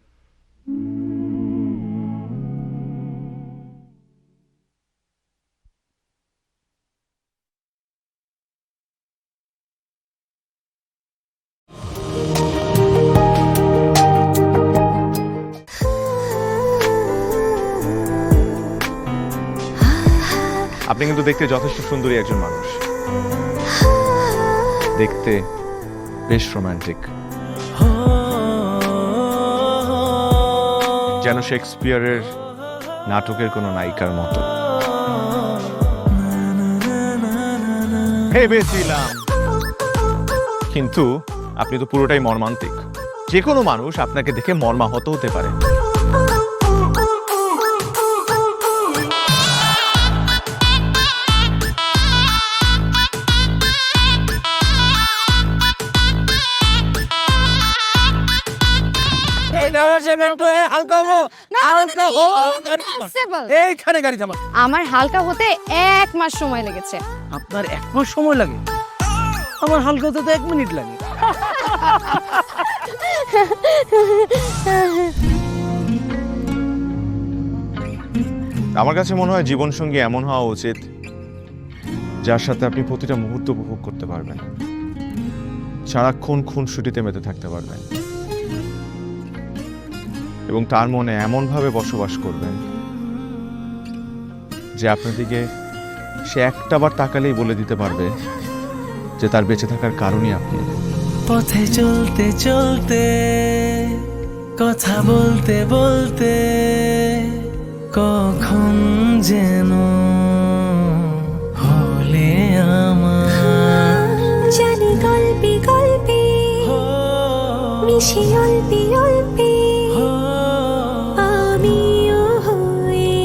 আপনি কিন্তু দেখতে যথেষ্ট সুন্দরী একজন মানুষ, দেখতে বেশ romantic, যেন শেক্সপিয়ারের নাটকের কোনো নায়িকার মতো। ভেবেছিলাম, কিন্তু আপনি তো পুরোটাই মর্মান্তিক। যে কোনো মানুষ আপনাকে দেখে মর্মাহত হতে পারে। এইখানে গাড়ি থামা। আমার হালকা হতে 1 মাস সময় লেগেছে। আপনার 1 মাস সময় লাগে? আমার হালকা হতে তো 1 মিনিট লাগে। আমার কাছে মনে হয় জীবনসঙ্গী এমন হওয়া উচিত যার সাথে আপনি প্রতিটা মুহূর্ত উপভোগ করতে পারবেন, সারাক্ষণ খুনসুটিতে মেতে থাকতে পারবেন, এবং তার মনে এমনভাবে বসবাস করবেন যে আপনার দিকে সে একটাবার তাকালেই বলে দিতে পারবে যে তার বেঁচে থাকার কারণই আপনি। পথে চলতে চলতে, কথা বলতে বলতে, কখন যেন হলে আমার। জানি গল্পে গল্পে, মিশে অল্পে অল্পে, আমিও হয়ে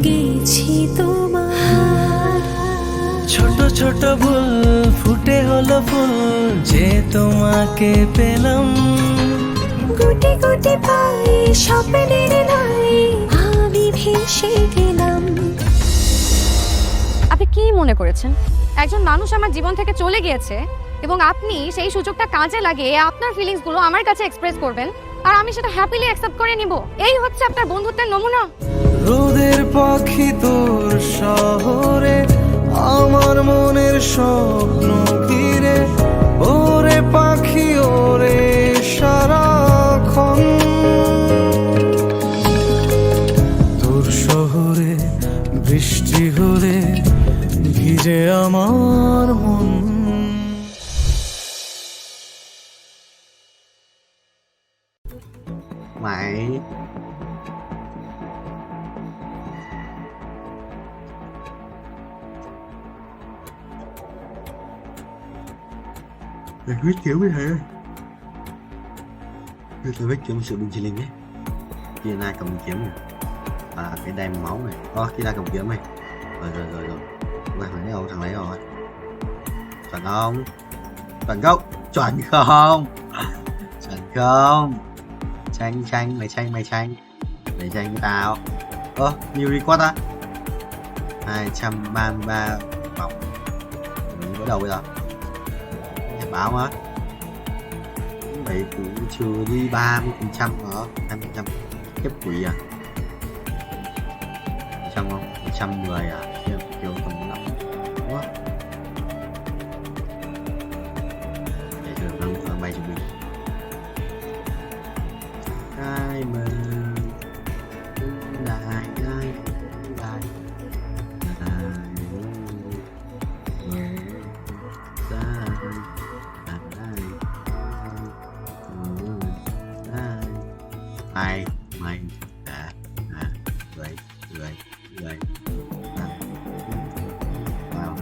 গেছি তোমার। ছোট ছোট ভুল ফুটে হলো ফুল, যে তোমাকে পেলাম। গুটি গুটি পাই স্বপ্নের নাই, আমি ভেসে গেলাম। আপনি কি মনে করেছেন একজন মানুষ আমার জীবন থেকে চলে গিয়েছে এবং আপনি সেই সুযোগটা কাজে লাগিয়ে আপনার ফিলিংস গুলো আমার কাছে এক্সপ্রেস করবেন আর আমি সেটা হ্যাপিলি অ্যাকসেপ্ট করে নিব? এই হচ্ছে আপনার বন্ধুত্বের নমুনা? রোদের পাখি তোর শহরে, আমার মনের স্বপ্ন ঘিরে। ওরে পাখি ওরে সারাক্ষণ, তোর শহরে বৃষ্টি হলে ভিজে আমার মন। Mày Mày quyết kiểu với hả? Tôi biết chuyện sự bình chilling nhé. Kia na cầm kiếm này, cái đai máu này, kia na cầm kiếm này. Rồi. Thằng lấy đâu? Chuẩn không? Chuẩn không? Chuẩn không? Chuẩn không? Tranh mày tranh với tao. Nhiều record á. 233 vòng. Mình bắt đầu bây giờ. Nhật báo á. Vậy cũng chưa đi 30% hả? 20% kiếp quỷ à? 100 không? 110 à? Kiểu tầm lắm. Quá. Để được năng bay cho mình. Ai mà lại mày vậy vào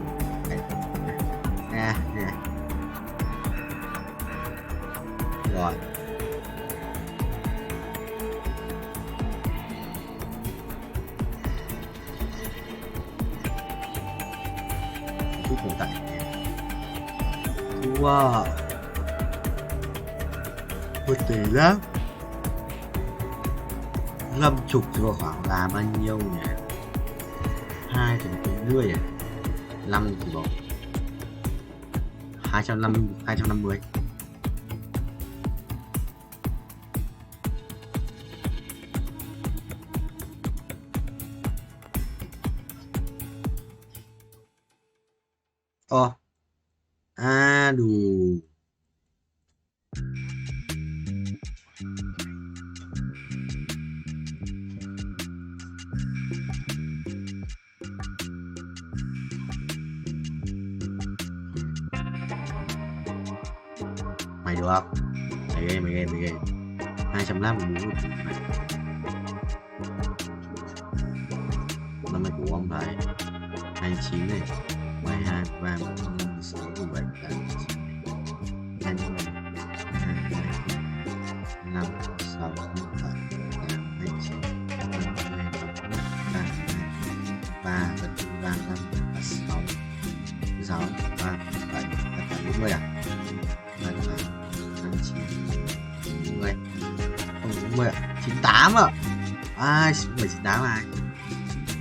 nè rồi cái tồn tại wow một tỷ lắm. 50 rồi khoảng là bao nhiêu nhỉ? 2 thì tính rưỡi à? 5 thì bỏ 250. Đủ. mày được không? Mày ghê 250 muốn mày. Năm nay của ông thầy 29 này, 22, 23, 24, 26, 27, 28, 29, 25, 26, 27, 29, 3, 35, 36, 6, 3, 7, 8, 40 à? 35, 39, 40, 40 à? 98 à? Ai, 98 ai?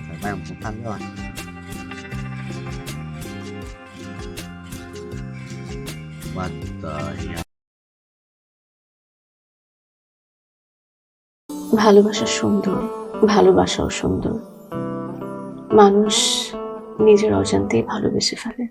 Phải bay một thân rồi. What the hell? ভালোবাসা সুন্দর, ভালোবাসাও সুন্দর। মানুষ নিজের অজান্তেই ভালোবেসে ফেলে।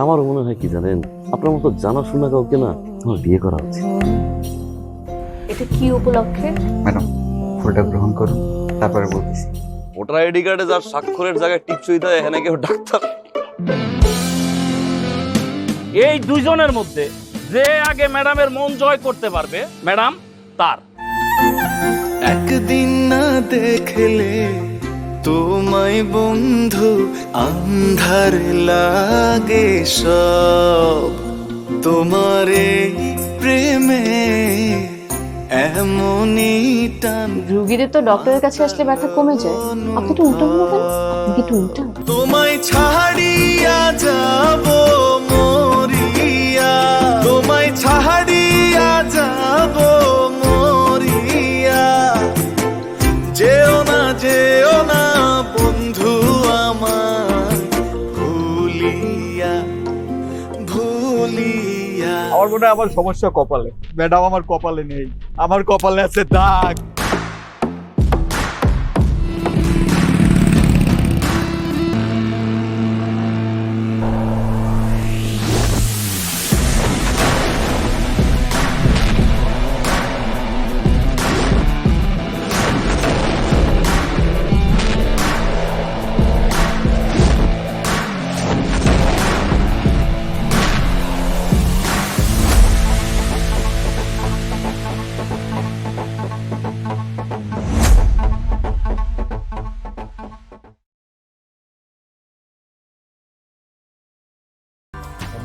আমারও মনে হয় কি জানেন, আপনার মতো জানাশোনা কাউকে না আমার বিয়ে করা উচিত। এটা কি উপলক্ষে? ম্যাডাম ফুলটা গ্রহণ করুন, তারপরে বলতেছি। ভোটার আইডি কার্ডে যার স্বাক্ষরের জায়গায় টিপসই দেয়, এখানে কেউ ডাক্তার। এই দুইজনের মধ্যে যে আগে ম্যাডামের মন জয় করতে পারবে, ম্যাডাম তার। একদিন না দেখলে তোমায় বন্ধু আন্ধার লাগে সব, তোমার এই প্রেমে এমনই টান। রোগীদের তো ডক্টরের কাছে আসলে ব্যথা কমে যায়, আপনি তো উল্টো হলো কেন? আপনি কি উল্টা? তোমায় ছাড়িয়া যাব মরিয়া, তোমায় ছাড়িয়া যাব মরিয়া, যেও না বন্ধু আমার ভুলিয়া। আমার মনে হয় আমার সমস্যা কপালে। ম্যাডাম আমার কপালে নেই, আমার কপালে আছে দাগ।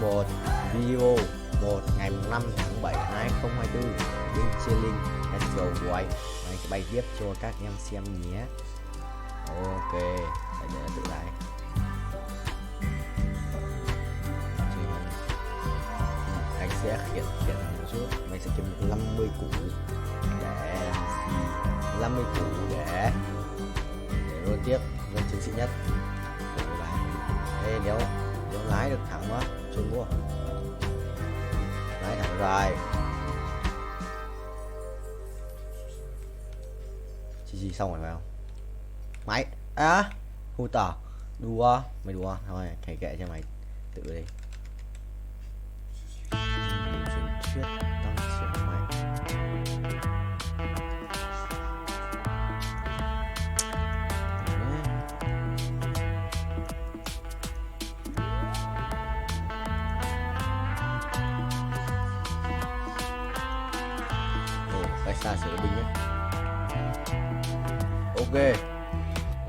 Một video 1 ngày 5 tháng 7 2024 bên chia link Astro của anh sẽ bay tiếp cho các em xem nhé. Ok, để tự lại. Anh sẽ khiển một chút, mình sẽ kiếm 50 củ để 50 củ để luôn tiếp dân chiến sĩ nhất. Ê, nếu lái được thẳng quá, trốn quá. Lái thẳng rồi. Chi xong rồi phải không? Mày à, hù tỏ. Đùa, mày đùa. Thôi, kệ kệ cho mày tự đi. Truyền thuyết tăng trưởng mày. Xa sửa binh nhé. Ok,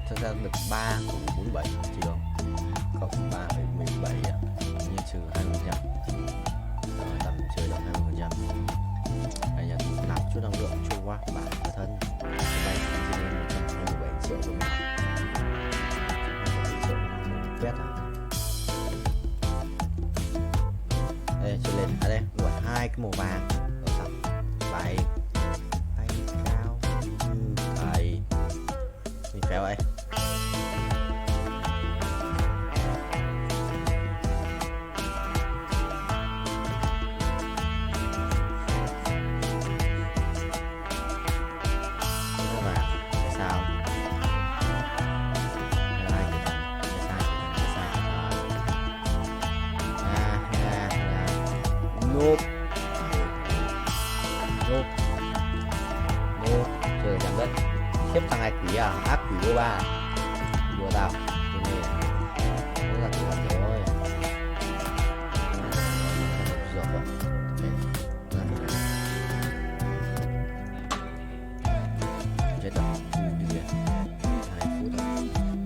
thật ra được 3 của 47 chưa không? Cộng 3,17 như trừ 20%. Rồi tầm chơi được 20%. Đây là nạp chút năng lượng trôi qua bản thân. Bay sẽ lên 127 triệu của mình. 127 triệu quét á. Đây chơi lên ở đây, gọi 2 cái màu vàng ở sẵn 7. Kéo vậy. Sao? Nốt. Nốt. Nốt. Trời giảm đất. Tiếp thằng này quỷ à? Ác quỷ vô ba à? Đùa tao. Cái này rất là kiểu rồi. Dọc à? Chết rồi. Cái gì? 2 phút rồi.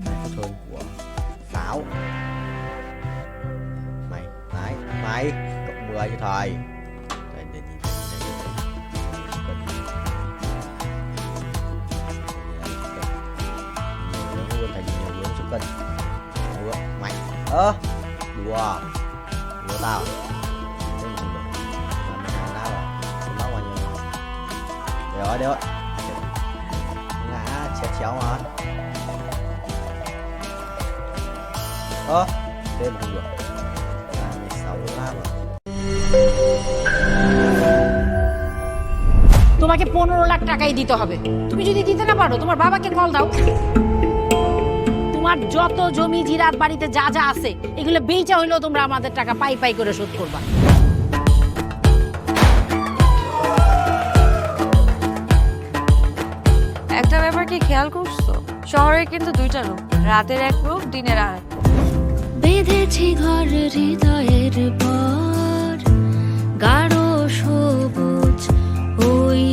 2 phút hơn của pháo. Mày cộng 10 cho thời. Để nhìn luôn thành nhiều hướng chục cân. Đùa mạnh. Đùa tao. Rồi đấy. Ngã chéo mà. Thêm không được. 16 লাভ। তোমাকে 15 লাখ টাকাই দিতে হবে। তুমি যদি দিতে না পারো তোমার বাবাকে কল দাও। তোমার যত জমি জিরাত বাড়িতে যা যা আছে এগুলো বেচা হইলো তোমরা আমাদের টাকা পাই পাই করে শোধ করবা। একটা ব্যাপার কি খেয়াল করছো? শহরে কিন্তু দুইটা রূপ, রাতের এক রূপ, দিনের আরেক রূপ। বেঁধেছি ঘর হৃদয়ের পর গাঢ় সবুজ ওই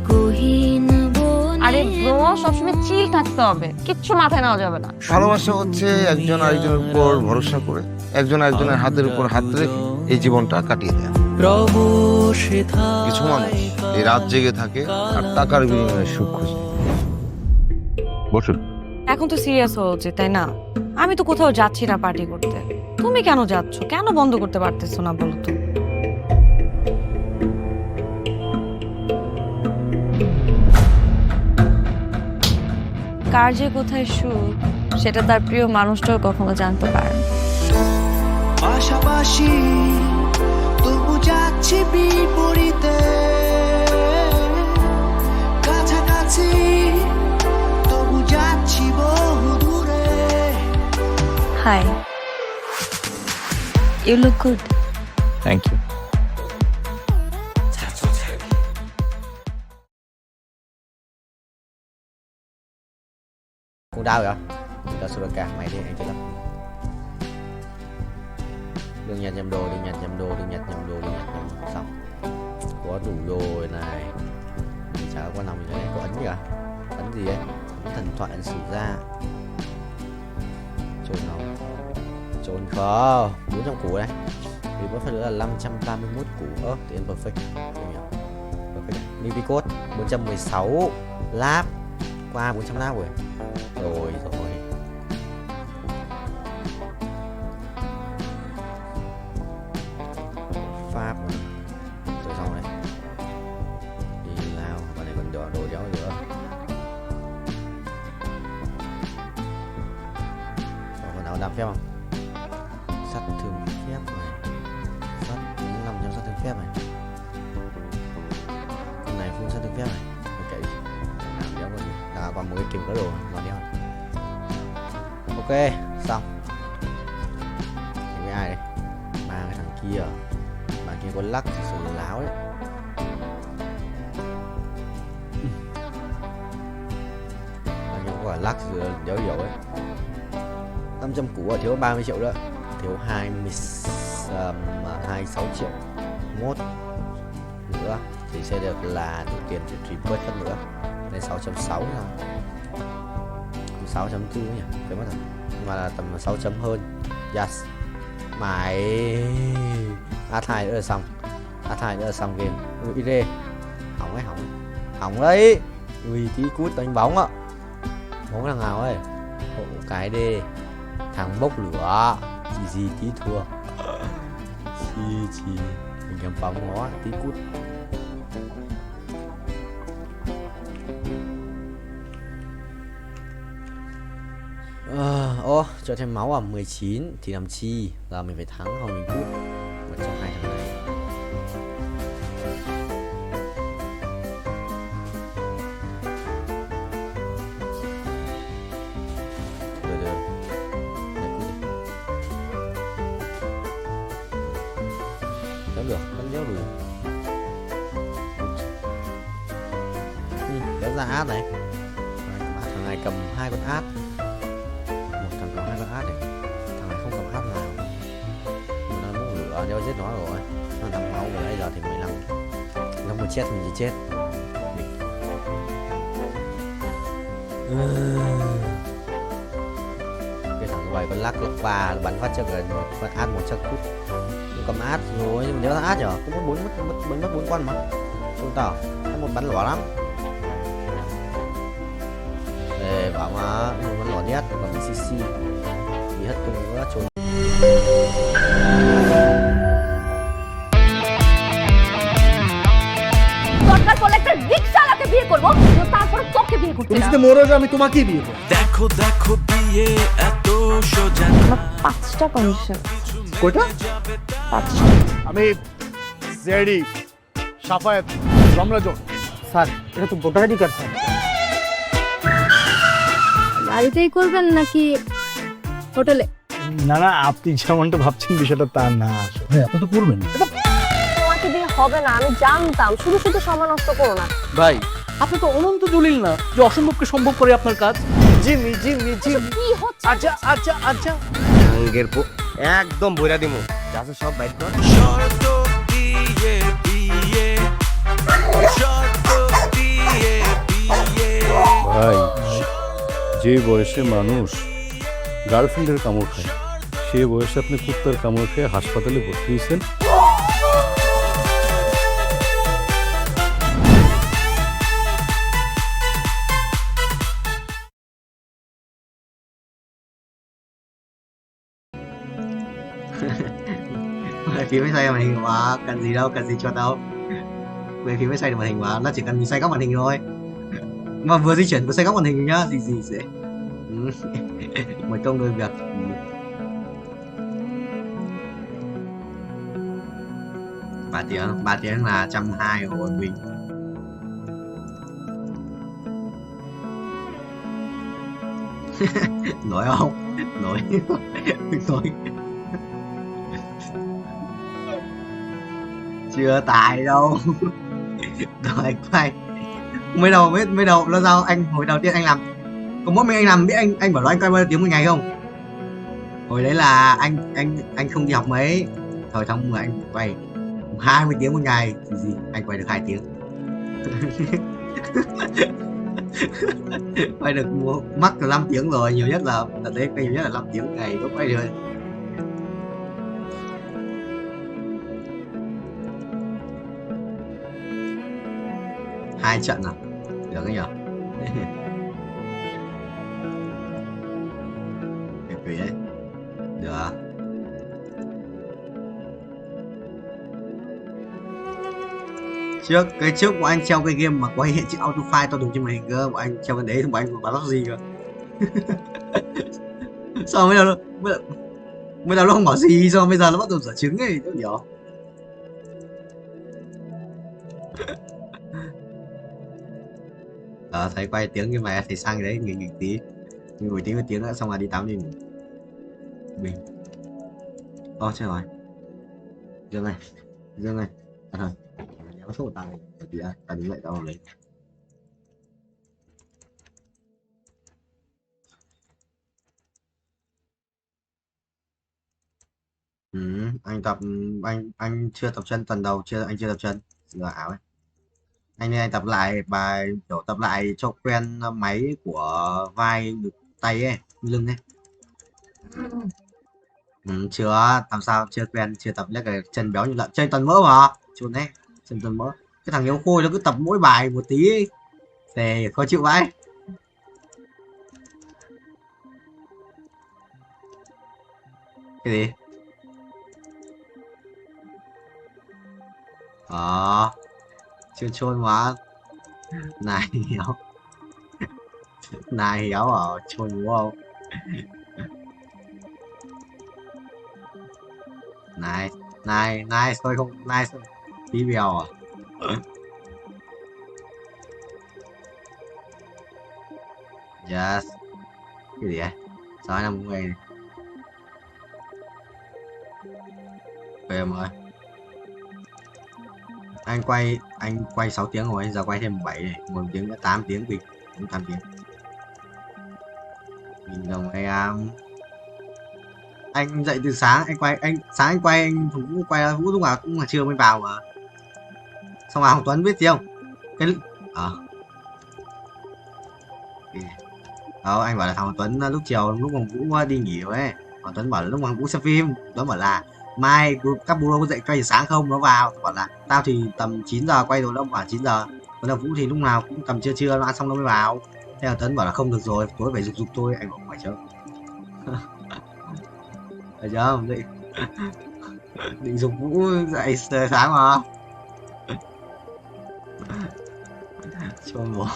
গহীন বনে। আরে ব্রো, সবসময় চিল থাকতে হবে, কিচ্ছু মাথায় নেওয়া যাবে না। ভালোবাসা হচ্ছে একজন আরেকজনের উপর ভরসা করে, একজন আরেকজনের হাতের উপর হাত রেখে এই জীবনটা কাটিয়ে দেয়। কিছু মানুষ এই রাত জেগে থাকে আর টাকার বিনিময়ে সুখ খুঁজে। বসুন। এখন তো সিরিয়াস হওয়া উচিত, তাই না? আমি তো কোথাও যাচ্ছি না পার্টি করতে। তুমি কেন যাচ্ছ? কেন বন্ধ করতে পারতেছো না বলো তো? কার যে কোথায় সুখ সেটা তার প্রিয় মানুষটাও কখনো জানতে পারে না। পাশাপাশি তবু যাচ্ছি বিপরীতে, কাছাকাছি তবু যাচ্ছি বহু দূরে। Hi. You look good. Thank you. Cũng đau vậy? Tao sửa cả mày đi, anh chết lắm. Đừng nhặt nhầm đồ, đừng nhặt nhầm đồ, đừng nhặt nhầm đồ, đừng nhặt nhầm đồ. Xong. Có đủ đồ này. Chả có quan lòng gì đấy, có ấn gì à? Ấn gì ấy? Ấn thần thoại, ấn sử gia. Trồn nào? Trồn khó. 400 củ đây. Vì có phải nữa là 531 củ. Thì ăn perfect. Không hiểu. Perfect. Mini code 416 lap. Qua 400 lap rồi. Rồi. Pháp rồi xong rồi. Đi lao. Và này còn đồ đéo nữa. Còn nào đạp phép không? Sắt thương phép này. Sắt 500 sắt thương phép này. Con này full sắt thương phép này. Ok. Nào đéo có gì. Còn một cái kìm có đồ mà đéo. Ok, xong. Với ai đây? Ba cái thằng kia. Bạn kia có lắc thì sự láo đấy. Bạn kia có cả lắc thì đéo dấu ấy. 500 củ ở thiếu 30 triệu đó. Thiếu 26 triệu mốt nữa thì sẽ được là đủ tiền để trip bớt hơn nữa. Đây 6.6 rồi. 6.4 nhỉ, quên mất rồi. Nhưng mà là tầm 6 chấm hơn. Yes. Mày A2 nữa là xong. A2 nữa là xong game. Ui rê. Hỏng ấy, hỏng đấy. Ui tí cút đánh bóng ạ. Bóng thằng nào ấy. Hộ cái đi. Thằng bốc lửa. Gì tí thua. Chi mình cầm bóng nó tí cút. Cho thêm máu à? 19 thì làm chi? Giờ mình phải thắng không mình cút. Một trong hai thằng này. Được. Vẫn được, vẫn đéo đủ. Kéo ra át này. cầm 2 con át. Một thằng cầm 2 con át đấy. Thằng này không cầm át nào. Mà nó muốn lửa đeo giết nó rồi. Nó thằng máu của bây giờ thì 15. Nó mà chết mình chỉ chết. Cái thằng quay con lắc và bắn phát cho con át một chắc cút. Cầm át rồi nhưng mà nếu thằng át nhở cũng mất 4 con mà. Không tao, một bắn lỏ lắm. Để bảo mà một bắn lỏ nhất còn bị CC bị hết tung nữa trốn. দরকার পড়লে একটা রিকশাওয়ালাকে বিয়ে করবো তারপরে তোকে বিয়ে করতে তুমি যদি মরো যাও আমি তোমাকেই বিয়ে করব। দেখো দেখো বিয়ে এত সোজা আমার 5টা কন্ডিশন। কয়টা? 5টা। আমি জেডি সাফায়েত রমরাজন। স্যার এটা তো ভোটার আইডি কার্ড স্যার। বাড়িতেই করবেন নাকি হোটেলে? না না আপনি যেমনটা ভাবছেন বিষয়টা তা না। ভাই আপনি তো করবেন। তোমাকে দিয়ে হবে না আমি জানতাম, শুধু শুধু সময় নষ্ট করো না। ভাই আপনি তো অনন্ত দলিল না যে অসম্ভবকে সম্ভব করে আপনার কাজ। জিমি কি হচ্ছে? আচ্ছা আঙ্গের একদম বইরা দিমু যাচ্ছে সব বাইক কর। শর্ত দিয়ে বিয়ে শর্ত দিয়ে বিয়ে। ভাই যে বয়সে মানুষ গার্লফ্রেন্ডের কামড় খায় সে বয়সে আপনি কুত্তার কামড় খেয়ে হাসপাতালে ভর্তি হয়েছেন। Phía mới xoay màn hình mà cần gì đâu, cần gì cho đâu. Về phía mới xoay được màn hình mà nó chỉ cần xoay góc màn hình thôi. Mà vừa di chuyển vừa xoay góc màn hình nhá, gì sẽ một công đôi việc. Ba tiếng là 120 của bọn mình. Nổi không? Nổi. Chưa tài đâu. Rồi quay mới đầu là sao anh hồi đầu tiên anh làm có mỗi mình anh làm biết anh bảo là anh quay bao nhiêu tiếng một ngày không? Hồi đấy là anh không đi học mấy, thời tháng 10 anh quay 20 tiếng một ngày gì anh quay được 2 tiếng. Quay được mắc là 5 tiếng rồi, nhiều nhất là đấy quay nhiều nhất là 5 tiếng một ngày có quay được. Hai trận à? Được cái nhỉ? Quỷ đấy. Được. Trước bọn anh treo cái game mà quay hiện chữ auto file to đủ trên màn hình cơ, bọn anh treo cái đấy thì bọn anh bán lót gì cơ. Sao bây giờ nó không bảo gì, sao bây giờ nó bắt đầu giả trứng ấy, tôi hiểu. Thấy quay tiếng như mày thì sang đấy nghỉ tí, ngồi tí một tiếng nữa xong là đi tắm đi ngủ. Mình chết rồi, Dương này thật rồi, đéo số tài thì ta đứng lại tao lấy. Anh tập anh chưa tập chân tuần đầu anh chưa tập chân giờ ảo ấy. Anh tập lại bài kiểu tập lại cho quen máy của vai tay ấy, lưng ấy. Chưa làm sao chưa quen, chưa tập lấy cái chân béo như lợn, chân toàn mỡ mà chuồn đấy, chân toàn mỡ. Cái thằng yếu khôi nó cứ tập mỗi bài một tí ấy. Thì khó chịu vãi. Cái gì? Chôn quá. Này héo ở chôn đúng không? Nice thôi không nice tí bèo à? Yes. Cái gì vậy? 650 này. Về em ơi. Anh quay 6 tiếng rồi, giờ quay thêm 7 này, 1 tiếng nữa 8 tiếng đi, 8 tiếng. Nghìn đồng anh dậy từ sáng anh quay anh Vũ quay ra Vũ lúc nào cũng là trưa mới vào mà. Xong rồi Hồng Tuấn biết gì không? Cái anh bảo là thằng Tuấn lúc chiều lúc mà Vũ đi nghỉ rồi ấy, Hồng Tuấn bảo là lúc mà Vũ xem phim, Tuấn bảo là mai các bố có dậy quay từ sáng không, nó vào bảo là tao thì tầm 9 giờ quay rồi, nó bảo 9 giờ, còn là Vũ thì lúc nào cũng tầm trưa nó ăn xong nó mới vào. Thế là Tuấn bảo là không được rồi, tối phải giục tôi, anh bảo phải chứ. Thấy chưa? Định giục Vũ dậy sáng mà. Cho bố.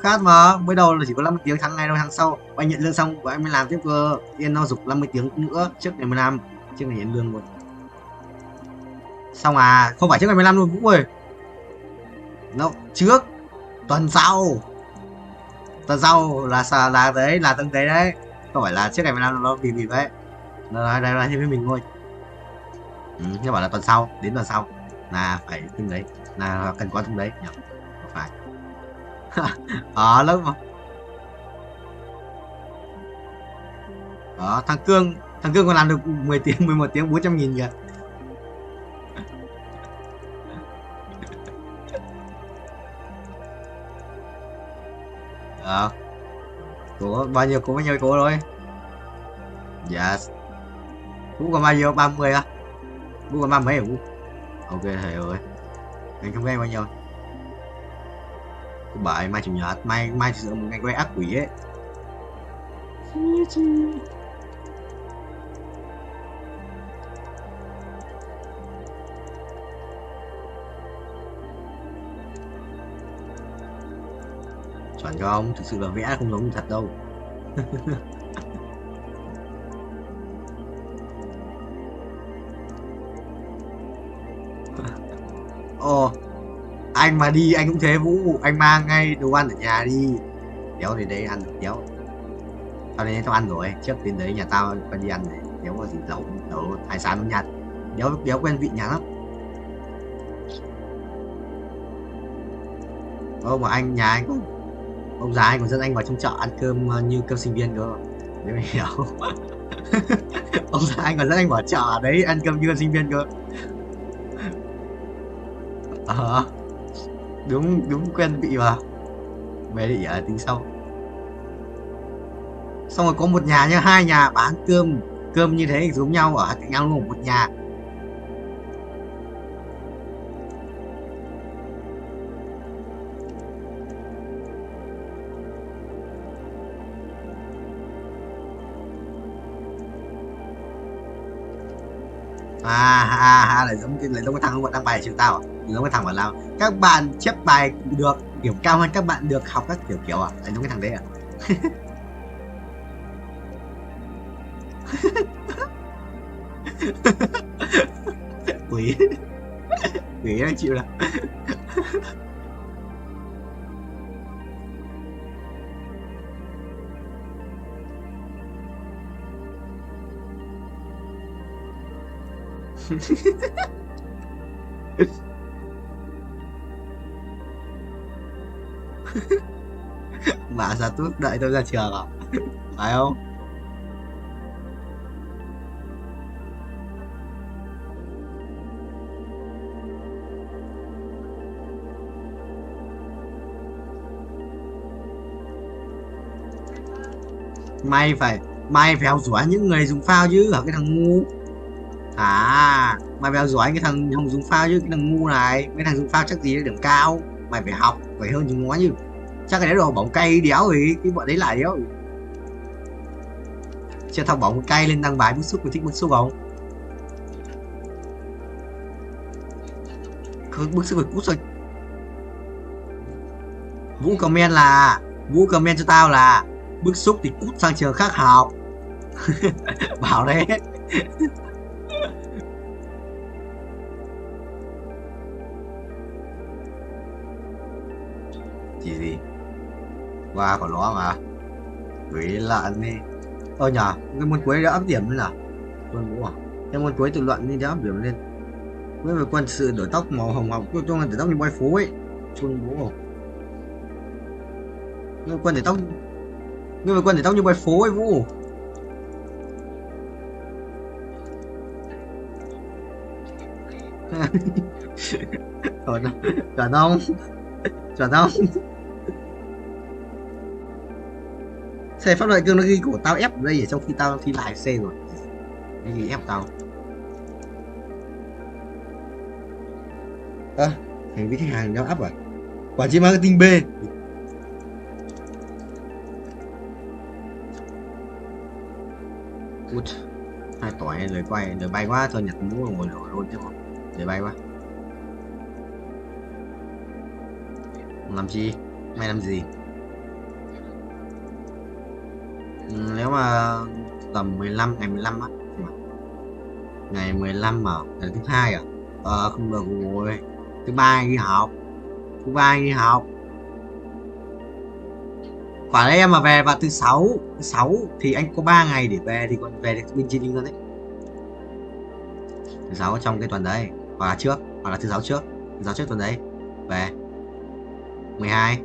Khác mà, mới đầu là chỉ có 50 tiếng, tháng này đâu, tháng sau anh nhận lương xong và anh mới làm tiếp cơ. Tiên nó giục 50 tiếng nữa trước ngày 15, trước ngày nhận lương luôn. Xong không phải trước ngày 15 luôn Vũ ơi. Nó trước tuần sau là đấy, là tuần đấy, không phải là trước ngày 15 nó vì đấy. Nó nói thêm với mình thôi. Nhưng bảo là tuần sau, đến tuần sau là phải từng đấy, là cần có từng đấy nhỉ? Không phải. Lúc mà thằng Cương còn làm được 10 tiếng 11 tiếng 400.000 kìa. Có bao nhiêu cố rồi. Yes. Vũ còn bao nhiêu? 30 á? Vũ còn 30 hả Vũ? Ok thầy ơi. Anh không nghe bao nhiêu. Cô bảo anh mai chủ nhật, mai thực sự một ngày quay ác quỷ ấy. Chuẩn không? Thực sự là vẽ không giống như thật đâu. Anh mà đi anh cũng thế Vũ, anh mang ngay đồ ăn ở nhà đi. Đéo thì đây ăn được đéo. Tao đến tao ăn rồi, trước đến đấy nhà tao phải đi ăn này. Đéo có gì lẩu hải sản bên Nhật. Đéo quen vị nhà lắm. Mà nhà anh có ông già anh còn dẫn anh vào trong chợ ăn cơm như cơm sinh viên cơ. Nếu mày hiểu. Ông già anh còn dẫn anh vào chợ đấy ăn cơm như cơm sinh viên cơ. Đúng quen vị mà. Mày định tính sau. Xong rồi có một nhà nhá, 2 nhà bán cơm như thế giống nhau ở cạnh nhau luôn, một nhà. Lại giống cái thằng đang bài trường tao à? Giống cái thằng bảo là các bạn chép bài được điểm cao hơn các bạn được học các kiểu à? Lại giống cái thằng đấy à? Quỷ đang chịu đâu. Bà ra tút đợi tôi ra trường à? Phải không? Mày phải học giỏi những người dùng phao chứ hả cái thằng ngu. Mày phải học giỏi cái thằng không dùng phao chứ, cái thằng ngu này. Cái thằng dùng phao chắc gì điểm cao. Mày phải học, phải hơn chúng nó chứ. Chắc cái đấy đồ bóng cay đéo rồi, cái bọn đấy lại đéo rồi. Chưa thằng bóng cay lên đăng bài bức xúc, mày thích bức xúc không? Bức xúc rồi cút rồi. Vũ comment cho tao là bức xúc thì cút sang trường khác học. Bảo đấy. Chỉ gì qua của nó mà quý lợn đi. Nhờ cái môn cuối đã áp điểm lên nào quân Vũ à? Cái môn cuối tự luận đi đã áp điểm lên với về quân sự đổi tóc màu hồng học tôi đổi tóc như boy phố ấy. Chun Vũ Người mày quần để tóc như bài phố ấy Vũ. Chuẩn không? Chuẩn không? Xe pháp luật cương nó ghi của tao ép ở đây, trong khi tao thi lại xe rồi. Cái gì ép tao? Hành vi khách hàng đeo áp à? Quản trị marketing B. Út, 2 tuổi lời bay quá, thôi nhặt mũ ngồi nổi luôn chứ không. Lời bay quá. Làm chi? Mày làm gì? Nếu mà tầm 15 ngày 15 á, ngày 15 mà ngày thứ hai à? Không được rồi. Thứ ba đi học. Quả đấy em mà về vào thứ sáu thì anh có 3 ngày để về thì còn về được bên trên luôn đấy. Thứ sáu trong cái tuần đấy, hoặc là thứ sáu trước tuần đấy về 12.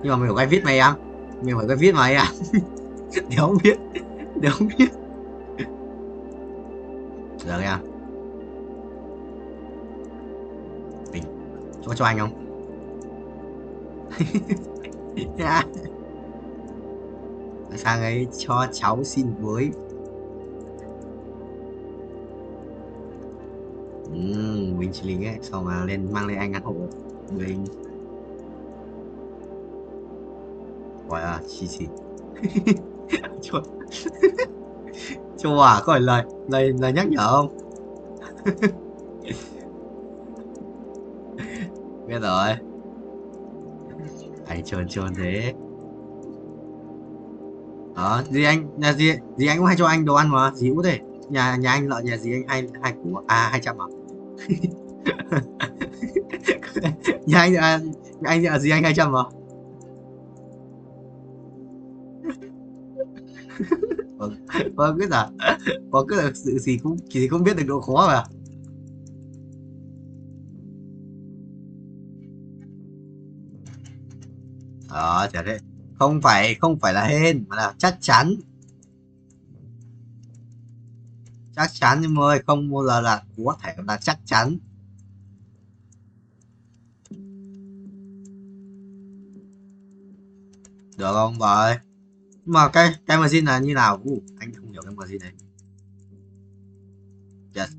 Nhưng mà mình phải viết mày em, mình phải viết mày à? Đều không biết. Được em. Mình cho anh không? Sang ấy cho cháu xin với. Mình chỉ lính ấy, sau mà mang lên anh ăn hộ mình. Gọi là chi cho à, có phải lời nhắc nhở không? Biết rồi. Anh trơn thế. Gì anh cũng hay cho anh đồ ăn mà, gì cũng thế. Nhà anh lợn nhà gì anh hai củ 200 à? Nhà anh gì anh 200 mà. Vâng biết là có cứ là sự gì cũng biết được độ khó mà. Chả thế. Không phải là hên mà là chắc chắn nhưng mà không bao giờ là có thể là chắc chắn. Được không vậy? Mà cái machine là như nào? Anh không hiểu cái machine này. Yes.